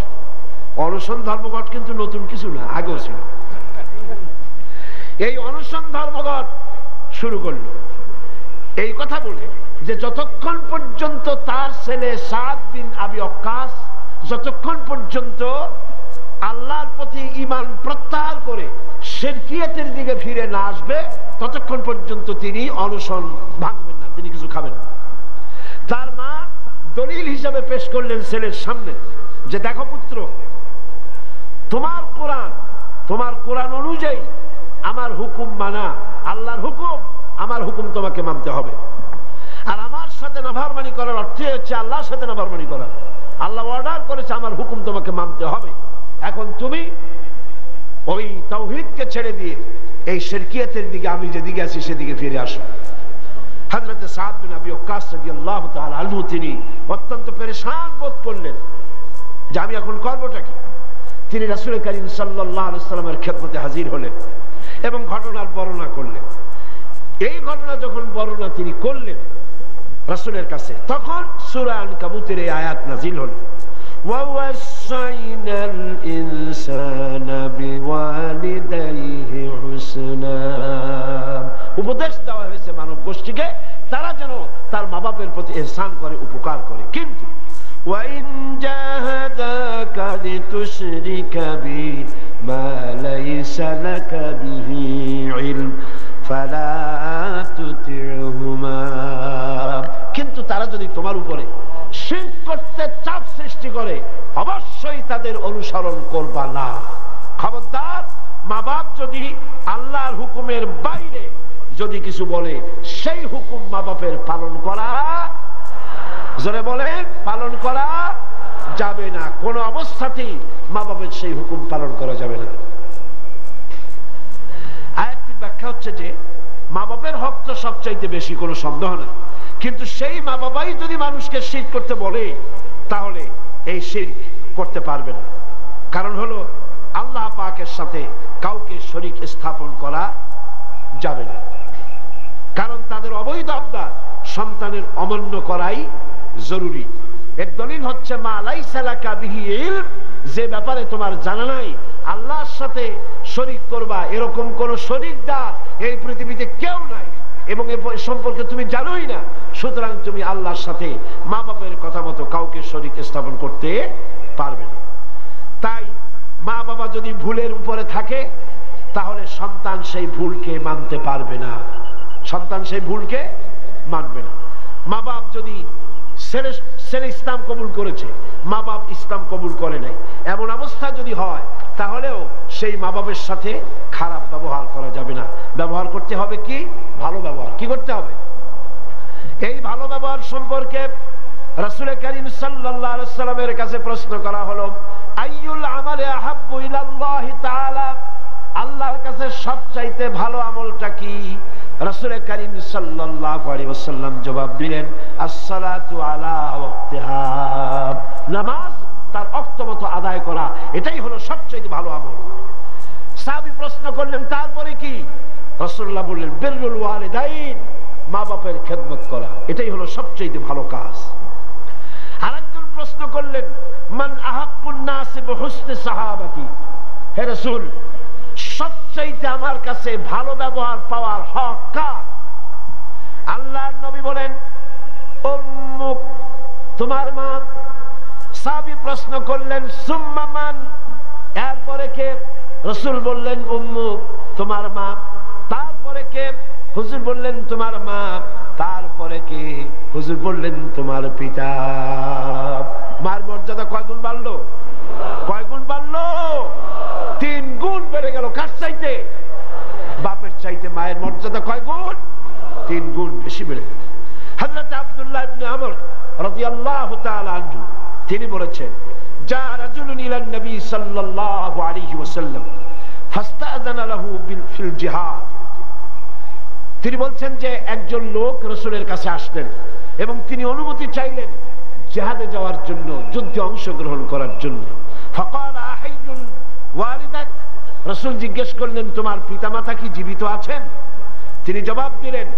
অনশন ধর্মঘট কিন্তু নতুন কিছু না, আগেও ছিল। এই অনশন ধর্মঘট শুরু করল এই কথা বলে যে যতক্ষণ পর্যন্ত তার ছেলে সাদ বিন আবি ওয়াক্কাস যতক্ষণ পর্যন্ত আল্লাহর প্রতি ঈমান প্রত্যাহার করে শিরকিয়াতের দিকে ফিরে না আসবে, ততক্ষণ পর্যন্ত তিনি অনশন ভাঙবেন না, তিনি কিছু খাবেন না। তার মা দলিল হিসাবে পেশ করলেন ছেলের সামনে যে, দেখো পুত্র, তোমার কোরআন অনুযায়ী আমার হুকুম মানা, আল্লাহর হুকুম, আমার হুকুম তোমাকে মানতে হবে। আর আমার সাথে নাফরমানি করার অর্থ হচ্ছে আল্লাহর সাথে নাফরমানি করা। আল্লাহ অর্ডার করেছে, আমার হুকুম তোমাকে মানতে হবে। এখন তুমি ওই তাওহীদকে ছেড়ে দিয়ে এই শিরকিয়াতের দিকে, আমি যেদিকে আছি সেদিকে ফিরে আসো। হযরত সাদ বিন আবি ওয়াক্কাস রাদিয়াল্লাহু তাআলা আনহু তিনি অত্যন্ত পেরেশান বোধ করলেন যে আমি এখন করবটা কি। তিনি রাসূল করিম সাল্লাল্লাহু আলাইহি ওয়াসাল্লামের খেদমতে হাজির হলেন এবং ঘটনার বর্ণনা করলেন। এই ঘটনা যখন বর্ণনা তিনি করলেন রাসূলের কাছে, তখন সূরা আনকাবুতের এই আয়াত নাযিল হল, ওয়াওয়াসাইনাল ইনসানা বিওয়ালিদাইহি হুসনা। উপদেশ দেওয়া হয়েছে মানব গোষ্ঠীকে তারা যেন তার মা বাপের প্রতি ইহসান করে, উপকার করে। কিন্তু وَإِنْ جَاهَدَاكَ لِتُشْرِكَ بِي مَا لَيْسَ لَكَ بِهِ عِلْمٌ فَلَا تُطِعْهُمَا। কিন্তু তারা যদি তোমার উপরে শিরক করতে চাপ সৃষ্টি করে অবশ্যই তাদের অনুসরণ করবা না। খবরদার, মা বাপ যদি আল্লাহর হুকুমের বাইরে যদি কিছু বলে সেই হুকুম মা বাপের পালন করা, জোরে বলে, পালন করা যাবে না। কোন অবস্থাতেই মা বাপের সেই হুকুম পালন করা যাবে না। আয়াতটির ব্যাখ্যা হচ্ছে যে মা বাপের হক তো সবচাইতে বেশি, কোনো সন্দেহ না। কিন্তু সেই মা বাবাই যদি মানুষকে শিরক করতে বলে তাহলে এই শিরক করতে পারবে না। কারণ হলো আল্লাহ পাকের সাথে কাউকে শরীক স্থাপন করা যাবে না। কারণ তাদের অবৈধ আবদার সন্তানের অমান্য করাই জরুরি। এর দলিল হচ্ছে মা লাইসা লাকা বিহি ইলম, যে ব্যাপারে তোমার জানা নাই, আল্লাহর সাথে শরীক করবা এরকম কোন শরীকদার এই পৃথিবীতে কেউ নাই এবং এ সম্পর্কে তুমি জানোই না। সুতরাং তুমি আল্লাহর সাথে মা বাপের কথা মতো কাউকে শরীক স্থাপন করতে পারবে না। তাই মা বাবা যদি ভুলের উপরে থাকে তাহলে সন্তান সেই ভুলকে মানতে পারবে না, সন্তান সেই ভুলকে মানবে না। মা বাপ যদি ছেলে ইসলাম কবুল করেছে, মা বাপ ইসলাম কবুল করে নাই, এমন অবস্থা যদি হয় তাহলেও সেই মা বাপের সাথে খারাপ ব্যবহার করা যাবে না। ব্যবহার করতে হবে কি? ভালো ব্যবহার। কি করতে হবে? এই ভালো ব্যবহার সম্পর্কে রাসূল কারীম সাল্লাল্লাহু আলাইহি ওয়াসাল্লামের কাছে প্রশ্ন করা হলো, আইয়ুল আমালি আহাব্বু ইলাল্লাহি তাআলা, আল্লাহর কাছে সবচাইতে ভালো আমলটা কি? রাসূল কারীম সাল্লাল্লাহু আলাইহি ওয়াসাল্লাম জবাব দিলেন, as-salatu ala waqtiha, নামাজ তার ওয়াক্ত মতো আদায় করা, এটাই হলো সবচেয়ে ভালো আমল। সাহাবী প্রশ্ন করলেন, তারপরে কি? রাসূলুল্লাহ বললেন, বিররুল ওয়ালিদাইন, মা বাপের খেদমত করা, এটাই হলো সবচেয়ে ভালো কাজ। আরেকজন প্রশ্ন করলেন, মান আহাক্কুন নাস বিহুসনি সাহাবাতি, হে রাসূল সবচাইতে আমার কাছে ভালো ব্যবহার পাওয়ার হক কার? আল্লাহর নবী বলেন, উম্মুক, তোমার মা। সাহাবী প্রশ্ন করলেন, সুম্মা মান, এরপরে কে? রাসূল বললেন, উম্মুক, তোমার মা। তারপরে কে? হুজুর বললেন, তোমার মা। তারপরে কে? হুজুর বললেন, তোমার পিতা। মার মর্যাদা কয় গুণ বাড়লো? কয় গুণ বাড়লো? 3 গুণ বেড়ে গেল। কার চাইতে? বাপের চাইতে মায়ের মর্যাদা কয় গুণ? 3 গুণ বেশি বেড়ে গেল। হযরত আব্দুল্লাহ ইবনে আমর রাদিয়াল্লাহু তাআলা আনহু তিনি বলেছেন, জা রাজুলুন ইলান নবী সাল্লাল্লাহু আলাইহি ওয়াসাল্লাম ফাস্তাযানা লাহু ফিল জিহাদ। তিনি বলছেন যে একজন লোক রাসূলের কাছে আসলেন এবং তিনি অনুমতি চাইলেন জিহাদে যাওয়ার জন্য, যুদ্ধে অংশগ্রহণ করার জন্য। ফাকালা আহাইয়ুন ওয়ালিদাক, রাসূল জিজ্ঞেস করলেন, তোমার পিতামাতা কি জীবিত আছেন? তিনি জবাব দিলেন,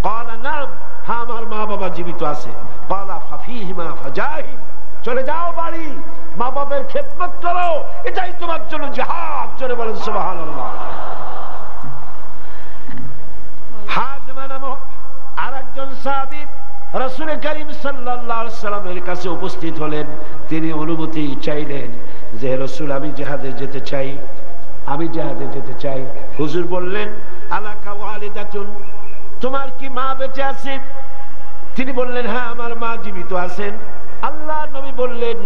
ক্বালা নাম, হ্যাঁ আমার মা বাবা জীবিত আছে। ক্বালা ফাফিহিমা ফাজাহিদ, চলে যাও বাড়ি, মা বাবার খেদমত করো, এটাই তোমার জন্য জিহাদ। চলে বলেন সুবহানাল্লাহ। হাজমা নামক আরেকজন সাহাবী রাসূল কারীম সাল্লাল্লাহু আলাইহি ওয়াসাল্লামের কাছে উপস্থিত হলেন। তিনি অনুমতি চাইলেন যে রাসূল আমি জিহাদে যেতে চাই, আমি জিহাদে যেতে চাই। হুজুর বললেন, আলাকা ওয়ালিদাতুন, তোমার কি মা বেঁচে আছে? তিনি বললেন, হ্যাঁ আমার মা জীবিত আছেন। আল্লাহর নবী বললেন,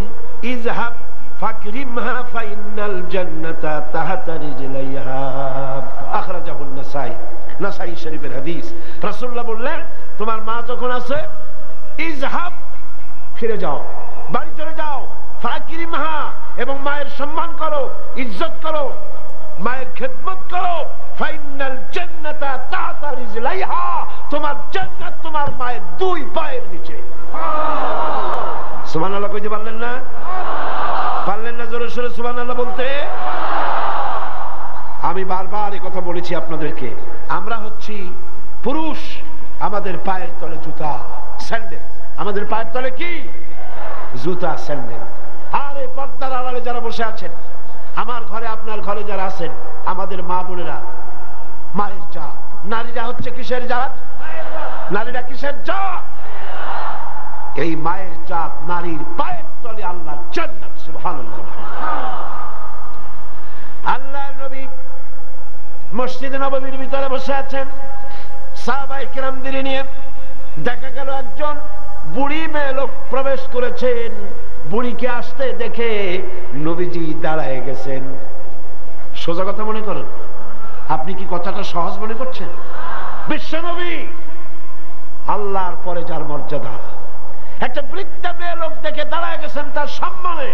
ইযহাব ফাকরিমহা ফাইন্নাল জান্নাতা তাহতা রিজলাইহা, আখরাজাহুন নাসাই, নাসাই শরীফের হাদিস। রাসূলুল্লাহ বললেন, তোমার মা যখন আছে, ইযহাব, ফিরে যাও, বাড়ি চলে যাও, ফাকরিমহা, এবং মায়ের সম্মান করো, ইজ্জত করো, মায়ের খেদমত করো, ফাইনাল জান্নাতা তাহতা রিজলাইহা, তোমার জান্নাত তোমার মায়ের 2 পায়ের নিচে। সুবহানাল্লাহ কইতে পারলেন না? পারলেন না জোরে সোরে সুবহানাল্লাহ বলতে? আমি বারবার এই কথা বলেছি আপনাদেরকে, আমরা হচ্ছি পুরুষ আমাদের পায়ের তলে জুতা, স্যান্ডেল। আমাদের পায়ের তলে কি? জুতা, স্যান্ডেল। আর এই পর্দার আড়ালে যারা বসে আছেন, আমার ঘরে আপনার ঘরে যারা আছেন, আমাদের মা বোনেরা মায়ের জাত। নারীরা হচ্ছে কিসের জাত? নারীরা কিসের জাত? এই মায়ের জাত নারীর পায়ের তলে আল্লাহর জান্নাত। সুবহানাল্লাহ। আল্লাহর নবী মসজিদে নববীর ভিতরে বসে আছেন, সাহাবায়ে কিরামদের নিয়ে। দেখা গেল একজন বুড়ি মেয়ে লোক প্রবেশ করেছেন। বুড়িকে আসতে দেখে নবীজি দাঁড়ায় গেছেন। সোজা কথা মনে করেন? আপনি কি কথাটা সহজ মনে করছেন? বিশ্বনবী, আল্লাহর পরে যার মর্যাদা, একটা বৃদ্ধা মেয়ে লোক দেখে দাঁড়ায় গেছেন তার সম্মানে।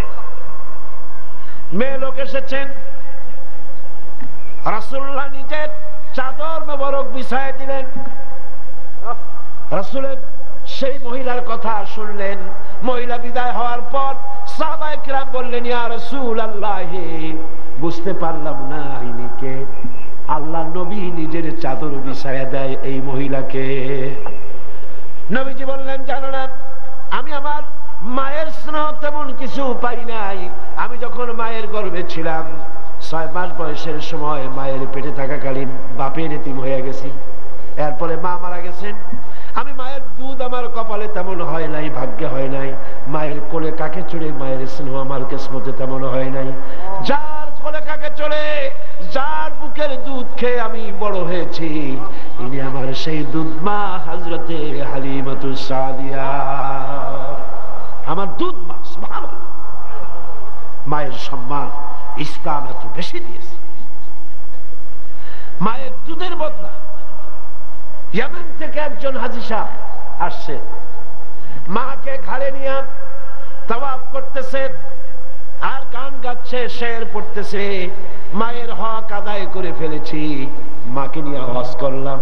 মেয়ে লোক এসেছেন, রাসূলুল্লাহ নিজের চাদর মোবারক বিছায় দিলেন। রাসূলের সেই মহিলার কথা শুনলেন। মহিলা বিদায় হওয়ার পর সাহাবায়ে কিরাম বললেন, ইয়া রাসূলুল্লাহ, বুঝতে পারলাম না ইনি কে। আল্লাহ নবী নিজের চাদর বিছায়া দেয় এই মহিলাকে। নবীজি বললেন, জানো না, আমি আমার মায়ের স্নেহ তেমন কিছু পাই নাই। আমি যখন মায়ের গর্ভে ছিলাম, 6 মাস বয়সের সময় মায়ের পেটে থাকাকালীন বাপের এতিম হয়ে গেছি। এরপরে মা মারা গেছেন। আমি মায়ের দুধ আমার কপালে তেমন হয় নাই, ভাগ্যে হয় নাই। মায়ের কোলে কাকে চড়ে মায়ের স্নেহ আমার কিসমতে তেমন হয় নাই। যার কোলে কাকে চড়ে, যার বুকের দুধ খেয়ে আমি বড় হয়েছি, ইনি আমার সেই দুধ মা হযরতে হালিমাতুস সাদিয়া, আমার দুধ মা। সুবহানাল্লাহ। মায়ের সম্মান ইসলাম এত বেশি দিয়েছে। মায়ের দুধের বদলা ইয়েমেন থেকে একজন হাজী সাহেব আসছে, মাকে ঘাড়ে নিয়ে তাওয়াফ করতেছে আর গান গাচ্ছে, শের পড়তেছে। মায়ের হক আদায় করে ফেলেছি, মাকে নিয়ে হজ করলাম,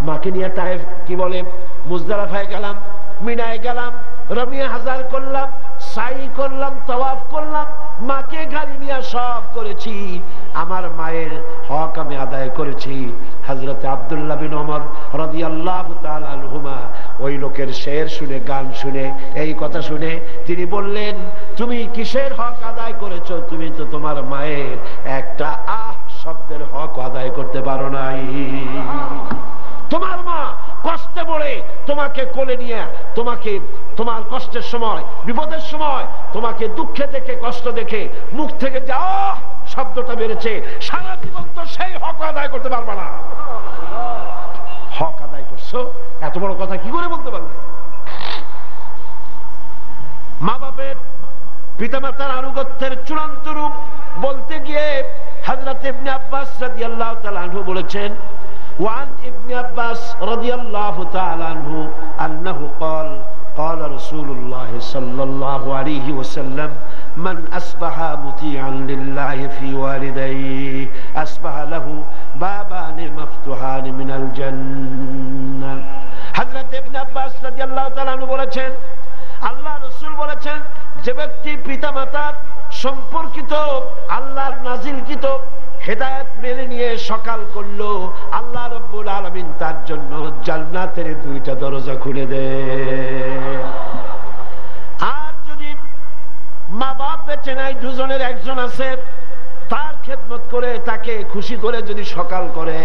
মাকে নিয়ে তায়েফ কি বলে মুজদালিফায় গেলাম, মিনায় গেলাম, রমিয়া হাজার করলাম, সাই করলাম, তাওয়াফ করলাম, মাকে গাড়ি নিয়ে সব করেছি। আমার মায়ের হক আমি আদায় করেছি। হযরত আব্দুল্লাহ বিন ওমর রাদিয়াল্লাহু তাআলা আনহুমা ওই লোকের শের শুনে, গান শুনে, এই কথা শুনে তিনি বললেন, তুমি কিসের হক আদায় করেছো? তুমি তো তোমার মায়ের একটা আহ শব্দের হক আদায় করতে পারো নাই। তোমার মা কষ্টে পড়ে তোমাকে কোলে নিয়ে, তোমাকে তোমার কষ্টের সময়, বিপদের সময় তোমাকে দুঃখে দেখে, কষ্ট দেখে মুখ থেকে যা শব্দটা বেড়েছে, সারা জীবন তো সেই হক আদায় করতে পারবে না। হক আদায় করছো, এত বড় কথা কি করে বলতে পারবে? মা বাপের, পিতামাতার আনুগত্যের চূড়ান্ত রূপ বলতে গিয়ে হযরত ইবনে আব্বাস রাদিয়াল্লাহু তাআলা আনহু বলেছেন, وعن ابن عباس رضي الله تعالى عنه أنه قال قال رسول الله صلى الله عليه وسلم من أصبح مطيعا لله في والديه أصبح له بابان مفتوحان من الجنة. হযরত ইবনে আব্বাস রাদিয়াল্লাহু তাআলা আনহু বলেছেন, আল্লাহ রাসূল বলেছেন, যে ব্যক্তি পিতামাতার সম্পর্কিত আল্লাহর নাজিলকৃত হেদায়েত মেনে নিয়ে সকাল করলো, আল্লাহ রাব্বুল আলামিন তার জন্য জান্নাতের 2টা দরজা খুলে দেন। আর যদি মা বাপ বেঁচে নাই, দুজনের একজন আছে, তার খেদমত করে, তাকে খুশি করে যদি সকাল করে,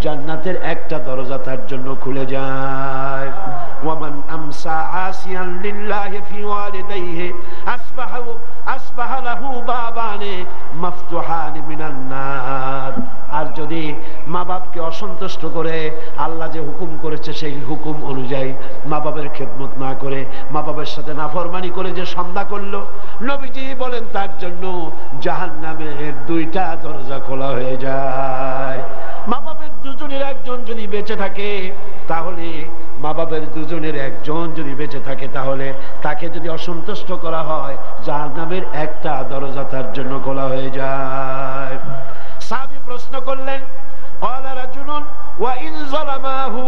জান্নাতের 1টা দরজা তার জন্য খুলে যায়। ওয়ামান আমসা আসিয়ান লিল্লাহি ফি ওয়ালিদাইহি আসবাহা লাহু বাবানে মাফতুহান মিনান নার। আর যদি মা বাপকে অসন্তুষ্ট করে, আল্লাহ যে হুকুম করেছে সেই হুকুম অনুযায়ী মা বাপের খেদমত না করে, মা বাপের সাথে নাফরমানি করে যে সন্ধ্যা করলো, নবীজি বলেন তার জন্য জাহান্নামের 2টা দরজা খোলা হয়ে যায়। মা বাপের দুজনের একজন যদি বেঁচে থাকে, তাহলে মা বাপের দুজনের একজন যদি বেঁচে থাকে, তাহলে তাকে যদি অসন্তুষ্ট করা হয়, জাহান্নামের 1টা দরজা তার জন্য খোলা হয়ে যায়। সাহাবী প্রশ্ন করলেন, ক্বালা রাজুলুন ওয়া ইন যালামাহু,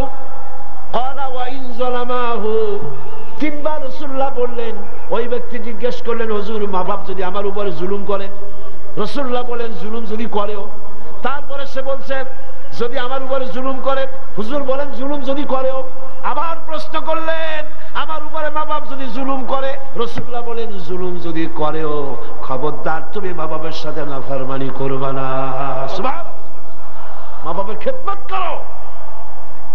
ক্বালা ওয়া ইন যালামাহু। 3বার রাসূলুল্লাহ বললেন। ওই ব্যক্তি জিজ্ঞেস করলেন, হুজুর, মা বাপ যদি আমার উপরে জুলুম করে? রাসূলুল্লাহ বলেন, জুলুম যদি করেও? তারপরে সে বলছে যদি আমার উপরে জুলুম করে, হুজুর বলেন জুলুম যদি করেও, আবার প্রশ্ন করলেন আমার উপরে মা বাপ যদি জুলুম করে, রাসূলুল্লাহ বলেন জুলুম যদি করেও খবরদার তুমি মা বাবার সাথে নাফরমানি করবে না। সুবহানাল্লাহ। মা বাবার খেদমত করো,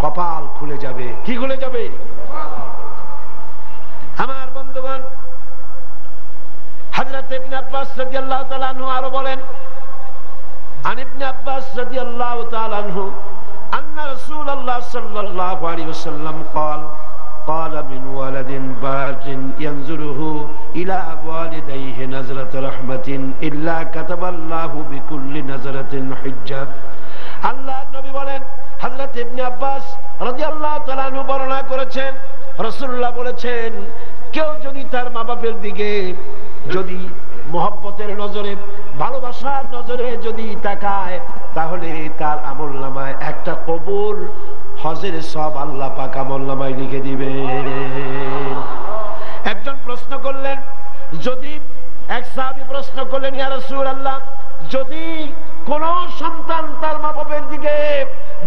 কপাল খুলে যাবে। কি খুলে যাবে? আমার বন্ধুগণ, হযরত ইবনে আব্বাস রাদিয়াল্লাহু তাআলা আনহু আরো বলেন, আন ইবনে আব্বাস রাদিয়াল্লাহু তাআলা আনহু আন্না রাসূলুল্লাহ সাল্লাল্লাহু আলাইহি ওয়াসাল্লাম قال قال من ولد بار ينظره الى والديه نظرة رحمة الا كتب الله بكل نظرة حجة। আল্লাহর নবী বলেন, হযরত ইবনে আব্বাস রাদিয়াল্লাহু তাআলা আনহু বর্ণনা করেছেন, রাসূলুল্লাহ বলেছেন, কেউ যদি তার মা বাপের দিকে যদি মহব্বতের নজরে, ভালোবাসার নজরে যদি তাকায়, তাহলে তার আমলনামায় একটা কবুল হজের সব আল্লাহ পাক আমলনামায় লিখে দিবে। একজন প্রশ্ন করলেন, যদি এক সাহাবী প্রশ্ন করলেন, ইয়া রাসূলুল্লাহ, যদি কোন সন্তান তার মা বাপের দিকে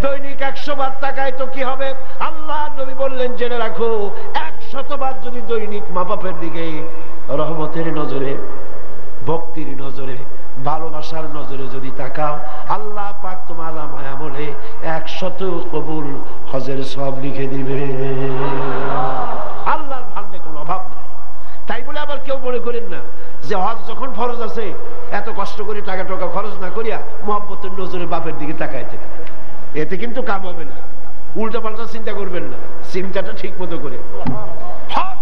দৈনিক 100 বার তাকায় তো কি হবে? আল্লাহর নবী বললেন, জেনে রাখো 100 বার যদি দৈনিক মা বাপের দিকে রহমতের নজরে, ভক্তির নজরে, ভালোবাসার নজরে যদি তাকাও, আল্লাহ পাক তোমার আমলে 100 কবুল হজের সব লিখে দিবে। আল্লাহর ভান্ডে কোনো অভাব নেই। তাই বলে আবার কেউ মনে করেন না যে হজ যখন ফরজ আছে এত কষ্ট করে টাকা টাকা খরচ না করিয়া মহব্বতের নজরে বাপের দিকে তাকায় থাকে, এতে কিন্তু কাম হবে না। উল্টা পাল্টা চিন্তা করবেন না, চিন্তাটা ঠিক মতো করে হজ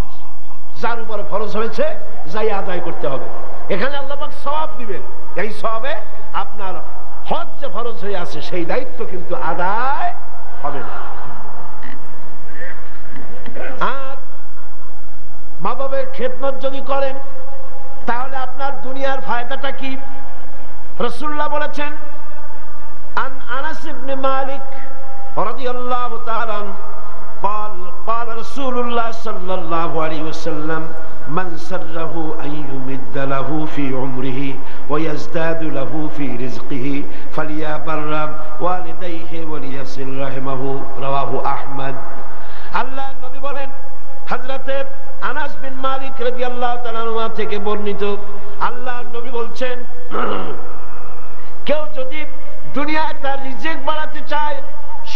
যার উপরে ফরজ হয়েছে যাই আদায় করতে হবে। এখানে আল্লাহ পাক সওয়াব দিবেন, এই সওয়াবে আপনার হজ যে ফরজ হয়ে আছে সেই দায়িত্ব কিন্তু আদায় হবে না। আর মা বাবার খেদমত যদি করেন তাহলে আপনার দুনিয়ার ফায়দাটা কি? রাসূলুল্লাহ বলেছেন, আন আনাস ইবনে মালিক রাদিয়াল্লাহু তাআলা قال قال رسول الله صلى الله عليه وسلم من سره أن يمد له في عمره ويزداد له في رزقه فليبر والديه وليصل رحمه رواه أحمد। আল্লাহ নবী বলেন, হযরত আনাস বিন মালিক রাদিয়াল্লাহু তাআলা আনহু থেকে বর্ণিত, আল্লাহ নবী বলছেন, কেউ যদি দুনিয়ায় তার রিজিক বাড়াতে চায়,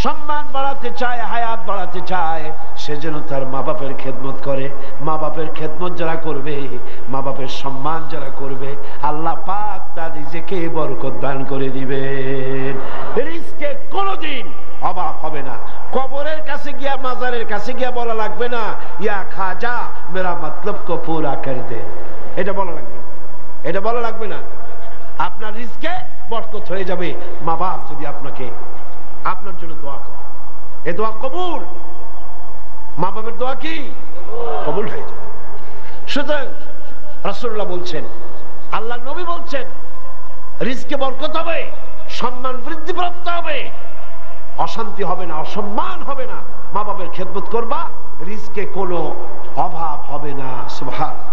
সম্মান বাড়াতে চায়, হায়াত বাড়াতে চায়, সে যেন তার মা বাপের খেদমত করে। মা বাপের খেদমত যারা করবে, মা বাপের সম্মান যারা করবে, আল্লাহ পাক তার রিজিকে বরকত দান করে দিবেন। রিজকে কোনোদিন অভাব হবে না। কবরের কাছে গিয়া, মাজারের কাছে গিয়া বলা লাগবে না, ইয়া খাজা মেরা মতলব কো পুরা কর দে, এটা বলা লাগবে না, এটা বলা লাগবে না। আপনার রিজকে বরকত হয়ে যাবে মা বাপ যদি আপনাকে, আপনার জন্য দোয়া করে, এ দোয়া কবুল। মা বাবার দোয়া কি কবুল হয়ে যাবে। সুতরাং রাসূলুল্লাহ বলছেন, আল্লাহ নবী বলছেন, রিজকে বরকত হবে, সম্মান বৃদ্ধিপ্রাপ্ত হবে, অশান্তি হবে না, অসম্মান হবে না। মা বাবার খেদমত করবা, রিজকে কোনো অভাব হবে না। সুবহানাল্লাহ।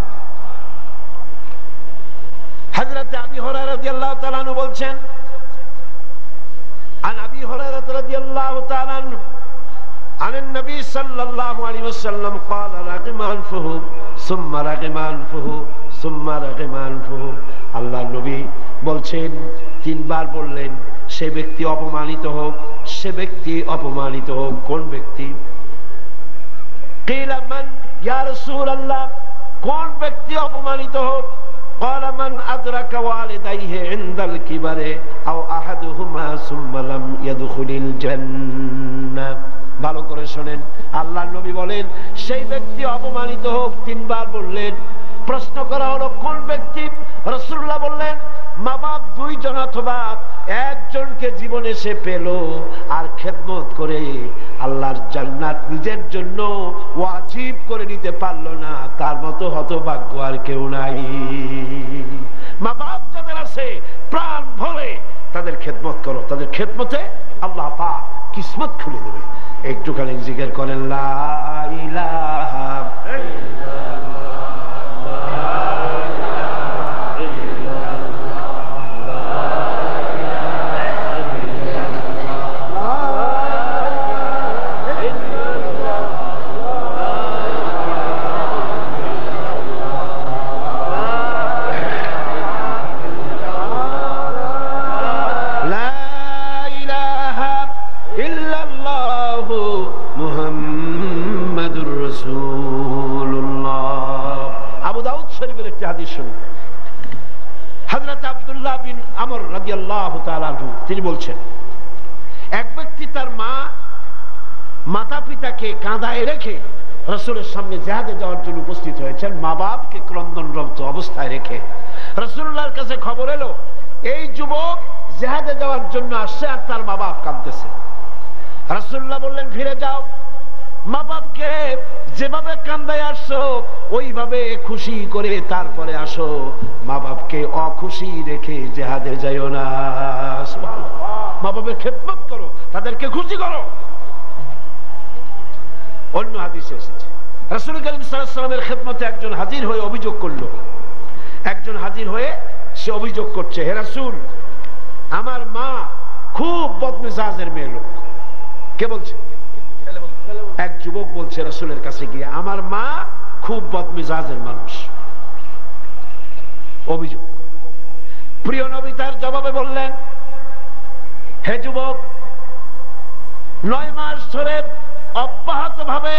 হযরত আবী হুরায়রা রাদিয়াল্লাহু তাআলা আনহু বলছেন, عن أبي هريرة رضي الله تعالى عنه عن النبي صلى الله عليه وسلم قال رغم أنفه ثم رغم أنفه ثم رغم أنفه। আল্লাহ নবী বলছেন, তিনবার বললেন, সে ব্যক্তি অপমানিত হোক, সে ব্যক্তি অপমানিত হোক। কোন ব্যক্তি? قيل من يا رسول الله, কোন ব্যক্তি অপমানিত হোক? قال من أدرك والديه عند الكبر أو أحدهما ثم لم يدخل الجنة। ভালো করে শুনেন, আল্লাহর নবী বলেন, সেই ব্যক্তি অপমানিত হোক। তিনবার বললেন। প্রশ্ন করা হলো, কোন ব্যক্তি? রাসূলুল্লাহ বললেন, মা বাপ দুইজন অথবা একজনকে জীবনে সে পেল আর খেদমত করে আল্লাহর জান্নাত নিজের জন্য ওয়াজিব করে নিতে পারলো না, তার মতো হতভাগ্য আর কেউ নাই। মা বাপ যাদের আছে প্রাণ ভরে তাদের খেদমত করো, তাদের খেদমতে আল্লাহ পাক কিসমত খুলে দেবে। একটুখানি জিকির করেন, লা ইলাহা ইল্লাল্লাহ। হাদিস শুনুন। হযরত আব্দুল্লাহ বিন আমর রাদিয়াল্লাহু তাআলা আনহু তিনি বলছেন, এক ব্যক্তি তার মাতা পিতাকে কাঁদায় রেখে রাসূলের সামনে জিহাদে যাওয়ার জন্য উপস্থিত হয়েছেন, মা বাপকে ক্রন্দনরত অবস্থায় রেখে। রাসূলুল্লাহর কাছে খবর এলো এই যুবক জিহাদে যাওয়ার জন্য আসছে আর তার মা বাপ কাঁদতেছে। রাসূলুল্লাহ বললেন, ফিরে যাও, মা বাপকে যেভাবে কান্দায় আসছো ওইভাবে খুশি করে তারপরে আসো, মা বাপকে অখুশি রেখে জিহাদে যাইও না। মা বাপের খেদমত করো, তাদেরকে খুশি করো। অন্য হাদিসে এসেছে রাসূল করিম সাল্লাল্লাহু আলাইহি ওয়াসাল্লামের খেদমতে একজন হাজির হয়ে অভিযোগ করলো। একজন হাজির হয়ে সে অভিযোগ করছে, হে রাসূল, আমার মা খুব বদমেজাজের মেয়ে লোক। কে বলছে? এক যুবক বলছে রাসূলের কাছে গিয়ে, আমার মা খুব বদমেজাজের মানুষ। অভিযোগ। প্রিয় নবী তার জবাবে বললেন, হে যুবক, 9 মাস ধরে অব্যাহত ভাবে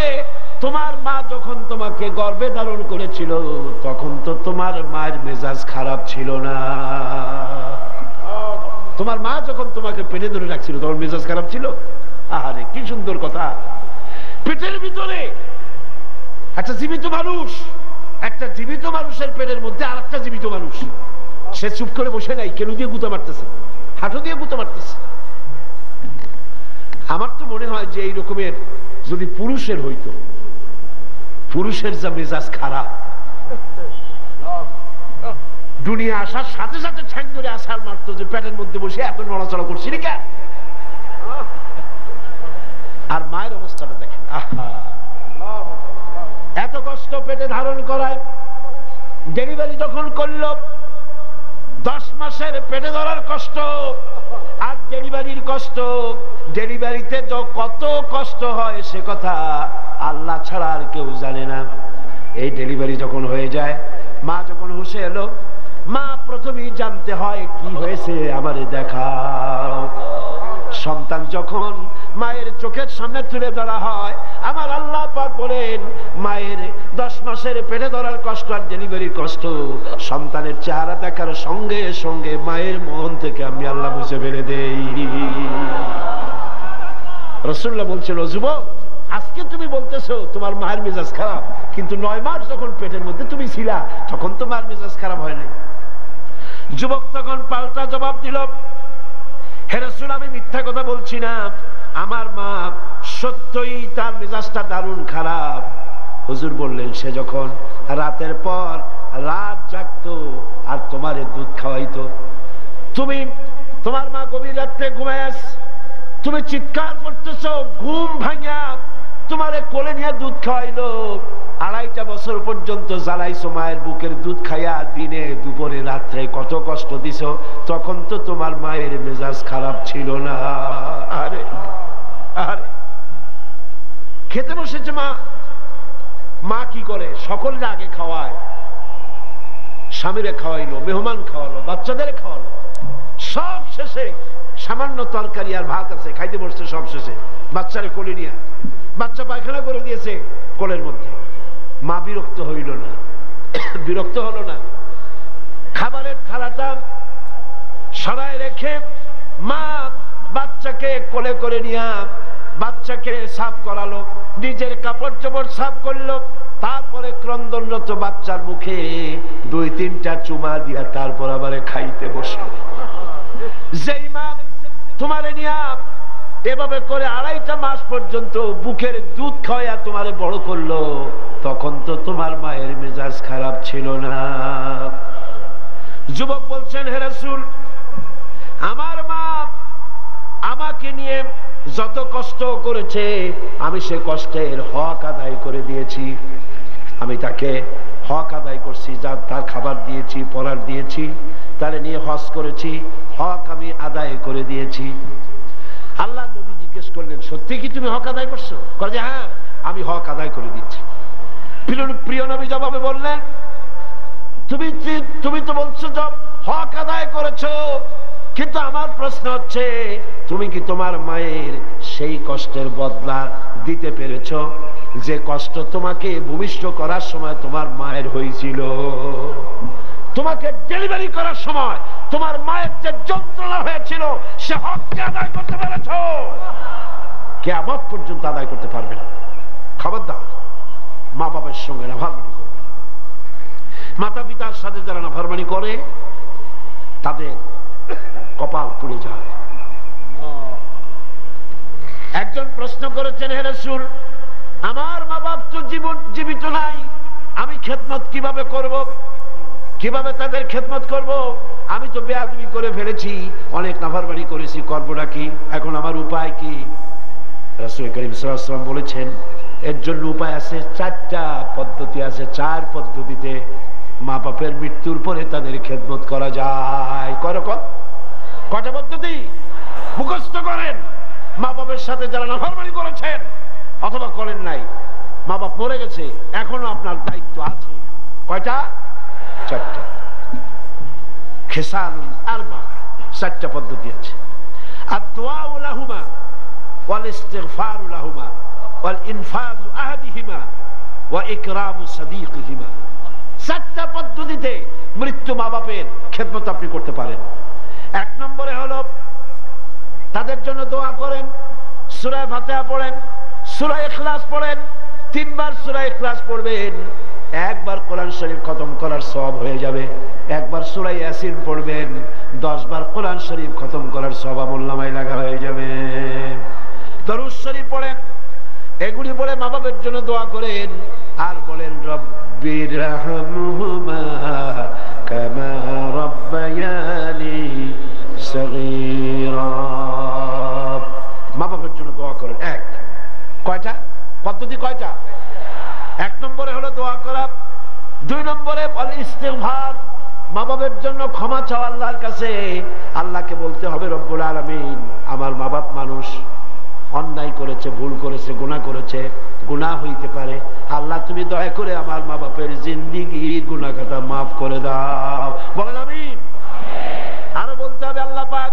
তোমার মা যখন তোমাকে গর্ভে ধারণ করেছিল তখন তো তোমার মায়ের মেজাজ খারাপ ছিল না। তোমার মা যখন তোমাকে পেটে ধরে রাখছিল তোমার মেজাজ খারাপ ছিল? আরে কি সুন্দর কথা। পেটের ভিতরে একটা জীবিত মানুষ, একটা জীবিত মানুষের পেটের মধ্যে আর একটা জীবিত মানুষ, সে চুপ করে বসে নাই, কেন দিয়ে গুঁতো মারতেছে, হাঁটু দিয়ে গুঁতো মারতেছে। আমার তো মনে হয় যে এই রকমের যদি পুরুষের হইতো, পুরুষের যা মেজাজ খারাপ, দুনিয়া আসার সাথে সাথে ঠ্যাং ধরে আসার মারতো যে পেটের মধ্যে বসে এত নড়াচড়া করছি না কেন। আর মায়ের অবস্থাটা দেখেন, এত কষ্ট পেটে ধারণ করায়। ডেলিভারি যখন করলো 10 মাসের পেটে ধরার কষ্ট আর ডেলিভারির কষ্ট, ডেলিভারিতে কত কষ্ট হয় সে কথা আল্লাহ ছাড়া আর কেউ জানে না। এই ডেলিভারি যখন হয়ে যায়, মা যখন হুঁশে এলো, মা প্রথমেই জানতে হয় কি হয়েছে আমারে দেখাও। সন্তান যখন মায়ের চোখের সামনে তুলে ধরা হয়, আমার আল্লাহ পাক বলেন মায়ের 10 মাসের পেটে ধরার কষ্ট আর ডেলিভারির কষ্ট সন্তানের চেহারা দেখার সঙ্গে সঙ্গে মায়ের মন থেকে আমি আল্লাহ মুছে ফেলে দেই। রাসূলুল্লাহ বলছিল, যুবক, আজকে তুমি বলতেছো তোমার মায়ের মেজাজ খারাপ, কিন্তু 9 মাস যখন পেটের মধ্যে তুমি ছিলা তখন তোমার মেজাজ খারাপ হয় নাই। যুবক তখন পাল্টা জবাব দিল, হে রাসূল, আমি মিথ্যা কথা বলছি না, আমার মা সত্যই তার মেজাজটা দারুণ খারাপ। হুজুর বললেন, সে যখন রাতের পর রাত জাগতো আর তোমারে দুধ খাওয়াইতো, তোমার মা গভীর রাত্রে ঘুমায়, তুমি চিৎকার করতেছ, ঘুম ভাঙা তোমারে কোলে নিয়ে দুধ খাওয়াইলো, 2.5 বছর পর্যন্ত জ্বালাইছো মায়ের বুকের দুধ খাইয়া, দিনে দুপুরে রাত্রে কত কষ্ট দিছো, তখন তো তোমার মায়ের মেজাজ খারাপ ছিল না। আরে আরে খেতে বসেছে মা কি করে, সকলের আগে খাওয়ায়, স্বামীরে খাওয়াইলো, মেহমান খাওয়ালো, বাচ্চাদের খাওয়ালো, সব শেষে সামান্য তরকারি আর ভাত আছে, খাইতে বসছে সব শেষে, বাচ্চারে কোলে নিয়ে, বাচ্চা পায়খানা করে দিয়েছে কোলের মধ্যে। মা বিরক্ত হইল না, বিরক্ত হলো না, খাবারের থালাটা সরায় রেখে মা বাচ্চাকে কোলে করে নিয়ে বাচ্চাকে সাফ করালো, নিজের কাপড় চোপড় সাফ করলো, তারপরে ক্রন্দনরত বাচ্চার মুখে 2-3টা চুমা দিয়া তারপর আবার খাইতে বসলো। যেই মা তোমারে নিয়া এভাবে করে 2.5 মাস পর্যন্ত বুকের দুধ খাওয়া তোমারে বড় করলো, তখন তো তোমার মায়ের মেজাজ খারাপ ছিল না। যুবক বলছেন, হে রাসূল, আমার মা আমাকে নিয়ে যত কষ্ট করেছে আমি সে কষ্টের হক আদায় করে দিয়েছি, আমি তাকে হক আদায় করছি, যা তার খাবার দিয়েছি, পরার দিয়েছি, তারে নিয়ে হজ করেছি, হক আমি আদায় করে দিয়েছি। আল্লাহ নবী জিজ্ঞেস করলেন, সত্যি কি তুমি হক আদায় করছো? কয় যে হ্যাঁ, আমি হক আদায় করে দিচ্ছি। প্রিয় নবী জবাবে বললেন, তুমি তো বলছো হক আদায় করেছো, কিন্তু আমার প্রশ্ন হচ্ছে তুমি কি তোমার মায়ের সেই কষ্টের বদলা দিতে পেরেছো? যে কষ্ট তোমাকে ভূমিষ্ঠ করার সময় তোমার মায়ের হয়েছিল, তোমাকে ডেলিভারি করার সময় তোমার মায়ের যে যন্ত্রণা হয়েছিল, সে হককে আদায় করতে পেরেছ, কিয়ামত পর্যন্ত আদায় করতে পারবে না। খবরদার মা বাবার সঙ্গে নাফরমানি করবে না। মাতা পিতার সাথে যারা নাফরমানি করে তাদের কপাল পুড়ে যায়। একজন প্রশ্ন করেছেন, হে রাসূল, আমার মা বাপ তো জীবিত নাই, আমি খেদমত কিভাবে করব, কিভাবে তাদের খেদমত করব? আমি তো বেয়াদবি করে ফেলেছি, অনেক নাফরমানি করেছি, করবোটা কি? এখন আমার উপায় কি? রাসূল করিম সাল্লাল্লাহু আলাইহি ওয়াসাল্লাম বলেছেন, এর জন্য উপায় আছে, 4টা পদ্ধতি আছে। 4 পদ্ধতিতে মা বাপের মৃত্যুর পরে তাদের খেদমত করা যায়। কয়টা পদ্ধতি? মুখস্থ করেন। মা বাপের সাথে যারা নাফরমানি করেছেন অথবা করেন নাই, মা বাপ মরে গেছে, এখনো আপনার দায়িত্ব আছে। কয়টা? 4টা। খিসালুন আরবা, 4টা পদ্ধতি আছে। আদ-দুআউ লাহুমা ওয়াল ইস্তিগফারু লাহুমা ওয়াল ইনফাযু আহাদিহিমা ওয়া ইকরামু সাদীকিহিমা। 4টা পদ্ধতিতে মৃত্যু মা বাপের খেদমত আপনি করতে পারেন। 1 নম্বরে হলো তাদের জন্য দোয়া করেন, সূরা ফাতিহা পড়েন, সূরা ইখলাস পড়েন। 3 বার সূরা ইখলাস পড়বেন, 1 বার কোরআন শরীফ খতম করার সওয়াব হয়ে যাবে। 1 বার সূরা ইয়াসিন পড়বেন, 10 বার কোরআন শরীফ খতম করার সওয়াব আমলনামায় লাগা হয়ে যাবে। দরুদ শরীফ পড়েন, এগুলি পড়ে মা বাবার জন্য দোয়া করেন, আর বলেন রব্বিরহামহুমা কামা রাব্বায়ানি সগীরা। মা বাবার জন্য দোয়া করেন। 1 কয়টা পদ্ধতি? কয়টা? 1 নম্বরে হলো দোয়া করা। 2 নম্বরে ইস্তিগফার, মা বাবার জন্য ক্ষমা চাওয়া আল্লাহর কাছে। আল্লাহকে বলতে হবে, রব্বুল আলামিন, আমার মা বাপ মানুষ, অন্যায় করেছে, ভুল করেছে, গুনাহ করেছে, গুনাহ হইতে পারে, আল্লাহ তুমি দয়া করে আমার মা বাপের জিন্দেগির গুনাহ খাতা মাফ করে দাও। বলেন আমিন। আরো বলতে হবে, আল্লাহ পাক,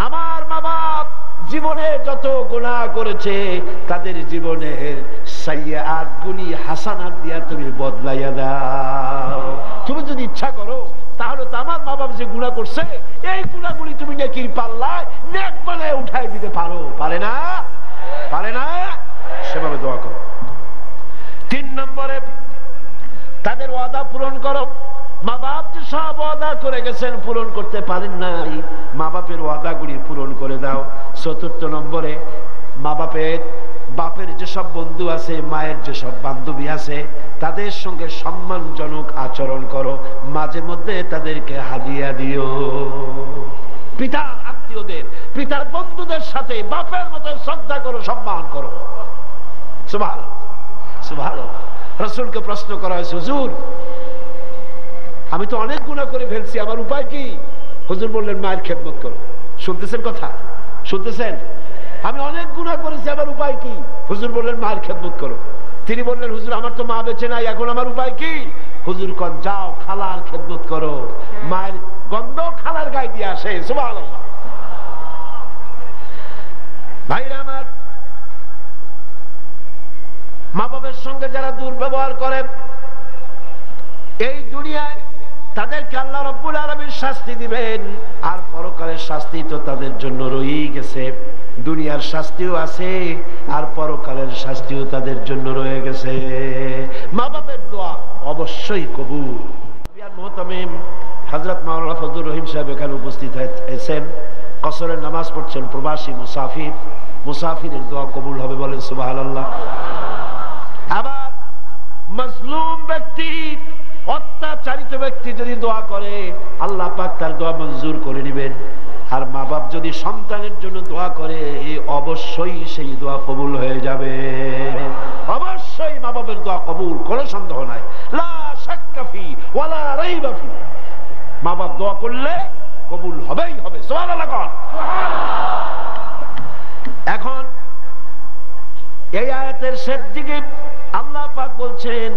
আমার মা বাপ জীবনে যত গুনাহ করেছে তাদের জীবনের সাইয়্যাত গুলি হাসানাত দিয়া তুমি বদলাইয়া দাও। তুমি যদি ইচ্ছা করো তাহলে তো আমার মা বাপ যে গুনাহ করছে এই গুনাহগুলি তুমি নেকির পাল্লায় নেক বানায় উঠাই দিতে পারো। পারে না? পারে না? সেভাবে দোয়া করো। 3 নম্বরে তাদের ওয়াদা পূরণ করো। মা বাপ যে সব ওয়াদা করে গেছেন পূরণ করতে পারেন নাই, মা বাপের ওয়াদাগুলি পূরণ করে দাও। 4 নম্বরে মা বাপের যেসব বন্ধু আছে, মায়ের যেসব বান্ধবী আছে, তাদের সঙ্গে সম্মানজনক আচরণ করো, মাঝে মধ্যে তাদেরকে হাদিয়া দিও। পিতার আত্মীয়দের, পিতার বন্ধুদের সাথে বাপের মতো শ্রদ্ধা করো, সম্মান করো। সুবহানাল্লাহ, সুবহানাল্লাহ। রাসূলকে প্রশ্ন করা হয়েছে, হুজুর আমি তো অনেক গুনাহ করে ফেলছি, আমার উপায় কি? হুজুর বললেন, মায়ের খেদমত করো। শুনতেছেন কথা? শুনতেছেন? আমি অনেক গুনাহ করেছি, আমার উপায় কি? হুজুর বললেন, মায়ের খেদমত করো। তিনি বললেন, হুজুর আমার তো মা বেঁচে নাই, এখন আমার উপায় কি? হুজুর কোন, যাও খালার খেদমত করো, মায়ের গন্ধ খালার গায়ে দিয়ে আসে। সুবহানাল্লাহ। ভাইরা আমার, মা বাবার সঙ্গে যারা দুর্ব্যবহার করে এই দুনিয়ায় তাদেরকে আল্লাহ রাব্বুল আলামিন শাস্তি দিবেন, আর পরকালের শাস্তি তো তাদের জন্য রয়েই গেছে। দুনিয়ার শাস্তিও আছে আর পরকালের শাস্তিও তাদের জন্য রয়ে গেছে। মা বাবার দোয়া অবশ্যই কবুল। মুহতামিম হযরত মাওলানা ফজলুর রহিম সাহেব এখানে উপস্থিত হয়েছেন, কসরের নামাজ পড়ছেন, প্রবাসী মুসাফির, মুসাফিরের দোয়া কবুল হবে, বলেন সুবহানাল্লাহ। আবার মাজলুম ব্যক্তি, অত্যাচারিত ব্যক্তি যদি দোয়া করে আল্লাহ পাক তার দোয়া মঞ্জুর করে নেবেন। আর মা বাপ যদি সন্তানের জন্য দোয়া করে অবশ্যই সেই দোয়া কবুল হয়ে যাবে। অবশ্যই মা বাপের দোয়া কবুল, কোনো সন্দেহ নাই। লা শাক্কা ফি ওয়ালা রাইবা ফি। মা বাপ দোয়া করলে কবুল হবেই হবে। সুবহানাল্লাহ। এখন এই আয়াতের শেষ দিকে আল্লাহ পাক বলছেন,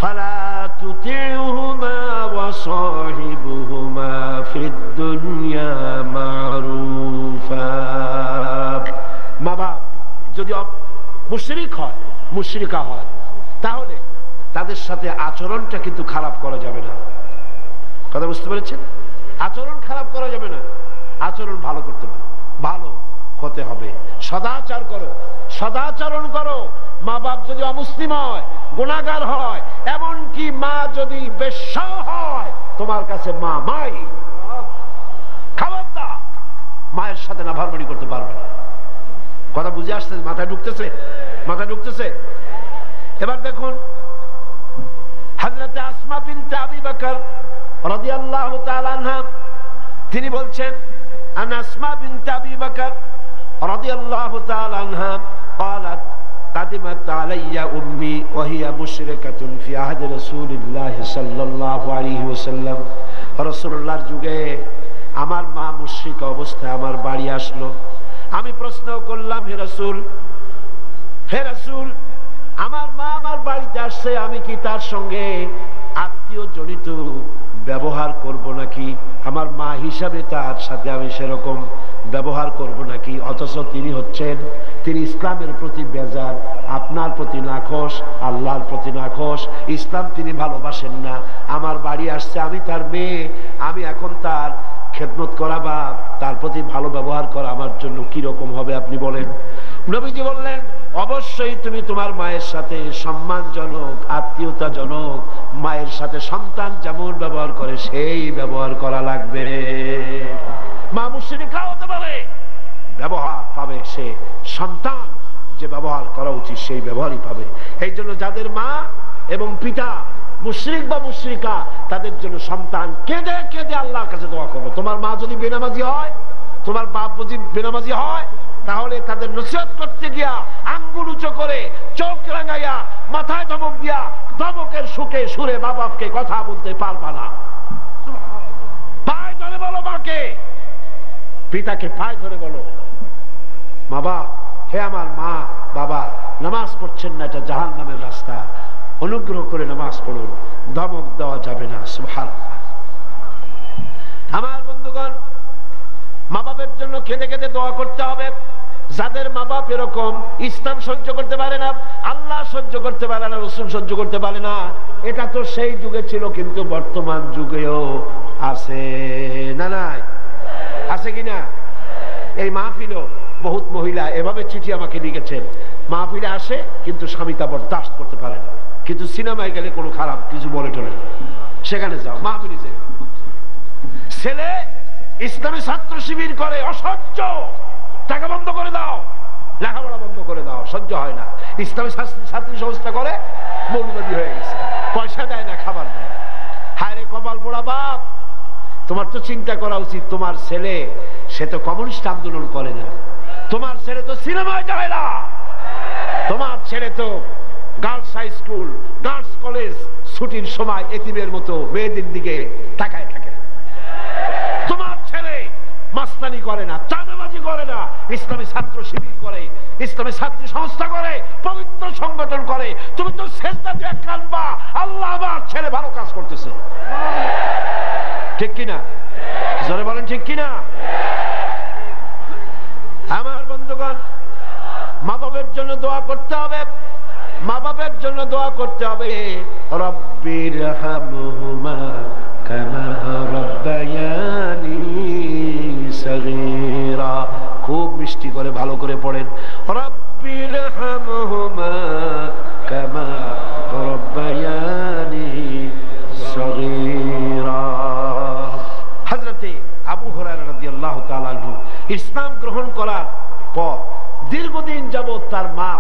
ফালা তুতিউহুমা ওয়া সাহিবুহুমা ফিদ দুনিয়া মারুফা। মা বাপ যদি মুশরিক হয়, মুশরিকা হয়, তাহলে তাদের সাথে আচরণটা কিন্তু খারাপ করা যাবে না। কথা বুঝতে পেরেছেন? আচরণ খারাপ করা যাবে না, আচরণ ভালো করতে পারে, ভালো হতে হবে। সদাচার করো, সদাচরণ করো। মা বাপ যদি অমুসলিম হয়, গুনাহগার হয়, এমনকি মা যদি বেশ্যা হয়, তোমার কাছে মা মাই, খবরদার মায়ের সাথে নাফরমানি করতে পারবে না। কথা বুঝে আসছে? মাথায় ঢুকতেছে? মাথায় ঢুকতেছে? এবার দেখুন হযরত আসমা বিনতে আবি বকর রাদিয়াল্লাহু তাআলা আনহা, তিনি বলছেন আন আসমা বিনতে আবি বকর রাদিয়াল্লাহু তাআলা আনহা قالت قدمت علي امي وهي مشركه في عهد رسول الله صلى الله عليه وسلم। রাসূলুল্লাহর যুগে আমার মা মুশরিক অবস্থায় আমার বাড়ি আসলো। আমি প্রশ্ন করলাম, হে রাসূল, হে রাসূল, আমার মা আমার বাড়িতে আসছে, আমি কি তার সঙ্গে আত্মীয় জনিত ব্যবহার করব নাকি? আমার মা হিসাবে তার সাথে আমি সেরকম ব্যবহার করব নাকি? অথচ তিনি হচ্ছেন, তিনি ইসলামের প্রতি বেজার, আপনার প্রতি নাখোশ, আল্লাহর প্রতি নাখোশ, ইসলাম তিনি ভালোবাসেন না। আমার বাড়ি আসছে, আমি তার মেয়ে, আমি এখন তার খেদমত করা বা তার প্রতি ভালো ব্যবহার করা আমার জন্য কি রকম হবে আপনি বলেন? নবীজি বললেন, অবশ্যই তুমি তোমার মায়ের সাথে সম্মানজনক, আত্মীয়তাজনক, মায়ের সাথে সন্তান যেমন ব্যবহার করে সেই ব্যবহার করা লাগবে। মা মুশরিকা হতে পারে, ব্যবহার পাবে সে সন্তান যে ব্যবহার করা উচিত সেই ব্যবহারই পাবে। এই জন্য যাদের মা এবং পিতা মুশরিক বা মুশরিকা, তাদের জন্য সন্তান কেঁদে কেঁদে আল্লাহর কাছে দোয়া করবে। তোমার মা যদি বেনামাজি হয়, তোমার বাপ যদি বেনামাজি হয়, তাহলে তাদের নসিহত করতে গিয়া আঙ্গুল উঁচু করে, চোখ রাঙাইয়া, মাথায় ধমক দিয়া, ধমকের সুখে সুরে মা বাপকে কথা বলতে পারবা না। পায়ে ধরে বলো মাকে, পিতাকে পায়ে ধরে বলো, বাবা, হে আমার মা বাবা, নামাজ পড়ছেন না, এটা জাহান্নামের রাস্তা, অনুগ্রহ করে নামাজ পড়ুন। ধমক দেওয়া যাবে না। সুবহানাল্লাহ। আমার বন্ধুগণ, মা বাপের জন্য কেঁদে কেঁদে দোয়া করতে হবে। যাদের মা বাপ এরকম, ইসলাম সহ্য করতে পারে না, আল্লাহ সহ্য করতে পারে না, রাসূল সহ্য করতে পারে না, এটা তো সেই যুগে ছিল, কিন্তু বর্তমান যুগেও আছে না? নাই আছে কিনা? এই মাহফিলও বহুত মহিলা এভাবে চিঠি আমাকে লিখেছেন, মাহফিলে আসে কিন্তু স্বামী তা বরদাস্ত করতে পারে না, কিন্তু সিনেমায় গেলে কোনো খারাপ কিছু বলে টলে, সেখানে যাও, মাহফিলে যাও। ছেলে ইসলামী ছাত্র শিবির করে, অসহ্য, টাকা বন্ধ করে দাও, লেখাপড়া বন্ধ করে দাও, সহ্য হয় না। ইসলামী ছাত্রী সংস্থা করে, মৌলবাদী হয়ে গেছে, পয়সা দেয় না, খাবার দেয়। হায় রে কপাল পোড়া বাপ, তোমার তো চিন্তা করা উচিত, তোমার ছেলে সে তো কমিউনিস্ট আন্দোলন করে না, তোমার ছেলে তো সিনেমায় যায় না, তোমার ছেলে তো girls high school, girls college ছুটির সময় এতিমের মতো মেয়েদের দিকে তাকায় থাকে। তোমার ছেলে মাস্তানি করে না, চাঁদাবাজি করে না, ইসলামী ছাত্র শিবির করে, ইসলামী ছাত্রী সংস্থা করে, পবিত্র সংগঠন করে। তুমি তো সেজদা দিয়ে কাঁদবা, আল্লাহ আমার ছেলে ভালো কাজ করতেছে। ঠিক কিনা? জোরে বলেন ঠিক কিনা? আমার বন্ধুগণ, মা বাবার জন্য দোয়া করতে হবে, মা বাবার জন্য দোয়া করতে হবে। রব্বির হামহুমা কামা রাব্বায়ানি সগীরা, খুব মিষ্টি করে ভালো করে পড়েন, রব্বির হামহুমা কামা রাব্বায়ানি সগীরা। হযরতে আবু হুরায়রা রাদিয়াল্লাহু তাআলা আনহু ইসলাম গ্রহণ করার পর দীর্ঘদিন যাবত তার মা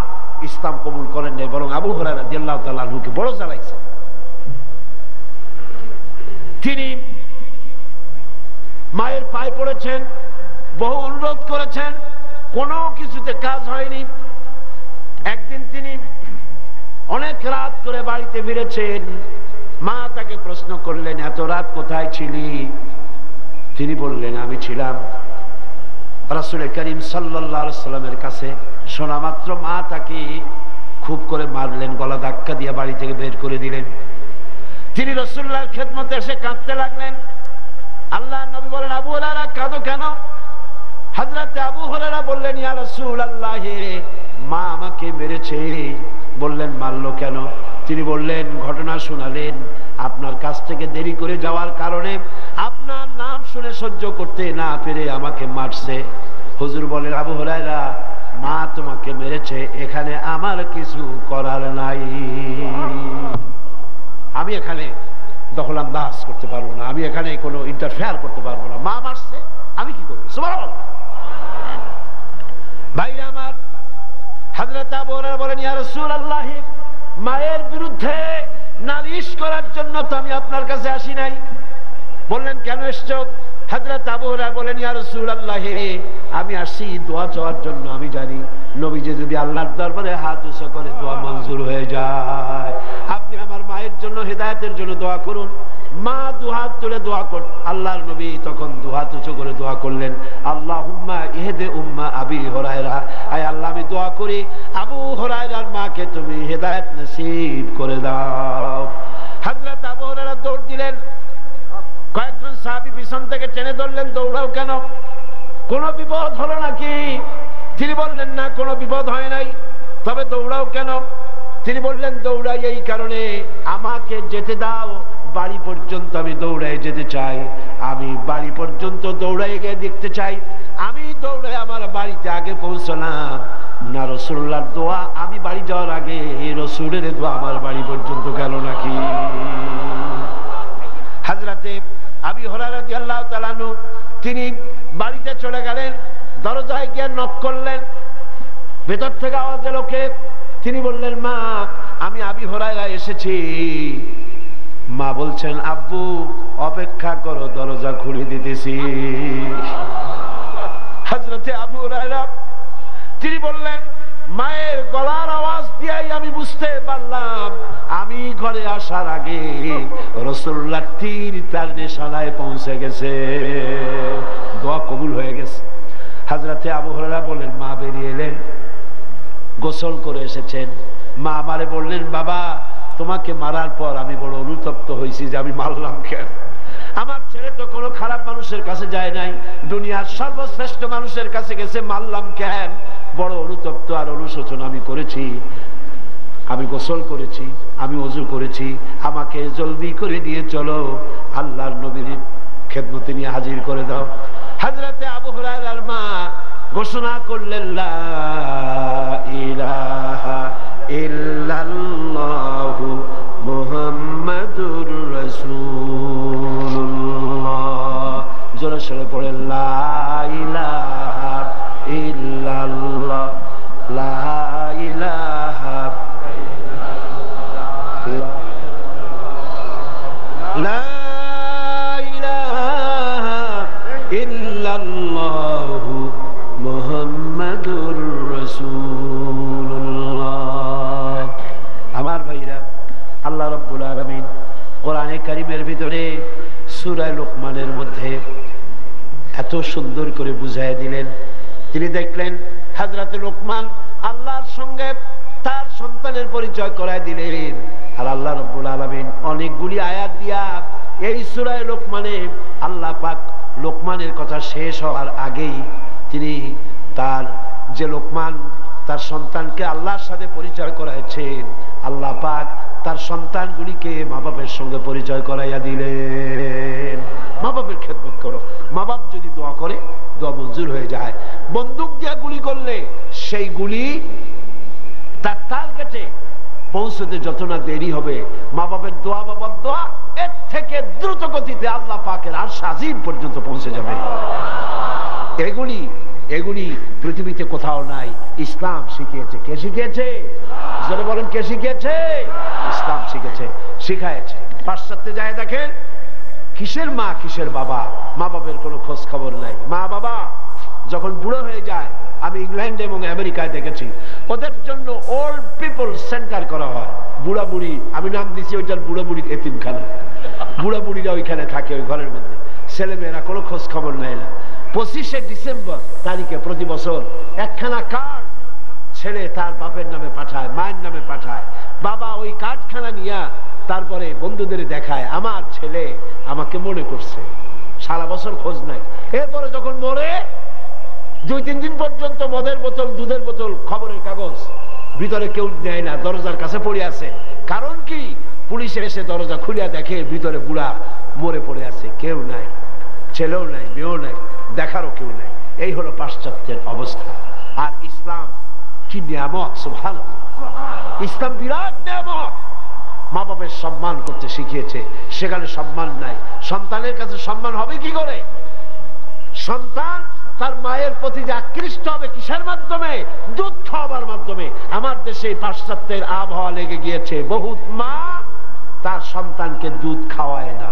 ইসলাম কবুল করেন নাই, বরং আবু হুরায়রা রাদিয়াল্লাহু তাআলা আনহুকে বড় জ্বালাইছে। তিনি মায়ের পায়ে পড়েছেন, বহু অনুরোধ করেছেন, কোনো কিছুতে কাজ হয়নি। একদিন তিনি অনেক রাত করে বাড়িতে ফিরেছেন, মা তাকে প্রশ্ন করলেন, এত রাত কোথায় ছিলি? তিনি বললেন, আমি ছিলাম রাসূল করিম সাল্লাল্লাহু আলাইহি সাল্লামের কাছে। শোনা মাত্র মা তাকে খুব করে মারলেন, গলা ধাক্কা দিয়ে বাড়ি থেকে বের করে দিলেন। তিনি রাসূলুল্লাহর খেদমতে এসে কাঁদতে লাগলেন। আল্লাহর নবী বলেন, আবু হুরায়রা কাঁদো কেন? হযরত আবু হুরায়রা বললেন, ইয়া রাসূলুল্লাহ, মা আমাকে মেরেছে, বললেন মারলো কেন? তিনি বললেন, ঘটনা শোনালেন, আপনার কাছ থেকে দেরি করে যাওয়ার কারণে আপনার নাম শুনে সহ্য করতে না পেরে আমাকে মারছে। হুজুর বলেন, আবু হুরায়রা, মা তোমাকে মেরেছে, এখানে আমার কিছু করার নাই, আমি এখানে দখলান্দাজ করতে পারবো না, আমি এখানে কোনো ইন্টারফেয়ার করতে পারবো না, মা মারছে, আমি কি করবো? সুবহানাল্লাহ। ভাইরা আমার, হযরত আবু হুরায়রা বলেন, ইয়া রাসূলুল্লাহ, মায়ের বিরুদ্ধে নালিশ করার জন্য তো আমি আপনার কাছে আসি নাই। বললেন, কেন এসছো? হযরত আবু হুরায়রা বলেন, ইয়া রাসূলুল্লাহ, আমি আসি দোয়া চাওয়ার জন্য। আমি জানি নবীজি যদি আল্লাহর দরবারে হাত উঁচু করে দোয়া মঞ্জুর হয়ে যায়। আপনি আমার মায়ের জন্য, হেদায়েতের জন্য দোয়া করুন। মা দুহাত তুলে দোয়া কর। আল্লাহর নবী তখন দুহাত উঁচু করে দোয়া করলেন, আল্লাহুম্মা ইহদি উম্মা আবি হুরায়রা, আয় আল্লাহ, আমি দোয়া করি আবু হুরায়রার মাকে তুমি হেদায়েত নসিব করে দাও। হযরত আবু হুরায়রা দৌড় দিলেন। কয়েকজন সাহাবী পিছন থেকে টেনে ধরলেন, দৌড়াও কেন? কোন বিপদ হলো নাকি? তিনি বললেন, না, কোনো বিপদ হয় নাই, তবে দৌড়াও কেন? তিনি বললেন, দৌড়াই এই কারণে, আমাকে যেতে দাও, বাড়ি পর্যন্ত আমি দৌড়াই যেতে চাই, আমি বাড়ি পর্যন্ত দৌড়াই গিয়ে দেখতে চাই, আমি দৌড়াই আমার বাড়িতে আগে পৌঁছলাম না রাসূলুল্লাহর দোয়া আমি বাড়ি যাওয়ার আগে রাসূলের দোয়া আমার বাড়ি পর্যন্ত গেল নাকি? হযরতে আবু হুরায়রা রাদিয়াল্লাহু তাআলা আনহু তিনি বাড়িতে চলে গেলেন, দরজায় গিয়ে নক করলেন, ভেতর থেকে আওয়াজ এলো, কে? তিনি বললেন, মা, আমি আবু হুরায়রা এসেছি। মা বলছেন, আব্বু অপেক্ষা করো, দরজা খুলে দিতেছি। হযরতে আবু হুরায়রা তিনি বললেন, মায়ের গলার আওয়াজ দিয়েই আমি বুঝতে পারলাম আমি ঘরে আসার আগে রাসূলুল্লাহ তীর তার নিশানায় পৌঁছে গেছে, দোয়া কবুল হয়ে গেছে। হযরতে আবু হুরায়রা বলেন, মা বেরিয়ে এলেন, গোসল করে এসেছেন। মা আমারে বললেন, বাবা, তোমাকে মারার পর আমি বড় অনুতপ্ত হয়েছি যে আমি মারলাম কেন? আমার ছেলে তো কোনো খারাপ মানুষের কাছে যায় নাই, দুনিয়ার সর্বশ্রেষ্ঠ মানুষের কাছে গেছে, মারলাম কেন? বড় অনুতপ্ত আর অনুশোচন আমি করেছি। আমি গোসল করেছি, আমি ওযু করেছি, আমাকে জলদি করে দিয়ে চলো, আল্লাহর নবীর খেদমতে নিয়ে হাজির করে দাও। হযরতে আবু হুরায়রার মা ঘোষণা করলেন, লা ইলাহা ইল্লাল্লাহু মুহাম্মাদুর রাসূলুল্লাহ। জোরে সোরে পড়েন, লা ইলাহা ইল্লাল্লাহ, লা ইলাহা লা ইলাহা ইল্লাল্লাহু মুহাম্মাদুর রাসূলুল্লাহ। আমার ভাইরা, আল্লাহ রাব্বুল আলামিন কোরআনে কারীমের ভিতরে সূরা লুকমানের মধ্যে এত সুন্দর করে বুঝায় দিলেন। তিনি দেখলেন হযরত লুকমান আল্লাহর সঙ্গে তার সন্তানের পরিচয় করায় দিলেন। আর আল্লাহ রাব্বুল আলামিন অনেকগুলি আয়াত দিয়া এই সূরা লুকমানে আল্লাহ পাক লোকমানের কথা শেষ হওয়ার আগেই তিনি তার যে লোকমান তার সন্তানকে আল্লাহর সাথে পরিচয় করাইছেন, আল্লাহ পাক তার সন্তানগুলিকে মা বাপের সঙ্গে পরিচয় করাইয়া দিলেন। মা বাপের খেদমত করো, মা বাপ যদি দোয়া করে দোয়া মঞ্জুর হয়ে যায়। বন্দুক দিয়া গুলি করলে সেই গুলি তার টার্গেটে পৌঁছতে যত না দেরি হবে, মা বাপের দোয়া, বাবার দোয়া এর থেকে দ্রুত গতিতে আল্লাহ পাকের আরশ আজিম পর্যন্ত পৌঁছে যাবে। এগুলি পৃথিবীতে কোথাও নাই, ইসলাম শিখিয়েছে। কে শিখিয়েছে? যারা বলেন কে শিখিয়েছে? ইসলাম শিখেছে, শিখায়েছে। পাশ্চাত্যে যায় দেখেন, কিসের মা কিসের বাবা, মা বাপের কোনো খোঁজ খবর নাই। মা বাবা যখন বুড়ো হয়ে যায়, আমি ইংল্যান্ড এবং আমেরিকায় দেখেছি, ওদের জন্য ওল্ড পিপল সেন্টার করা হয়। বুড়া বুড়ি, আমি নাম দিচ্ছি ওইটার বুড়া বুড়ি এতিমখানা। বুড়া বুড়িরা ওইখানে থাকে, ওই ঘরের মধ্যে। ছেলেমেয়েরা কোনো খোঁজ খবর নেয় না। 25শে ডিসেম্বর তারিখে প্রতি বছর একখানা কার্ড ছেলে তার বাপের নামে পাঠায়, মায়ের নামে পাঠায়। বাবা ওই কার্ডখানা নিয়ে তারপরে বন্ধুদের দেখায়, আমার ছেলে আমাকে মনে করছে। সারা বছর খোঁজ নাই। এরপরে যখন মরে 2-3 দিন পর্যন্ত মদের বোতল, দুধের বোতল, খবরের কাগজ ভিতরে কেউ নেয় না, দরজার কাছে পড়ে আছে। কারণ কি? পুলিশ এসে দরজা খুলিয়া দেখে ভিতরে বুড়া মরে পড়ে আছে, কেউ নাই, ছেলেও নাই, মেয়েও নাই, দেখারও কেউ নাই। এই হলো পাশ্চাত্যের অবস্থা। আর ইসলাম কি নিয়ামত! সুবহানাল্লাহ, ইসলাম বিরাট নিয়ামত। মা বাবার সম্মান করতে শিখিয়েছে, সেখানে সম্মান নাই। সন্তানের কাছে সম্মান হবে কি করে? সন্তান তার মায়ের প্রতি যে আকৃষ্ট হবে কিসের মাধ্যমে? দুধ খাওয়াবার মাধ্যমে। আমার দেশে পাশ্চাত্যের আবহাওয়া লেগে গিয়েছে, বহুত মা তার সন্তানকে দুধ খাওয়ায় না।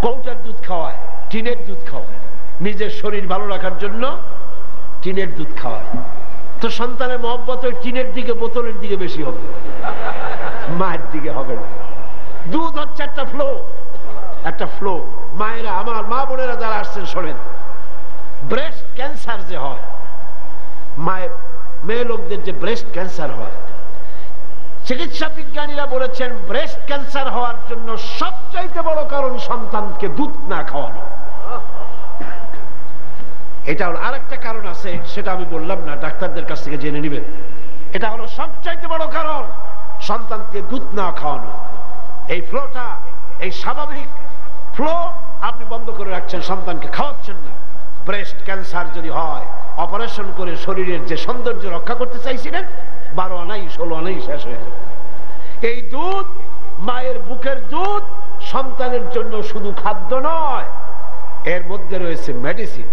কৌটার দুধ খাওয়ায়, টিনের দুধ খাওয়ায়, নিজের শরীর ভালো রাখার জন্য টিনের দুধ খাওয়ায়। তো সন্তানের মহব্বত ওই টিনের দিকে, বোতলের দিকে বেশি হবে, মায়ের দিকে হবে না। দুধ হচ্ছে একটা ফ্লো, একটা ফ্লো। মায়েরা, আমার মা বোনেরা যারা আসছেন শোনেন, ব্রেস্ট ক্যান্সার যে হয়, মেয়ে লোকদের যে ব্রেস্ট ক্যান্সার হয়, চিকিৎসা বিজ্ঞানীরা বলেছেন ব্রেস্ট ক্যান্সার হওয়ার জন্য সবচাইতে বড় কারণ সন্তানকে দুধ না খাওয়ানো। এটা হলো আরেকটা কারণ আছে, সেটা আমি বললাম না, ডাক্তারদের কাছ থেকে জেনে নেবেন। এটা হলো সবচাইতে বড় কারণ, সন্তানকে দুধ না খাওয়ানো। এই ফ্লোটা, এই স্বাভাবিক ফ্লো আপনি বন্ধ করে রাখছেন, সন্তানকে খাওয়াচ্ছেন না। ব্রেস্ট ক্যান্সার যদি হয়, অপারেশন করে শরীরের যে সৌন্দর্য রক্ষা করতে চাইছিলেন, 12 আনাই 16 আনাই শেষ হয়ে যাবে। এই দুধ, মায়ের বুকের দুধ সন্তানের জন্য শুধু খাদ্য নয়, এর মধ্যে রয়েছে মেডিসিন।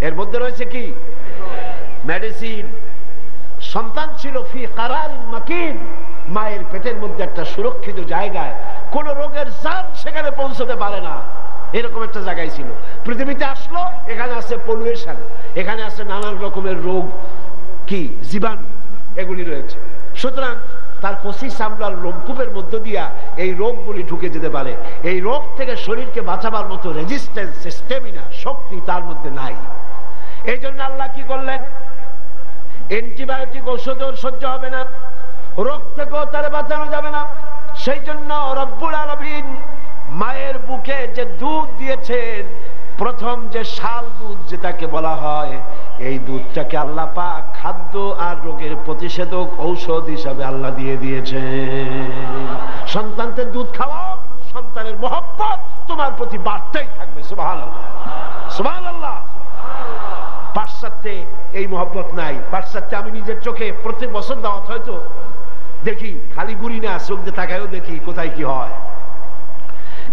এর মধ্যে রয়েছে কি? মেডিসিন। সন্তান ছিল ফি কারারিন মাকিন, মায়ের পেটের মধ্যে একটা সুরক্ষিত জায়গায়, কোন রোগের জান সেখানে পৌঁছতে পারে না, এরকম একটা জায়গায় ছিল। পৃথিবীতে আসলো, এখানে আছে পলিউশন, এখানে আছে নানান রকমের রোগ, কি জীবাণু, এগুলি রয়েছে। সুতরাং তার কষি চামড়ার লোমকূপের মধ্য দিয়া এই রোগগুলি ঢুকে যেতে পারে। এই রোগ থেকে শরীরকে বাঁচাবার মতো রেজিস্ট্যান্স, স্টেমিনা, শক্তি তার মধ্যে নাই। এই জন্য আল্লাহ কি করলেন? অ্যান্টিবায়োটিক ওষুধও সহ্য হবে না, রোগ থেকেও তার বাঁচানো যাবে না। সেই জন্য রব্বুল আলামিন মায়ের বুকে যে দুধ দিয়েছেন, প্রথম যে শাল দুধ যেটাকে বলা হয়, এই দুধটাকে আল্লাহ পাক খাদ্য আর রোগের প্রতিষেধক ঔষধ হিসাবে আল্লাহ দিয়ে দিয়েছেন। সন্তানকে দুধ খাওয়াও, সন্তানের মহব্বত তোমার প্রতি বাড়তেই থাকবে। সুবহানাল্লাহ, সুবহানাল্লাহ। পাশ্চাত্যে এই মহব্বত নাই। পাশ্চাত্যে আমি নিজের চোখে প্রত্যেক বছর দাওয়াত হয়তো দেখি, খালি গুড়ি না, চোখ দিয়ে তাকায়ও দেখি কোথায় কি হয়।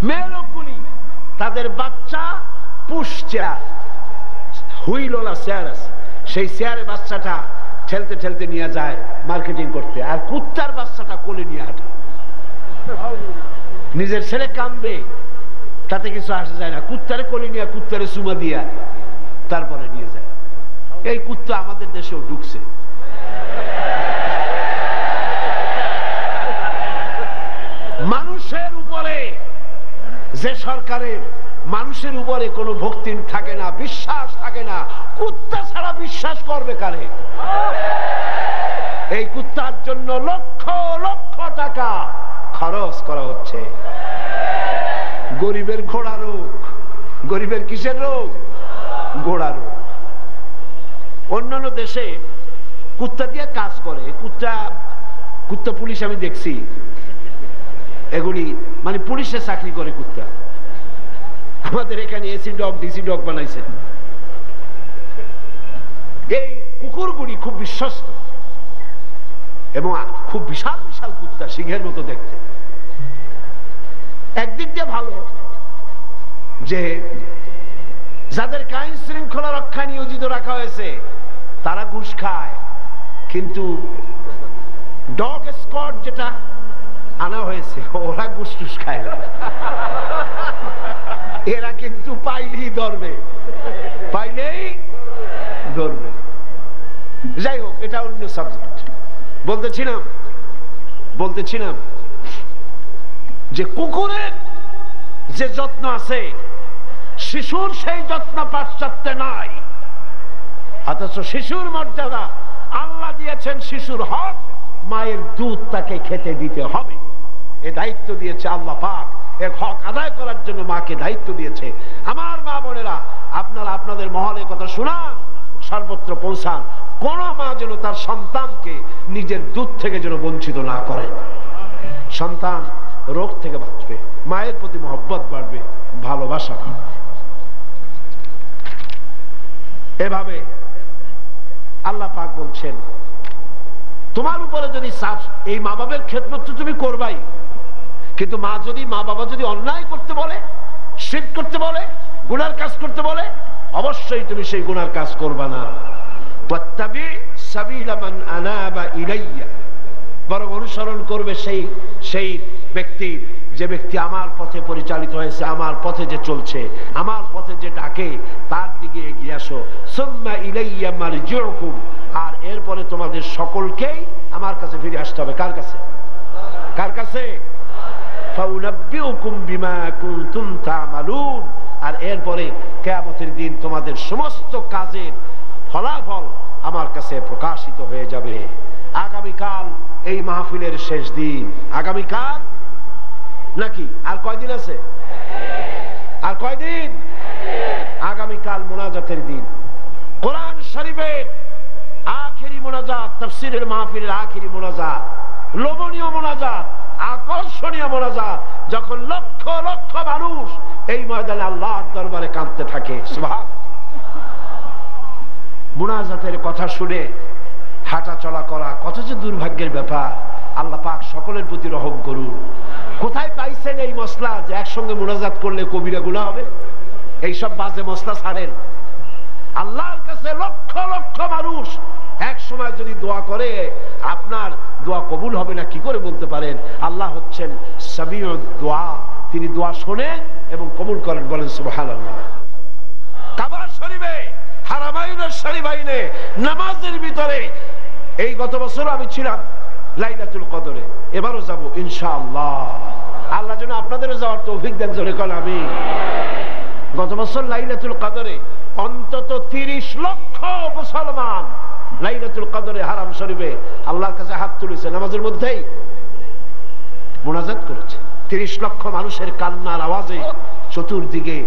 মেয়ে লোকগুলি তাদের বাচ্চা পুশ চেয়ার, হুইলওয়ালা চেয়ার আছে, সেই চেয়ারে বাচ্চাটা ঠেলতে ঠেলতে নিয়ে যায় মার্কেটিং করতে, আর কুত্তার বাচ্চাটা কোলে নিয়ে হাঁটে। নিজের ছেলে কাঁদবে, তাতে কিছু আসে যায় না, কুত্তারে কোলে নিয়ে কুত্তারে চুমা দিয়া তারপরে নিয়ে যায়। এই কুত্তা আমাদের দেশেও ঢুকছে। মানুষের উপরে যে সরকারের মানুষের উপরে কোনো ভক্তি থাকে না, বিশ্বাস থাকে না, কুত্তা ছাড়া বিশ্বাস করবে কারে? এই কুত্তার জন্য লক্ষ লক্ষ টাকা খরচ করা হচ্ছে। গরিবের ঘোড়া রোগ। গরিবের কিসের রোগ? ঘোড়া রোগ। অন্যান্য দেশে কুত্তা দিয়ে কাজ করে, কুত্তা পুলিশ আমি দেখছি, এগুলি মানে পুলিশে চাকরি করে কুত্তা। আমাদের এখানে এসি ডগ, ডিসি ডগ বানাইছে। এই কুকুরগুলি খুব বিশ্বস্ত এবং খুব বিশাল বিশাল কুত্তা, সিংহের মতো দেখতে। একদিক দিয়ে ভালো যে যাদের আইন শৃঙ্খলা রক্ষা নিয়োজিত রাখা হয়েছে তারা ঘুষ খায়, কিন্তু ডগ স্কোয়াড যেটা আনা হয়েছে ওরা ঘুষ টুস খায় না। এরা কিন্তু পাইলেই ধরবে, পাইলেই ধরবে। যাই হোক, এটা অন্য সাবজেক্ট। বলতেছিলাম যে কুকুরের যে যত্ন আছে, শিশুর সেই যত্ন পাশ্চাত্যে নাই। অথচ শিশুর মর্যাদা আল্লাহ দিয়েছেন, শিশুর হক, মায়ের দুধ তাকে খেতে দিতে হবে। এ দায়িত্ব দিয়েছে আল্লাহ পাক। এক হক আদায় করার জন্য মাকে দায়িত্ব দিয়েছে। আমার মা বোনেরা, আপনারা আপনাদের মহলে কথা শুনান, সর্বত্র পৌঁছান। কোন মা যেন তার সন্তানকে নিজের দুধ থেকে যেন বঞ্চিত না করে। সন্তান রোগ থেকে বাঁচবে, মায়ের প্রতি মহব্বত বাড়বে, ভালোবাসা বাড়বে। এভাবে আল্লাহ পাক বলছেন তোমার উপরে যদি চাপ, এই মা বাবার খেদমত তো তুমি করবাই, কিন্তু মা বাবা যদি অন্যায় করতে বলে, শিরক করতে বলে, গুনার কাজ করতে বলে, অবশ্যই তুমি সেই গুনার কাজ করবা না। ওয়াত্তাবি সাবিলা মান আনাবা ইলাইয়া, বরং অনুসরণ করবে সেই ব্যক্তি, যে ব্যক্তি আমার পথে পরিচালিত হয়েছে, আমার পথে যে চলছে, আমার পথে যে ডাকে, তার দিকে এগিয়ে আসো। সুম্মা ইলাইয়া মারজিউকুম, আর এরপরে তোমাদের সকলকেই আমার কাছে ফিরে আসতে হবে। কার কাছে? কার কাছে? ফাউনাব্বিউকুম বিমা কুনতুম তা'মালুন, আর এরপরে কিয়ামতের দিন তোমাদের সমস্ত কাজের ফলাফল আমার কাছে প্রকাশিত হয়ে যাবে। আগামীকাল এই মাহফিলের শেষ দিন। আগামীকাল নাকি আর কয়দিন আছে? আর কয়দিন? আগামীকাল মুনাজাতের দিন। কোরআন শরীফের আখেরি মুনাজাত, তাফসীরের মাহফিলের আখেরি মুনাজাত, লোভনীয় মুনাজাত, আকর্ষণীয় মুনাজাত, যখন লক্ষ লক্ষ মানুষ এই ময়দানে আল্লাহর দরবারে কাঁদতে থাকে। সুবহান। মুনাজাতের কথা শুনে হাঁটা চলা করা কত যে দুর্ভাগ্যের ব্যাপার। আল্লাহ পাক সকলের প্রতি রহম করুন। কোথায় পাইছেন এই মসলা যে একসঙ্গে মুনাজাত করলে কবিরা গুনাহ হবে? এইসব বাজে মসলা ছাড়েন। আল্লাহর কাছে লক্ষ লক্ষ মানুষ এক সময় যদি দোয়া করে, আপনার দোয়া কবুল হবে না কি করে বলতে পারেন? আল্লাহ হচ্ছেন সামিউদ দোয়া, তিনি দোয়া শোনেন এবং কবুল করেন। বলেন সুবহানাল্লাহ। কাবা শরীফে, হারামাইনের শরীফাইনে নামাজের ভিতরে এই গত বছর আমি ছিলাম লাইলাতুল কদরে, এবারও যাব ইনশাআল্লাহ। আল্লাহ যেন আপনাদেরও যাওয়ার তৌফিক দেন, জোরে বলেন আমিন। গত বছর লাইলাতুল কদরে অন্তত 30 লক্ষ মুসলমান লাইলাতুল কদরে হারাম শরীফে আল্লাহর কাছে হাত তুলেছে, নামাজের মধ্যেই মুনাজাত করেছে। 30 লক্ষ মানুষের কান্নার আওয়াজে চতুর্দিকে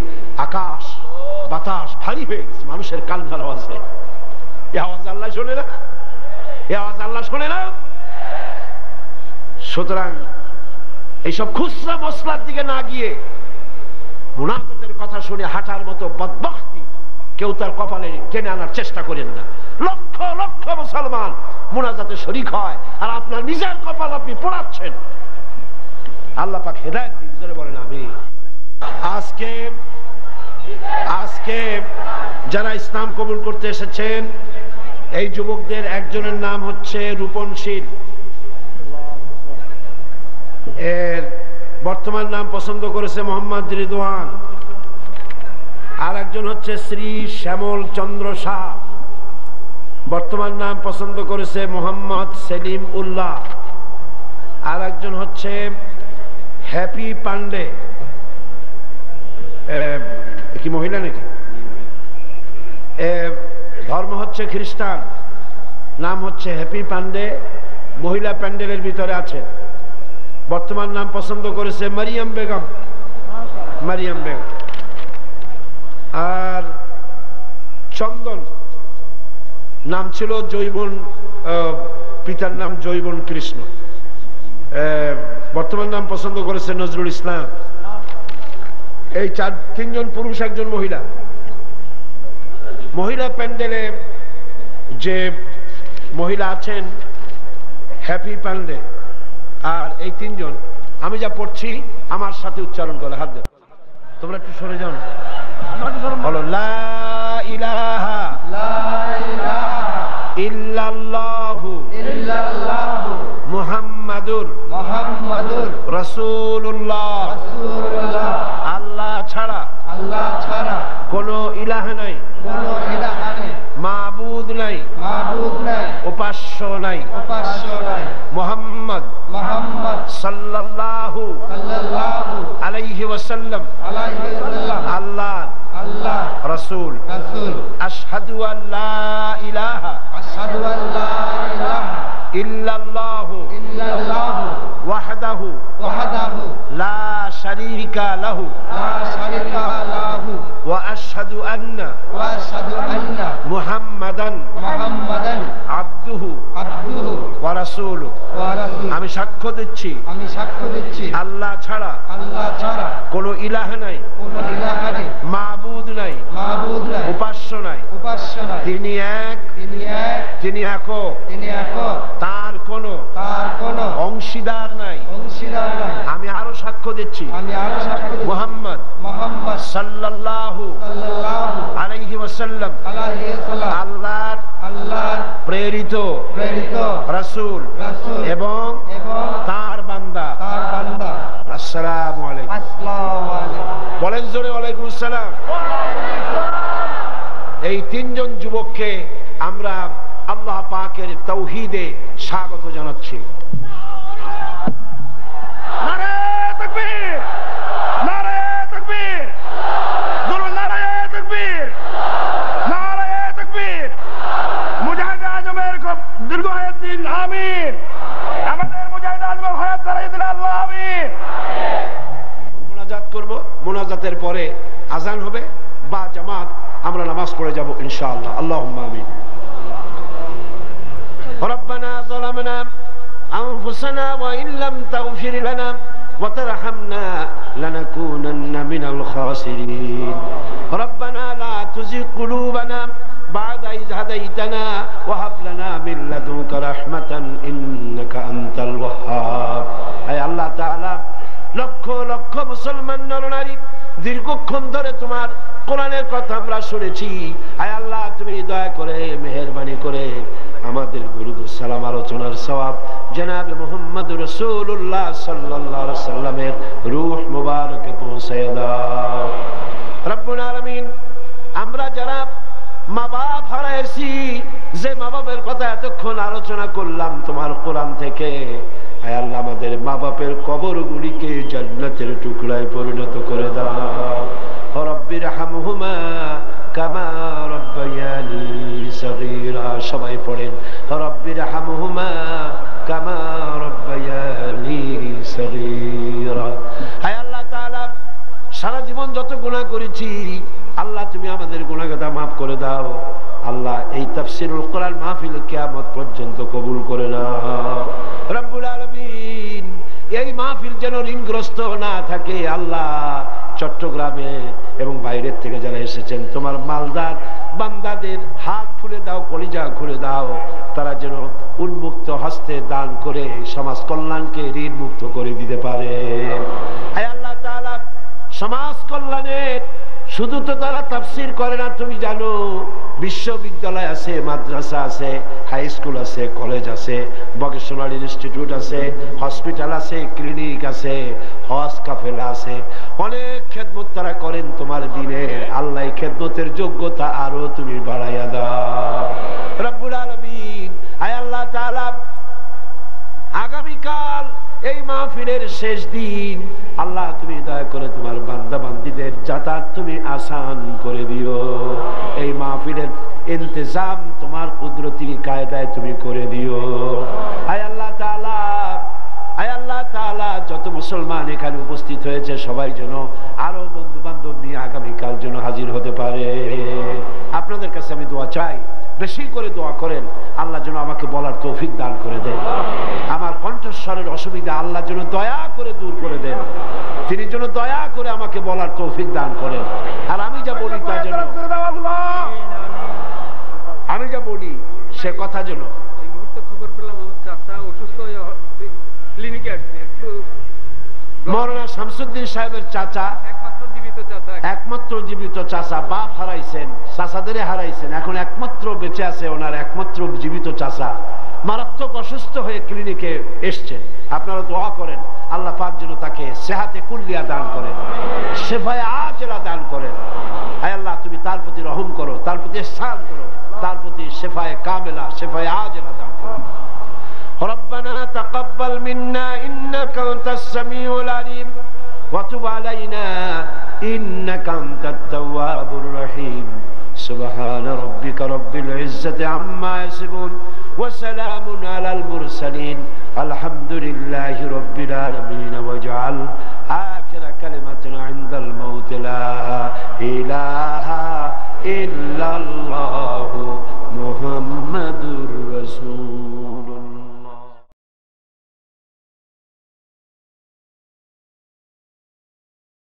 আকাশ বাতাস ভারী হয়ে গেছে মানুষের কান্নার আওয়াজে। এই আওয়াজ আল্লাহ শোনে না? এই আওয়াজ আল্লাহ শোনে না? সুতরাং এইসব খুচরা মসলার দিকে না গিয়ে মুনাফিকের কথা শুনে হাঁটার মতো বদবখতি কেউ তার কপালে টেনে আনার চেষ্টা করেন না। লক্ষ লক্ষ মুসলমান মুনাজাতে শরীক হয়, আর আপনার নিজের কপাল আপনি পোড়াচ্ছেন। আল্লাহ পাক হেদায়েত দিন, জোরে বলেন আমিন। আজকে যারা ইসলাম কবুল করতে এসেছেন, এই যুবকদের একজনের নাম হচ্ছে রূপন শীল, এর বর্তমান নাম পছন্দ করেছে মোহাম্মদ রিদওয়ান। আর একজন হচ্ছে শ্রী শ্যামল চন্দ্র শাহ, বর্তমান নাম পছন্দ করেছে মোহাম্মদ সেলিম উল্লাহ। আর একজন হচ্ছে হ্যাপি পান্ডে, কি মহিলা নাকি? ধর্ম হচ্ছে খ্রিস্টান, নাম হচ্ছে হ্যাপি পান্ডে, মহিলা প্যান্ডেলের ভিতরে আছে। বর্তমান নাম পছন্দ করেছে মারিয়াম বেগম। আর চন্দন নাম ছিল জৈবন, পিতার নাম জৈবন কৃষ্ণ। বর্তমান নাম পছন্দ করেছে নজরুল ইসলাম। এই তিনজন পুরুষ, একজন মহিলা। মহিলা প্যান্ডেলে যে মহিলা আছেন হ্যাপি পান্ডে, আর এই তিনজন আমি যা পড়ছি আমার সাথে উচ্চারণ করে হাত দেব। তোমরা একটু সরে যাও না। বলো লা ইলাহা ইল্লাল্লাহু মুহাম্মাদুর রাসূলুল্লাহ। আল্লাহ ছাড়া কোনো ইলাহ নাই, মাবুদ নাই, উপাস্য নাই। মুহাম্মদ সাল্লাল্লাহু আলাইহি ওয়াসাল্লাম আল্লাহ রাসূল। আশহাদু আল্লা ইলাহা ইল্লাল্লাহু ওয়াহদাহু লা শারীকা লাহু ওয়া আশহাদু আন্না মুহাম্মাদান আবদুহু ওয়া রাসূলুহু। আমি সাক্ষ্য দিচ্ছি আল্লাহ ছাড়া কোনো ইলাহ নাই, মাবুদ নাই, উপাস্য নাই। তিনি এক, তিনি একক, তার কোনো অংশীদার নাই। আমি আরো সাক্ষ্য দিচ্ছি মুহাম্মদ সাল্লাল্লাহু আলাইহি ওয়াসাল্লাম আল্লাহর প্রেরিত রাসূল এবং তার বান্দা। আসসালামু আলাইকুম। বলেন জোরে ওয়ালাইকুম আসসালাম। এই তিনজন যুবককে আমরা আল্লাহ পাকের তাওহীদে স্বাগত জানাচ্ছি। নারে তাকবীর, নারে তাকবীর, জোরে নারে তাকবীর, নারে তাকবীর। মুজাহিদ আজমের দীর্ঘ হায়াত দিন, আমিন। আমাদের মুজাহিদ আজমের হায়াত বাড়াই দিন, আল্লাহ আমিন। মুনাজাত করব, মুনাজাতের পরে আজান হবে বা জামাত আমরা নামাজ পড়ে যাব ইনশাআল্লাহ। আল্লাহুম্মা আমিন। ربنا ظلمنا أنفسنا وإن لم تغفر لنا وترحمنا لنكونن من الخاسرين ربنا لا تزغ قلوبنا بعد إذ هديتنا وهب لنا من لدنك رحمة إنك أنت الوهاب। أي الله تعالى লক্ষ লক্ষ মুসলমান নরনারী দীর্ঘক্ষণ ধরে তোমার কোরআনের কথা আমরা শুনেছি। আয় আল্লাহ, তুমি দয়া করে মেহেরবানি করে আমাদের দুরূদ ও সালাম আলোচনার সওয়াব জনাবে মুহাম্মদ রাসূলুল্লাহ সাল্লাল্লাহু আলাইহি সাল্লামের রূহ মুবারকে পৌঁছায় দাও রব্বুল আলামিন। আমরা যারা মা বাপ হারাইছি, যে মা বাপের কথা এতক্ষণ আলোচনা করলাম তোমার কোরআন থেকে, আয় আল্লাহ আমাদের মা বাপের কবরগুলিকে জান্নাতের টুকরায় পরিণত করে দাও। রব্বির হামহুমা কামা রব্বায়ানি সগীরা। সবাই পড়েন রব্বির হামহুমা কামা রব্বায়ানি সগীরা। আয় আল্লাহ তাআলা, সারা জীবন যত গুনাহ করেছি আল্লাহ তুমি আমাদের গুনাহগাতা মাফ করে দাও। আল্লাহ এই তাফসীরুল কোরআন মাহফিল কিয়ামত পর্যন্ত কবুল করে নাও রব্বুল আলামিন। এই মাহফিল যেন ঋণগ্রস্ত না থাকে আল্লাহ। চট্টগ্রামে এবং বাইরের থেকে যারা এসেছেন তোমার মালদার বান্দাদের হাত খুলে দাও, কলিজা খুলে দাও, তারা যেন উন্মুক্ত হস্তে দান করে সমাজ কল্যাণকে ঋণ মুক্ত করে দিতে পারে। হে আল্লাহ তাআলা, সমাজ কল্যাণের শুধু তো তারা তাফসীর করে না, তুমি জানো বিশ্ববিদ্যালয় আছে, মাদ্রাসা আছে, হাই স্কুল আছে, কলেজ আছে, ভোকেশনাল ইনস্টিটিউট আছে, হসপিটাল আছে, ক্লিনিক আছে, হজ কাফেলা আছে, অনেক খেদমত তারা করেন তোমার দিনের। আল্লাহ খেদমতের যোগ্যতা আরো তুমি বাড়াইয়া দাও রব্বুল আলামিন। আয় আল্লাহ তাআলা, আগামীকাল এই মাহফিলের শেষ দিন আল্লাহ তুমি দয়া করে তোমার বান্দা বান্দীদের যাতায়াত তুমি আসান করে দিও। এই মাহফিলের ইন্তজাম তোমার কুদরতি কায়দায় তুমি করে দিও। আয় আল্লাহ তাআলা, আয় আল্লাহ তাআলা, যত মুসলমান এখানে উপস্থিত হয়েছে সবাই যেন আরো বন্ধু বান্ধব নিয়ে আগামীকাল যেন হাজির হতে পারে। আপনাদের কাছে আমি দোয়া চাই, বেশি করে দোয়া করেন আল্লাহ যেন আমাকে বলার তৌফিক দান করে দেন। আমার কণ্ঠস্বরের অসুবিধা আল্লাহ যেন দয়া করে দূর করে দেন। তিনি যেন দয়া করে আমাকে বলার তৌফিক দান করেন। আর আমি যা বলি তা যেন, আমি যা বলি সে কথা যেন। এই মুহূর্তে খবর পেলাম আমার চাচা অসুস্থ হয়ে ক্লিনিকে আসছে। একটু মৌলানা শামসুদ্দিন সাহেবের চাচা, একমাত্র জীবিত চাচা, বাপ হারাইছেন, চাচাদের হারাইছেন, এখন একমাত্র বেঁচে আছে ওনার একমাত্র জীবিত চাচা, মারাত্মক অসুস্থ হয়ে ক্লিনিকে এসছেন। আপনারা দোয়া করেন আল্লাহ পাক যেন তাকে সেহাতে কুল্লিয়া দান করেন, শেফায়ে আজেলা দান করেন। আয় আল্লাহ, তুমি তার প্রতি রহম করো, তার প্রতি ইহসান করো, তার প্রতি শেফায়ে কামেলা, শেফায়ে আজেলা দান করো। ربنا تقبل منا إنك أنت السميع العليم وتب علينا إنك أنت التواب الرحيم سبحان ربك رب العزة عما يصفون وسلام على المرسلين الحمد لله رب العالمين واجعل آخر كلمة عند الموت لا إله ইল্লাল্লাহ